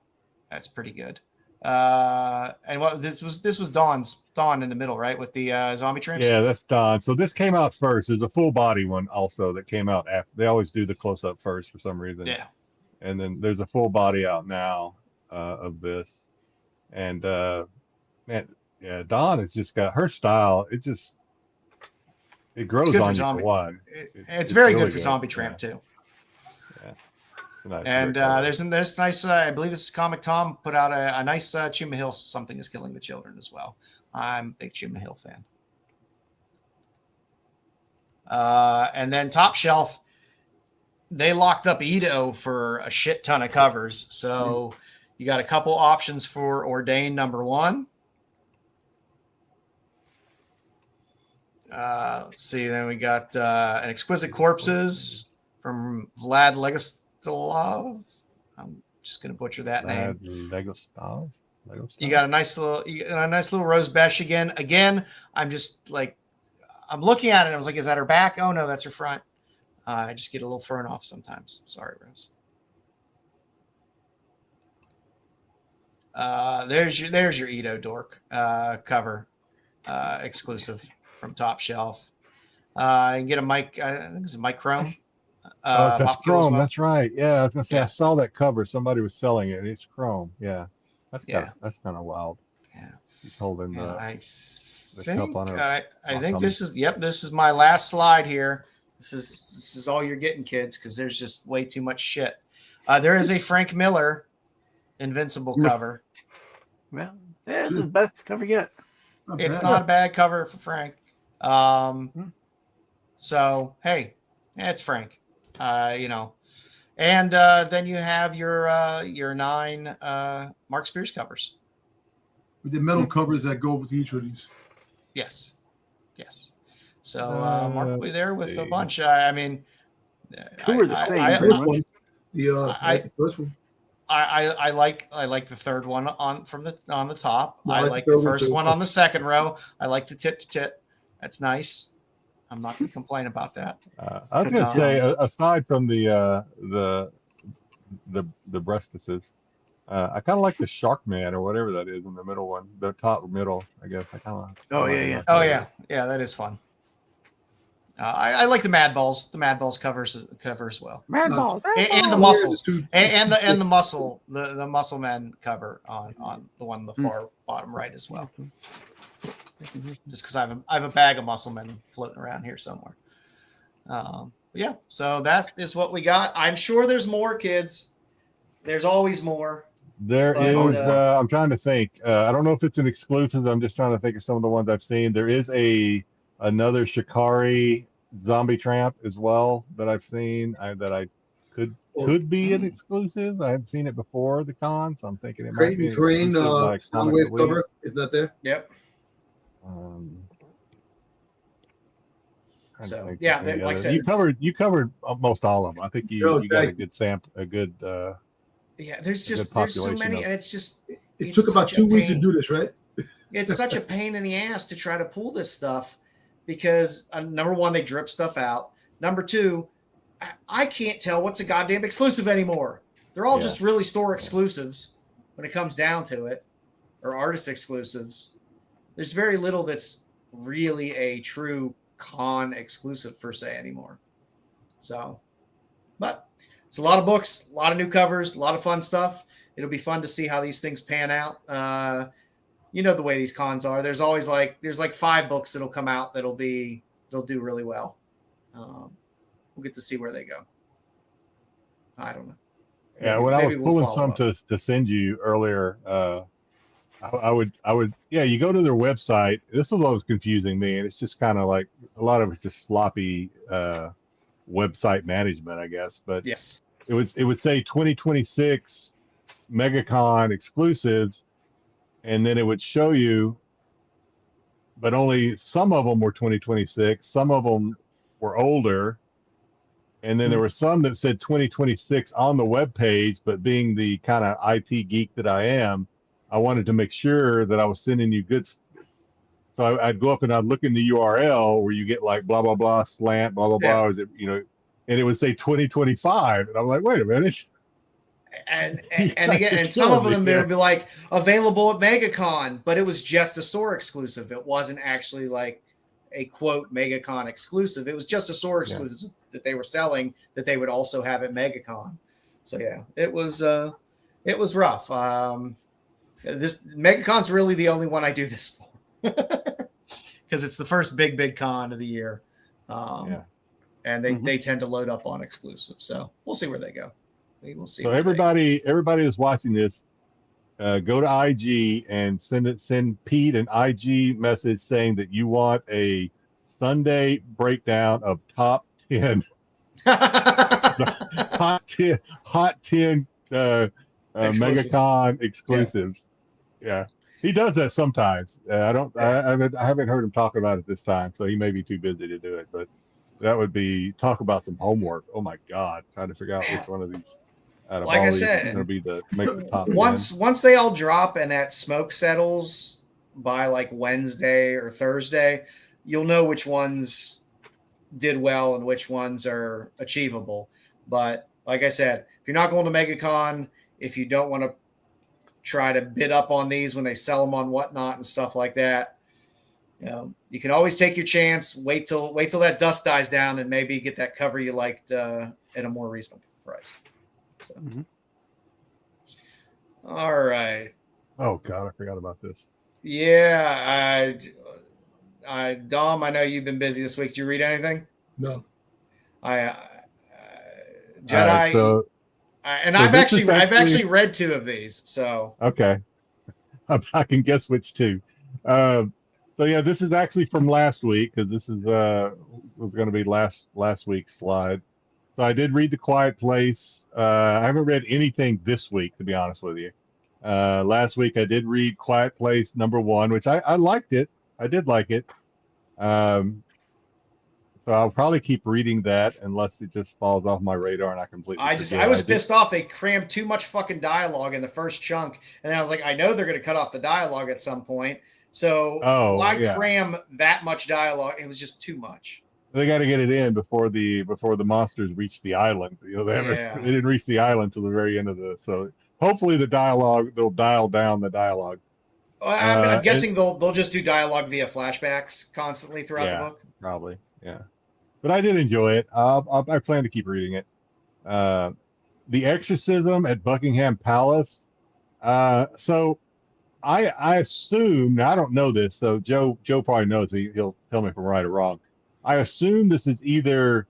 That's pretty good. And what this was Dawn in the middle, right? With the zombie tramps. Yeah, that's Dawn. So this came out first. There's a full body one also that came out after. They always do the close up first for some reason. Yeah. And then there's a full body out now of this. And man, yeah, Dawn has just got her style. It grows on you for one. It's very really good for Zombie Tramp too. Yeah. Nice, and there's nice. I believe this is Comic Tom put out a nice Chuma Hill. Something is killing the children as well. I'm a big Chuma Hill fan. And then Top Shelf, they locked up Ito for a shit ton of covers. So you got a couple options for Ordained #1. Let's see. Then we got an Exquisite Corpses from Vlad Legostilov. I'm just gonna butcher that name. Legostilov. You got a nice little Rose Besh again. Again, I'm just like, I'm looking at it. And I was like, is that her back? Oh no, that's her front. I just get a little thrown off sometimes. Sorry, Rose. There's your Ito Dork cover, exclusive from Top Shelf. You can get a Mike. I think it's a Mike Chrome. That's Chrome. Well. That's right. Yeah, I was gonna say I saw that cover. Somebody was selling it. It's Chrome. Yeah, that's kind of wild. Yeah, he's holding the. I cup on her. I think this is my last slide here. This is all you're getting, kids, because there's just way too much shit. There is a Frank Miller Invincible cover. Well, yeah, it's the best cover yet. It's not a bad cover for Frank. So hey, it's Frank. And then you have your 9 Mark Spears covers. With the metal covers that go with each of these. Yes. So Mark will be there with a bunch. I mean, two are the same. The first one. I like the third one on the top. Yeah, I like the first one on the second row. I like the tit to tit. That's nice. I'm not going to complain about that. I was going to say, aside from the breastises, I kind of like the Shark Man or whatever that is in the middle one, the top middle. I guess I kind of. Oh yeah. That is fun. I like the Mad Balls. The Mad Balls cover as well. Mad Balls. And the muscles and the muscle the Muscle Men cover on the one in the far bottom right as well. Just because I have a bag of Muscle Men floating around here somewhere. Yeah, so that is what we got. I'm sure there's more, kids. There's always more. There is. I'm trying to think. I don't know if it's an exclusive. I'm just trying to think of some of the ones I've seen. There is another Shikari Zombie Tramp as well that I've seen that I could be an exclusive. I hadn't seen it before the con, so I'm thinking it might be an exclusive. Like Soundwave cover is that there? Yep. So yeah, like I said, you covered almost all of them. I think you got a good sample, a good. Yeah, there's so many, and it's just. It took about 2 weeks to do this, right? It's such a pain in the ass to try to pull this stuff because number one, they drip stuff out. Number two, I can't tell what's a goddamn exclusive anymore. They're all just really store exclusives when it comes down to it, or artist exclusives. There's very little that's really a true con exclusive per se anymore. So, but it's a lot of books, a lot of new covers, a lot of fun stuff. It'll be fun to see how these things pan out. You know the way these cons are. There's always there's 5 books that'll come out they'll do really well. We'll get to see where they go. I don't know. Yeah, when I was pulling some to send you earlier, I would you go to their website. This is what was confusing me, and it's just kind of like a lot of it's just sloppy website management, I guess. But yes, it would say 2026 MegaCon exclusives, and then it would show you, but only some of them were 2026, some of them were older, and then there were some that said 2026 on the web page. But being the kind of IT geek that I am, I wanted to make sure that I was sending you good. So I'd go up and I'd look in the URL where you get like blah blah blah slant blah blah blah, or and it would say 2025, and I'm like, wait a minute. and again, and some of them, they would be like available at MegaCon, but it was just a store exclusive. It wasn't actually like a quote MegaCon exclusive. It was just a store exclusive that they were selling that they would also have at MegaCon. So yeah, it was rough. This MegaCon's really the only one I do this for because it's the first big con of the year. And they tend to load up on exclusive. So we'll see where they go. We will see. So everybody that's watching this, go to IG and send Pete an IG message saying that you want a Sunday breakdown of top 10 hot 10 MegaCon exclusives. Yeah. He does that sometimes. I haven't heard him talk about it this time, so he may be too busy to do it, but that would be talk about some homework. Oh my God. Trying to figure out which one of these like I said, going to be make the top once they all drop and that smoke settles by like Wednesday or Thursday, you'll know which ones did well and which ones are achievable. But like I said, if you're not going to MegaCon, if you don't want to try to bid up on these when they sell them on Whatnot and stuff like that, you can always take your chance. Wait till that dust dies down and maybe get that cover you liked at a more reasonable price. So. All right. Oh God, I forgot about this. Yeah, Dom, I know you've been busy this week. Did you read anything? No. Jedi. I've actually read 2 of these. So okay, I can guess which 2. So yeah, this is actually from last week because this is was going to be last week's slide. So I did read The Quiet Place. I haven't read anything this week, to be honest with you. Last week I did read Quiet Place #1, which I liked it. I did like it. So I'll probably keep reading that unless it just falls off my radar and I completely forget. I was pissed off. They crammed too much fucking dialogue in the first chunk. And then I was like, I know they're going to cut off the dialogue at some point. So why cram that much dialogue? It was just too much. They got to get it in before the monsters reach the island. They didn't reach the island till the very end of so hopefully they'll dial down the dialogue. I'm guessing they'll just do dialogue via flashbacks constantly throughout the book. Probably, yeah. But I did enjoy it. I plan to keep reading it. The Exorcism at Buckingham Palace. So I assume, now I don't know this, so Joe probably knows. He'll tell me if I'm right or wrong. I assume this is either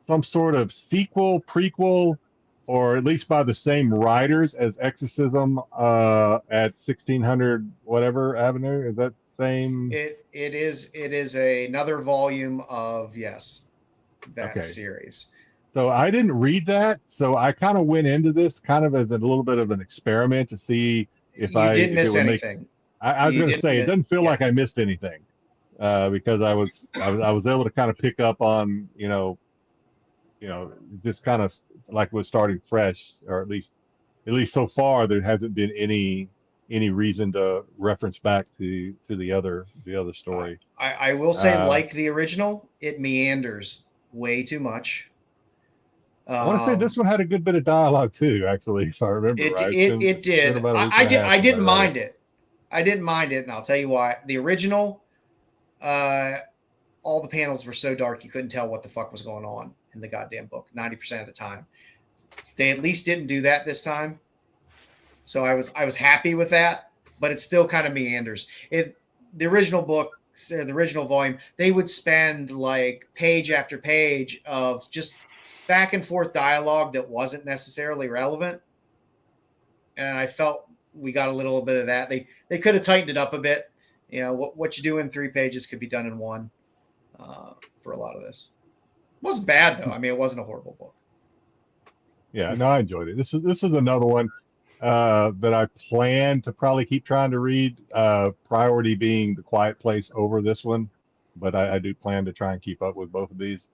some sort of sequel, prequel, or at least by the same writers as Exorcism at 1600 whatever Avenue. Is that same? It is another volume of that series. So I didn't read that, so I kind of went into this kind of as a little bit of an experiment to see if I didn't miss anything. I was going to say it doesn't feel like I missed anything. Because I was able to kind of pick up on, just kind of like we're starting fresh, or at least so far there hasn't been any reason to reference back to the other story. I will say, like the original, it meanders way too much. I want to say this one had a good bit of dialogue too, actually, if I remember right. It did. I didn't mind it. I didn't mind it, and I'll tell you why. The original. All the panels were so dark you couldn't tell what the fuck was going on in the goddamn book 90% of the time. They at least didn't do that this time, so I was happy with that. But it still kind of meanders. The original book, the original volume, they would spend like page after page of just back and forth dialogue that wasn't necessarily relevant, and I felt we got a little bit of that. They could have tightened it up a bit. What you do in 3 pages could be done in 1 for a lot of this. It wasn't bad, though. I mean, it wasn't a horrible book. Yeah, no, I enjoyed it. This is another one that I plan to probably keep trying to read, priority being The Quiet Place over this one. But I do plan to try and keep up with both of these.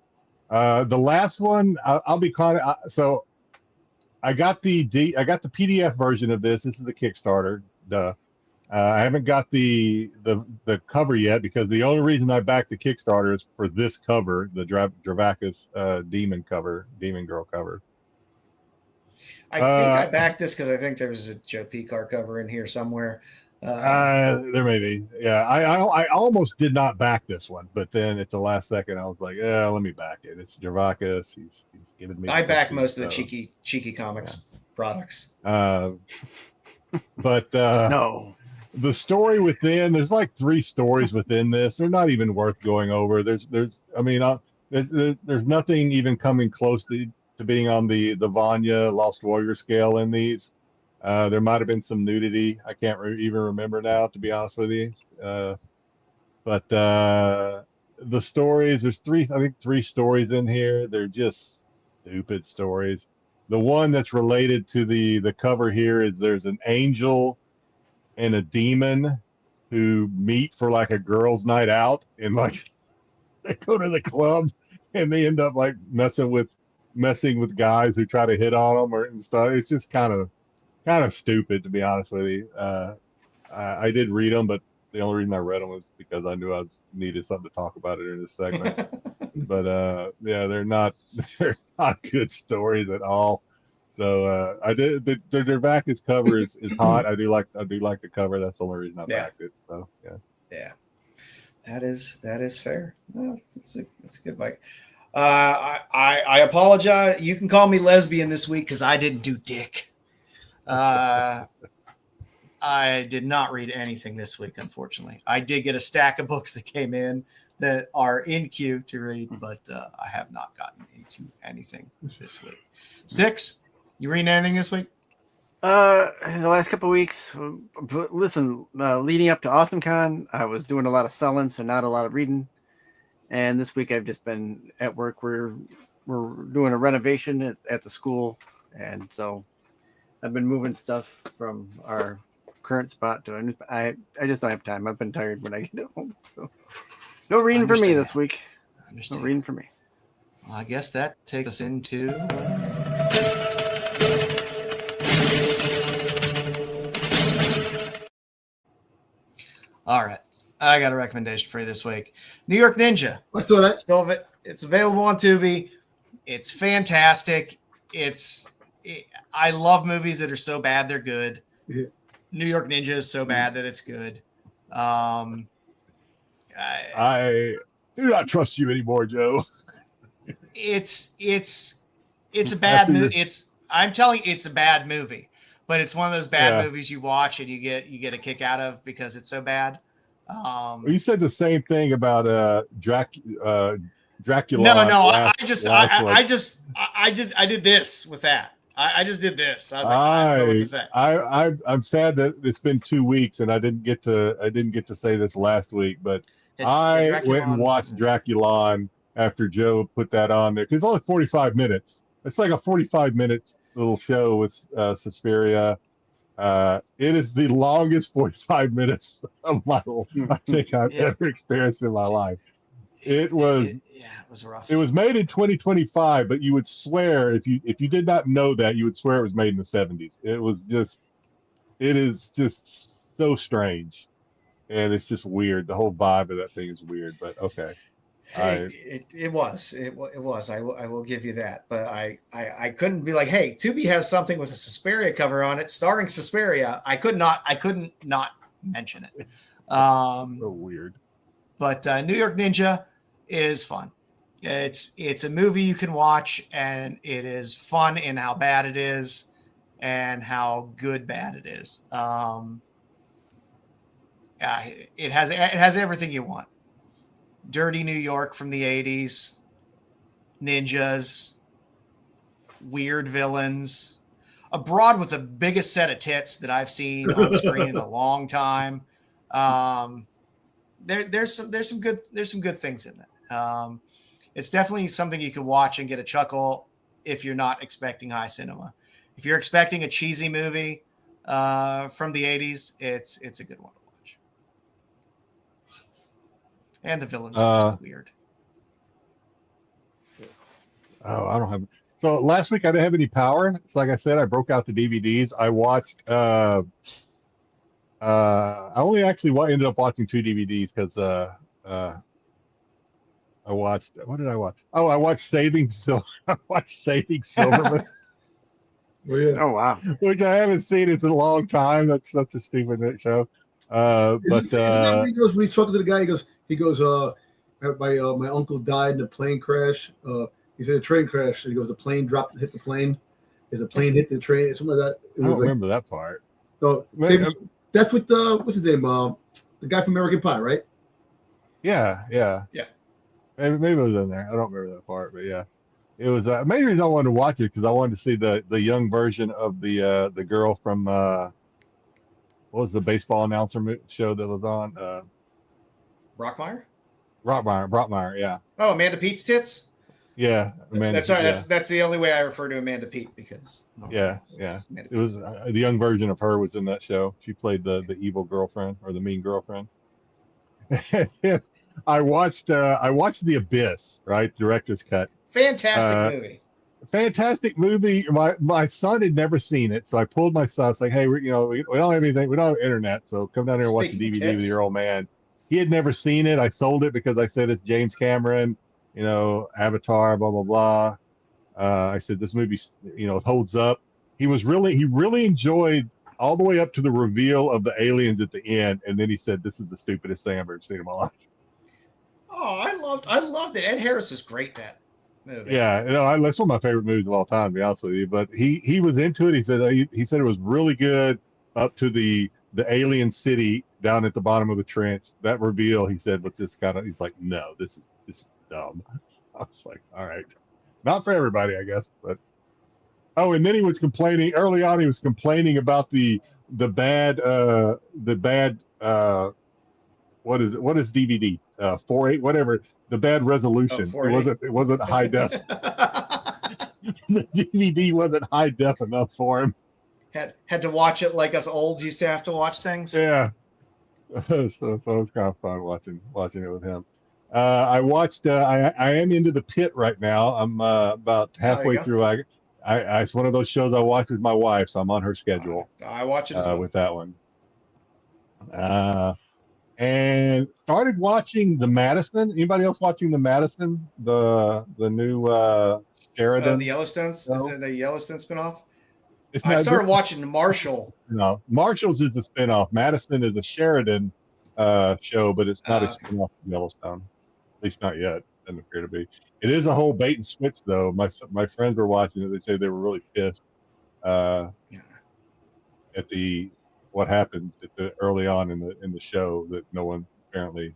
The last one, I'll be kind of... So I got the PDF version of this. This is the Kickstarter. Duh. I haven't got the cover yet because the only reason I backed the Kickstarter is for this cover, the Dravacus demon girl cover. I think I backed this because I think there was a Joe Picar cover in here somewhere. There may be. Yeah, I almost did not back this one, but then at the last second, I was like, yeah, let me back it. It's Gervakis. He's giving me. I back most of the cheeky comics products. But No. The story within, there's like 3 stories within this. They're not even worth going over. There's nothing even coming close to being on the Vanya Lost Warrior scale in these. There might have been some nudity. I can't even remember now, to be honest with you. But the stories, there's 3 stories in here. They're just stupid stories. The one that's related to the cover here is there's an angel and a demon who meet for like a girls' night out, and like they go to the club and they end up like messing with guys who try to hit on them and stuff. It's just kind of stupid, to be honest with you. I did read them, but the only reason I read them was because I knew I needed something to talk about it in this segment. But yeah, they're not good stories at all. So I did the Gervakis cover is hot. I do like the cover. That's the only reason I backed it. So yeah, that is fair. Well, it's a good bike. I apologize. You can call me lesbian this week because I didn't do dick. I did not read anything this week, unfortunately. I did get a stack of books that came in that are in queue to read, but I have not gotten into anything this week. Styx, you reading anything this week? In the last couple of weeks, listen, leading up to AwesomeCon, I was doing a lot of selling, so not a lot of reading. And this week I've just been at work. We're doing a renovation at the school, and so I've been moving stuff from our current spot to a new. I just don't have time. I've been tired when I get home. So no reading for me this week. No reading for me. Well, I guess that takes us into. All right. I got a recommendation for you this week. New York Ninja. I saw that. It's available on Tubi. It's fantastic. I love movies that are so bad they're good. Yeah. New York Ninja is so bad that it's good. I do not trust you anymore, Joe. It's a bad movie. I'm telling you, it's a bad movie, but it's one of those bad movies you watch and you get a kick out of because it's so bad. You said the same thing about Dracula. No. I did this with that. I just did this. I was like, I don't know what to say. I'm sad that it's been 2 weeks and I didn't get to say this last week, but I went and watched Draculon after Joe put that on there because it's only 45 minutes. It's like a 45-minute little show with Suspiria. It is the longest 45 minutes of my life I think I've ever experienced in my life. It was rough. It was made in 2025, but you would swear if you did not know that, you would swear it was made in the 70s. It is just so strange, and it's just weird. The whole vibe of that thing is weird, but okay. It was. I will give you that. But I couldn't be like, hey, Tubi has something with a Suspiria cover on it, starring Suspiria. I couldn't not mention it. So weird. But New York Ninja is fun. It's a movie you can watch, and it is fun in how bad it is and how good bad it is. It has everything you want. Dirty New York from the 80s, ninjas, weird villains, a broad with the biggest set of tits that I've seen on screen in a long time. There's some good things in it. It's definitely something you can watch and get a chuckle if you're not expecting high cinema. If you're expecting a cheesy movie from the 80s, it's a good one to watch. And the villains are just weird. Oh, I don't have. So last week I didn't have any power. It's like I said, I broke out the DVDs. I watched. I only actually ended up watching 2 DVDs because I watched. What did I watch? Oh, I watched Saving Silverman. Oh wow. Which I haven't seen it in a long time. That's such a stupid show. Isn't that where he goes when he's talking to the guy? He goes, my uncle died in a plane crash. He's in a train crash. He goes, the plane hit the plane. Is the plane hit the train? Something like that. I don't remember that part. So that's with what's his name? The guy from American Pie, right? Yeah. Maybe it was in there. I don't remember that part, but yeah, it was. Maybe I wanted to watch it because I wanted to see the young version of the girl from what was the baseball announcer show that was on? Brockmeyer, yeah. Oh, Amanda Pete's tits. Yeah, Amanda. That's the only way I refer to Amanda Pete because. Yeah. It was the young version of her was in that show. She played the evil girlfriend or the mean girlfriend. I watched The Abyss, right? Director's cut. Fantastic movie. My son had never seen it, so I pulled my son. It's like, hey, we don't have anything. We don't have internet, so come down here and watch the DVD with your old man. He had never seen it. I sold it because I said it's James Cameron, Avatar, blah blah blah. I said this movie, it holds up. He really enjoyed all the way up to the reveal of the aliens at the end, and then he said, "This is the stupidest thing I've ever seen in my life." Oh, I loved it. Ed Harris was great in that movie. Yeah, that's one of my favorite movies of all time, to be honest with you. But he was into it. He said it was really good up to the alien city down at the bottom of the trench. That reveal, he said, was just kind of. He's like, no, this is dumb. I was like, all right, not for everybody, I guess. But and then he was complaining early on. He was complaining about the bad what is DVD 4.8 whatever, the bad resolution. It wasn't high def. The DVD wasn't high def enough for him. Had to watch it like us olds used to have to watch things. Yeah. So it was kind of fun watching it with him. I watched. I am into The Pit right now. I'm about halfway through. It's one of those shows I watch with my wife, so I'm on her schedule. I watch it as well. With that one. And started watching the Madison. Anybody else watching the Madison? The new Sheridan. The Yellowstone's. Is it the Yellowstone spinoff? I started watching Marshall. No, Marshall's is a spinoff. Madison is a Sheridan show, but it's not a spinoff of Yellowstone. At least not yet. Doesn't appear to be. It is a whole bait and switch, though. My friends were watching it. They say they were really pissed at what happened early on in the show that no one apparently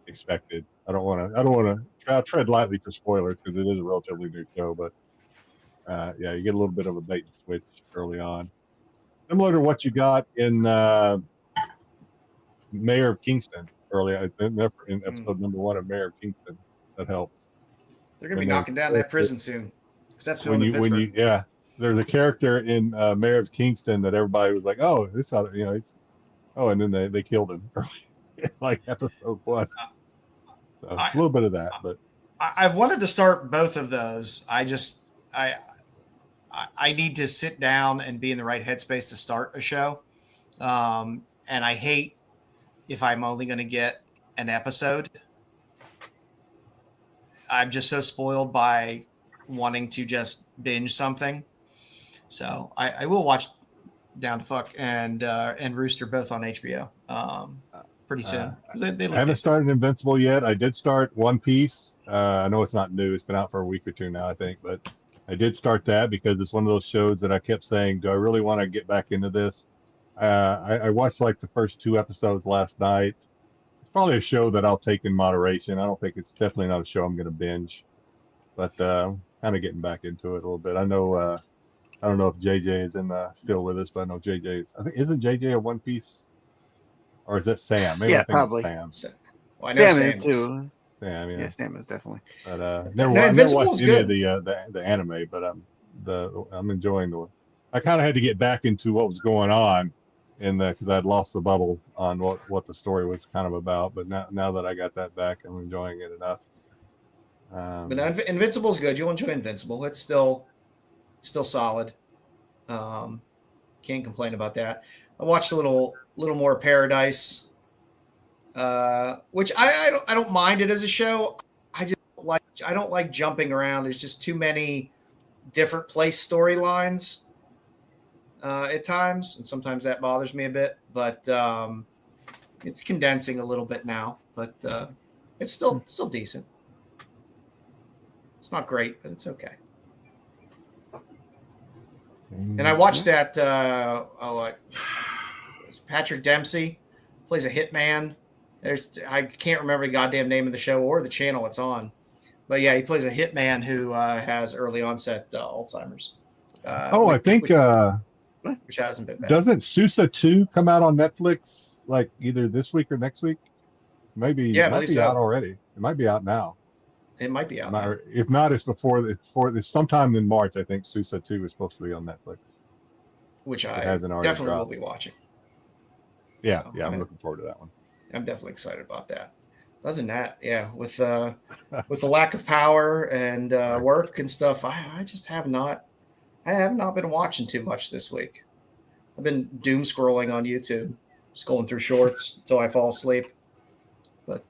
expected. I don't want to tread lightly for spoilers because it is a relatively new show, but you get a little bit of a bait and switch early on, similar to what you got in Mayor of Kingston early in episode number 1 of Mayor of Kingston. That helps. They're going to be knocking down that prison soon. Because that's when there's a character in Mayor of Kingston that everybody was like, oh, this ought to, and then they killed him early, like episode 1. So a little bit of that, but I've wanted to start both of those. I need to sit down and be in the right headspace to start a show. And I hate if I'm only going to get an episode. I'm just so spoiled by wanting to just binge something. So I will watch Down to Fuck and Rooster both on HBO pretty soon. They I haven't started Invincible yet. I did start One Piece. I know it's not new. It's been out for a week or two now, I think, but I did start that because it's one of those shows that I kept saying, do I really want to get back into this? I watched like the first 2 episodes last night. It's probably a show that I'll take in moderation. I don't think it's definitely not a show I'm going to binge, but kind of getting back into it a little bit. I know, I don't know if JJ is still with us, but I know JJ. I think isn't JJ a One Piece, or is that Sam? Maybe yeah, probably. Sam. Well, I know Sam is too. Sam, yeah, Sam is definitely. But never watched any of the anime, but I'm enjoying the. I kind of had to get back into what was going on, because I'd lost the bubble on what the story was kind of about. But now that I got that back, I'm enjoying it enough. But Invincible's good. You'll enjoy Invincible. It's still solid. Can't complain about that. I watched a little more Paradise, which I don't mind it as a show. I don't like jumping around. There's just too many different place storylines at times, and sometimes that bothers me a bit. But it's condensing a little bit now, but it's still decent. It's not great, but it's okay. And I watched that. Patrick Dempsey plays a hitman. I can't remember the goddamn name of the show or the channel it's on, but yeah, he plays a hitman who has early onset Alzheimer's. I think which hasn't been bad. Doesn't Sousa 2 come out on Netflix like either this week or next week? Maybe. Yeah, it might be out already. It might be out now. It might be out now. If not, it's before this. Sometime in March, I think Sousa 2 is supposed to be on Netflix. Which I definitely will be watching. Yeah, so, I'm looking forward to that one. I'm definitely excited about that. Other than that, yeah, with the lack of power and work and stuff, I just have not been watching too much this week. I've been doom scrolling on YouTube, just going through shorts until I fall asleep. But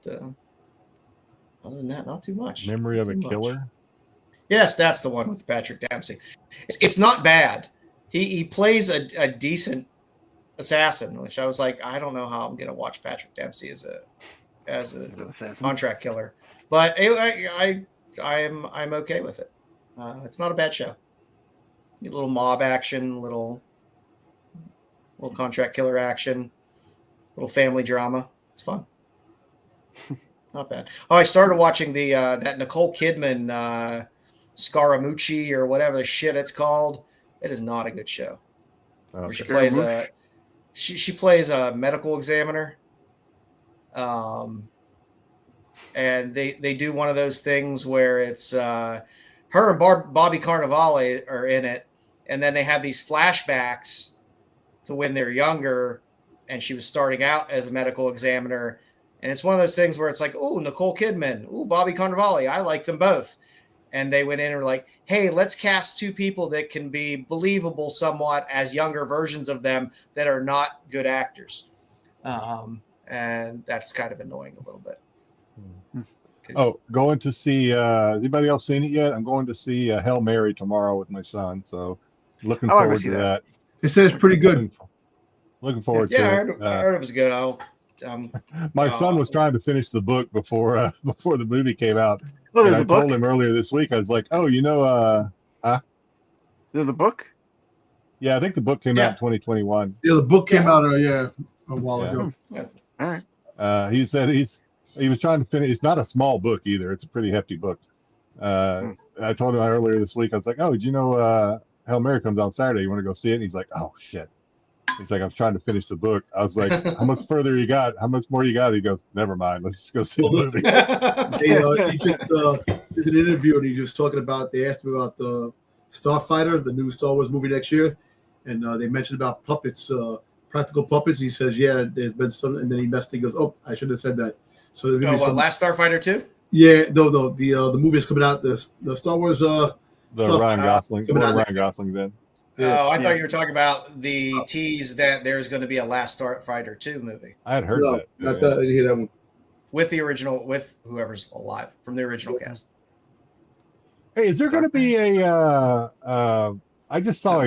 other than that, not too much. Memory of a Killer? Yes, that's the one with Patrick Dempsey. It's not bad. He plays a decent assassin, which I was like, I don't know how I'm going to watch Patrick Dempsey as a contract killer, but I'm okay with it. It's not a bad show. A little mob action, little contract killer action, little family drama. It's fun. Not bad. Oh, I started watching that Nicole Kidman Scaramucci or whatever the shit it's called. It is not a good show. She plays a medical examiner. And they do one of those things where it's her and Bobby Cannavale are in it, and then they have these flashbacks to when they're younger, and she was starting out as a medical examiner. And it's one of those things where it's like, oh, Nicole Kidman, oh, Bobby Cannavale, I like them both. And they went in and were like, hey, let's cast two people that can be believable somewhat as younger versions of them that are not good actors. And that's kind of annoying a little bit. Oh, going to see, anybody else seen it yet? I'm going to see Hail Mary tomorrow with my son. So looking forward to that. It says pretty good. Looking forward to it. I heard it was good. My son was trying to finish the book before the movie came out. Oh, and I told him earlier this week, I was like, oh, the book? Yeah, I think the book came out in 2021. Yeah, the book came out a while ago. All right. He said he was trying to finish. It's not a small book either. It's a pretty hefty book. I told him earlier this week, I was like, oh, did you know Hail Mary comes on Saturday? You want to go see it? And he's like, oh, shit. He's like, I was trying to finish the book. I was like, how much further you got? How much more you got? He goes, never mind. Let's just go see the movie. He just did an interview, and he was talking about, they asked him about the Starfighter, the new Star Wars movie next year. And they mentioned about puppets, practical puppets. He says, yeah, there's been some. And then he messed. He goes, oh, I should have said that. So there's gonna be some, Last Starfighter 2? Yeah, no, the movie is coming out. The Star Wars Ryan Gosling. Ryan Gosling then. Yeah, I thought you were talking about the tease that there's going to be a Last Starfighter 2 movie. I had heard that. I didn't hear that one. With the original, with whoever's alive from the original cast. Hey, is there going to be a? I just saw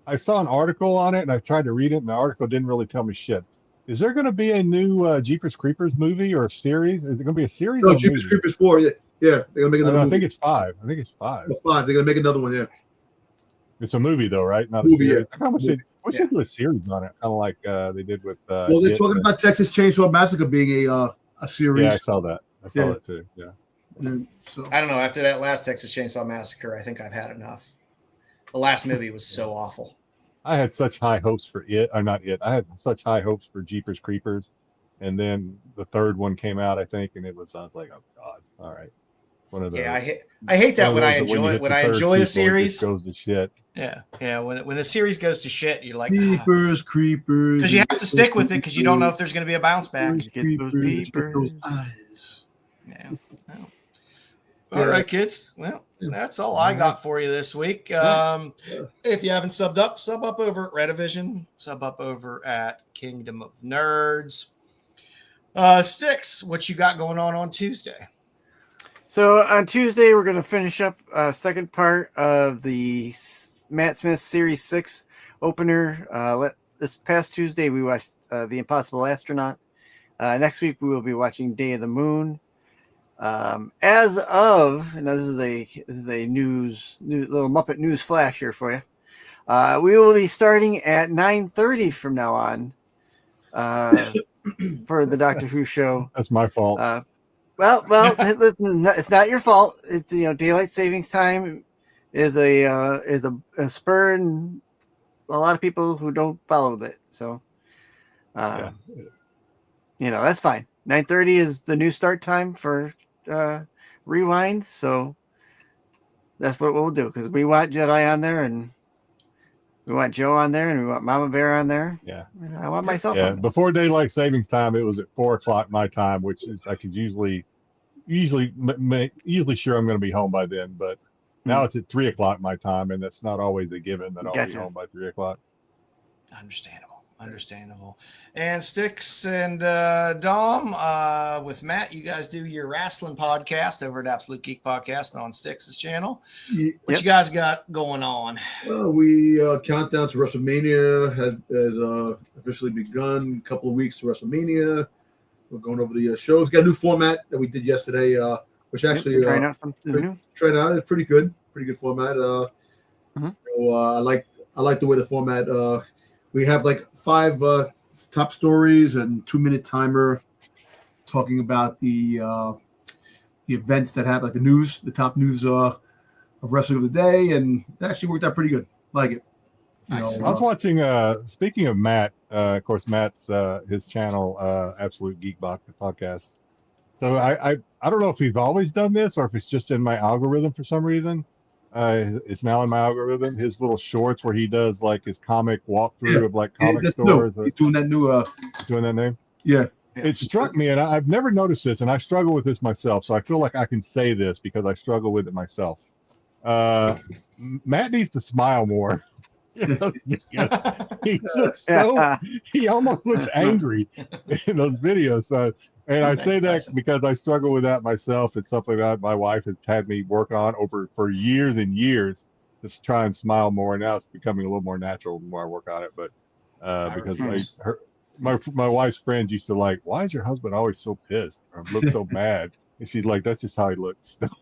I saw an article on it, and I tried to read it, and the article didn't really tell me shit. Is there going to be a new Jeepers Creepers movie or a series? Is it going to be a series? No, Jeepers Creepers 4. Yeah, they're going to make another movie. I think it's 5. I think it's 5. Well, 5. They're going to make another one. Yeah. It's a movie though, right? Not movie, a series. yeah. We should do a series on it, kind of like they did with. Well, they're talking about Texas Chainsaw Massacre being a series. Yeah, I saw that. I saw that too. Yeah. So. I don't know. After that last Texas Chainsaw Massacre, I think I've had enough. The last movie was so awful. I had such high hopes for it, or not it. I had such high hopes for Jeepers Creepers, and then the third one came out, I think, and I was like, oh god, all right. One of those. Yeah, I hate that when I enjoy a series. It goes to shit. Yeah. When the series goes to shit, you're like Jeepers Creepers. Because you have to stick with it because you don't know if there's going to be a bounce back. Those eyes. Yeah. Well. All right, kids. Well, that's all I got for you this week. If you haven't subbed up, sub up over at Rennavision. Sub up over at Kingdom of Nerds. Styx, what you got going on Tuesday? So on Tuesday, we're going to finish up second part of the Matt Smith Series 6. opener. This past Tuesday, we watched The Impossible Astronaut. Next week, we will be watching Day of the Moon. As of, and this is a little Muppet news flash here for you. We will be starting at 9:30 from now on for the Doctor Who show. That's my fault. Well, listen, it's not your fault. It's daylight savings time is a spur and a lot of people who don't follow it. So, that's fine. 9:30 is the new start time for Rewind. So that's what we'll do, because we want Jedi on there, and we want Joe on there, and we want Mama Bear on there. Yeah. And I want myself Yeah. on there. Before daylight savings time, it was at 4:00 my time, which is I could usually sure I'm going to be home by then, but now it's at 3:00 my time, and that's not always a given that I'll be home by 3:00. Understandable. And Styx and Dom, with Matt, you guys do your wrestling podcast over at Absolute Geek Podcast on Styx's channel. What you guys got going on? Well, we countdown to WrestleMania has officially begun. A couple of weeks to WrestleMania. We're going over the shows. Got a new format that we did yesterday, which actually trying out something new. Trying out. It's pretty good format. I like the way the format. We have like 5 top stories and 2-minute timer talking about the events that happen, like the news, the top news of wrestling of the day, and it actually worked out pretty good. Like it. Nice. I was watching. Speaking of Matt, of course, Matt's his channel, Absolute Geek Podcast. So I don't know if he's always done this or if it's just in my algorithm for some reason. It's now in my algorithm. His little shorts where he does like his comic walkthrough of like comic stores. He's doing that new. Doing that name. Yeah. It struck me, and I've never noticed this, and I struggle with this myself. So I feel like I can say this because I struggle with it myself. Matt needs to smile more. He looks he almost looks angry in those videos. So, and I say that because I struggle with that myself. It's something that my wife has had me work on for years and years, just try and smile more. Now it's becoming a little more natural the more I work on it. But because my wife's friends used to like, why is your husband always so pissed or look so mad? And she's like, that's just how he looks. That's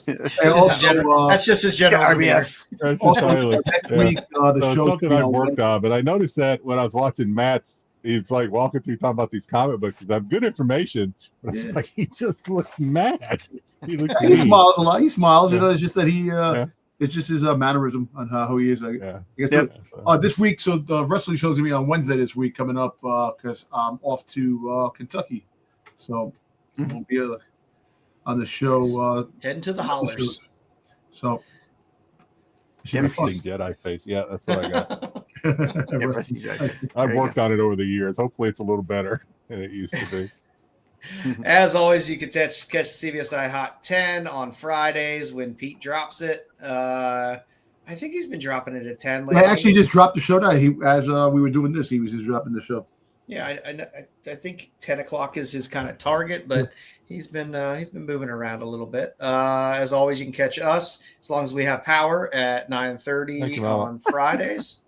just his general RBS. That's just how he looks. Next week, the So show's something I've worked on, but I noticed that when I was watching Matt's, he's like walking through talking about these comic books. Because I have good information, but it's like he just looks mad. He smiles a lot. He smiles. It's just that he. It's just his mannerism on how he is. I guess this week, so the wrestling show's gonna be on Wednesday this week coming up because I'm off to Kentucky, so won't be on the show. Heading to the hollers. So Jedi face. Yeah, that's what I got. I've worked on it over the years. Hopefully, it's a little better than it used to be. As always, you can catch CVSI Hot 10 on Fridays when Pete drops it. I think he's been dropping it at 10 lately. I actually just dropped the show now. As we were doing this, he was just dropping the show. Yeah, I think 10 o'clock is his kind of target, but he's been moving around a little bit. As always, you can catch us as long as we have power at 9:30 on Fridays.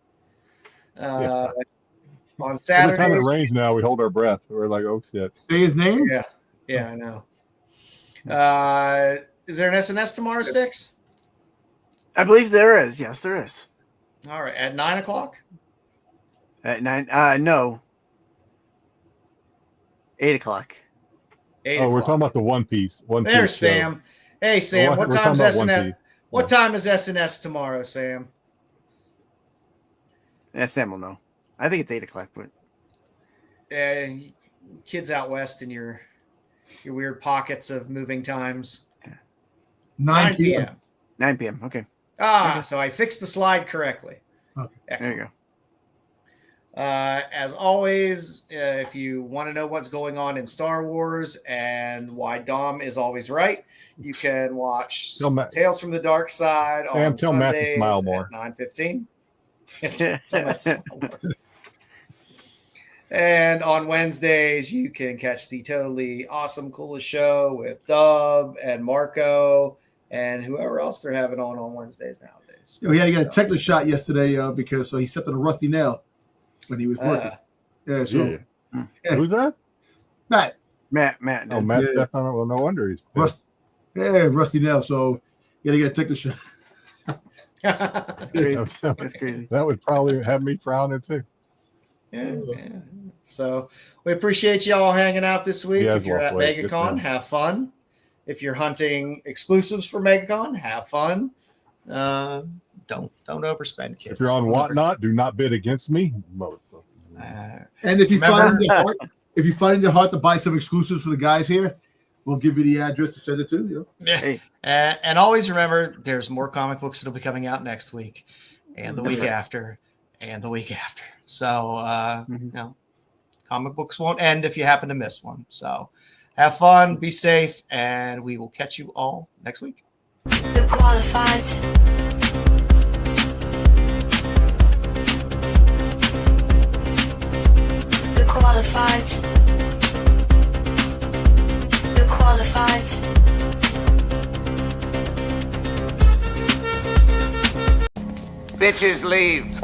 On Saturday, every time it rains now, we hold our breath. We're like, oh shit. Say his name. Yeah, I know. Is there an SNS tomorrow, Styx? I believe there is. Yes, there is. All right, at 9 o'clock. At 9? No. 8 o'clock. 8 we're o'clock. talking about the One Piece. There's Sam. Show. Hey, Sam. What time's SNS? What Yeah. time is SNS tomorrow, Sam? Yeah, Sam will know. I think it's 8 o'clock, but kids out west in your weird pockets of moving times. 9 p.m. 9 p.m. Okay. So I fixed the slide correctly. Okay. Excellent. There you go. As always, if you want to know what's going on in Star Wars and why Dom is always right, you can watch Tales from the Dark Side on Sundays at 9:15. And on Wednesdays, you can catch the totally awesome, coolest show with Dub and Marco and whoever else they're having on Wednesdays nowadays. days. He had to get a tetanus shot yesterday because he stepped on a rusty nail when he was working. So Who's that? Matt. Matt. Oh, Matt stepped on it. Well, no wonder he's pissed. Rusty nail. So he had to get a tetanus shot. Crazy. That's crazy. That would probably have me frowning too. Yeah. So we appreciate you all hanging out this week. Yeah, if you're at MegaCon, have fun. If you're hunting exclusives for MegaCon, have fun. Don't overspend, kids. If you're on Whatnot, do not bid against me. And if you find it in your heart to buy some exclusives for the guys here, we'll give you the address to send it to. You know? Yeah. And always remember, there's more comic books that'll be coming out next week, and the week after, and the week after. So, comic books won't end if you happen to miss one. So, have fun, be safe, and we will catch you all next week. The qualified. The qualified. The qualified. Bitches leave.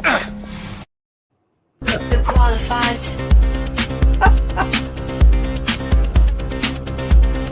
The qualified.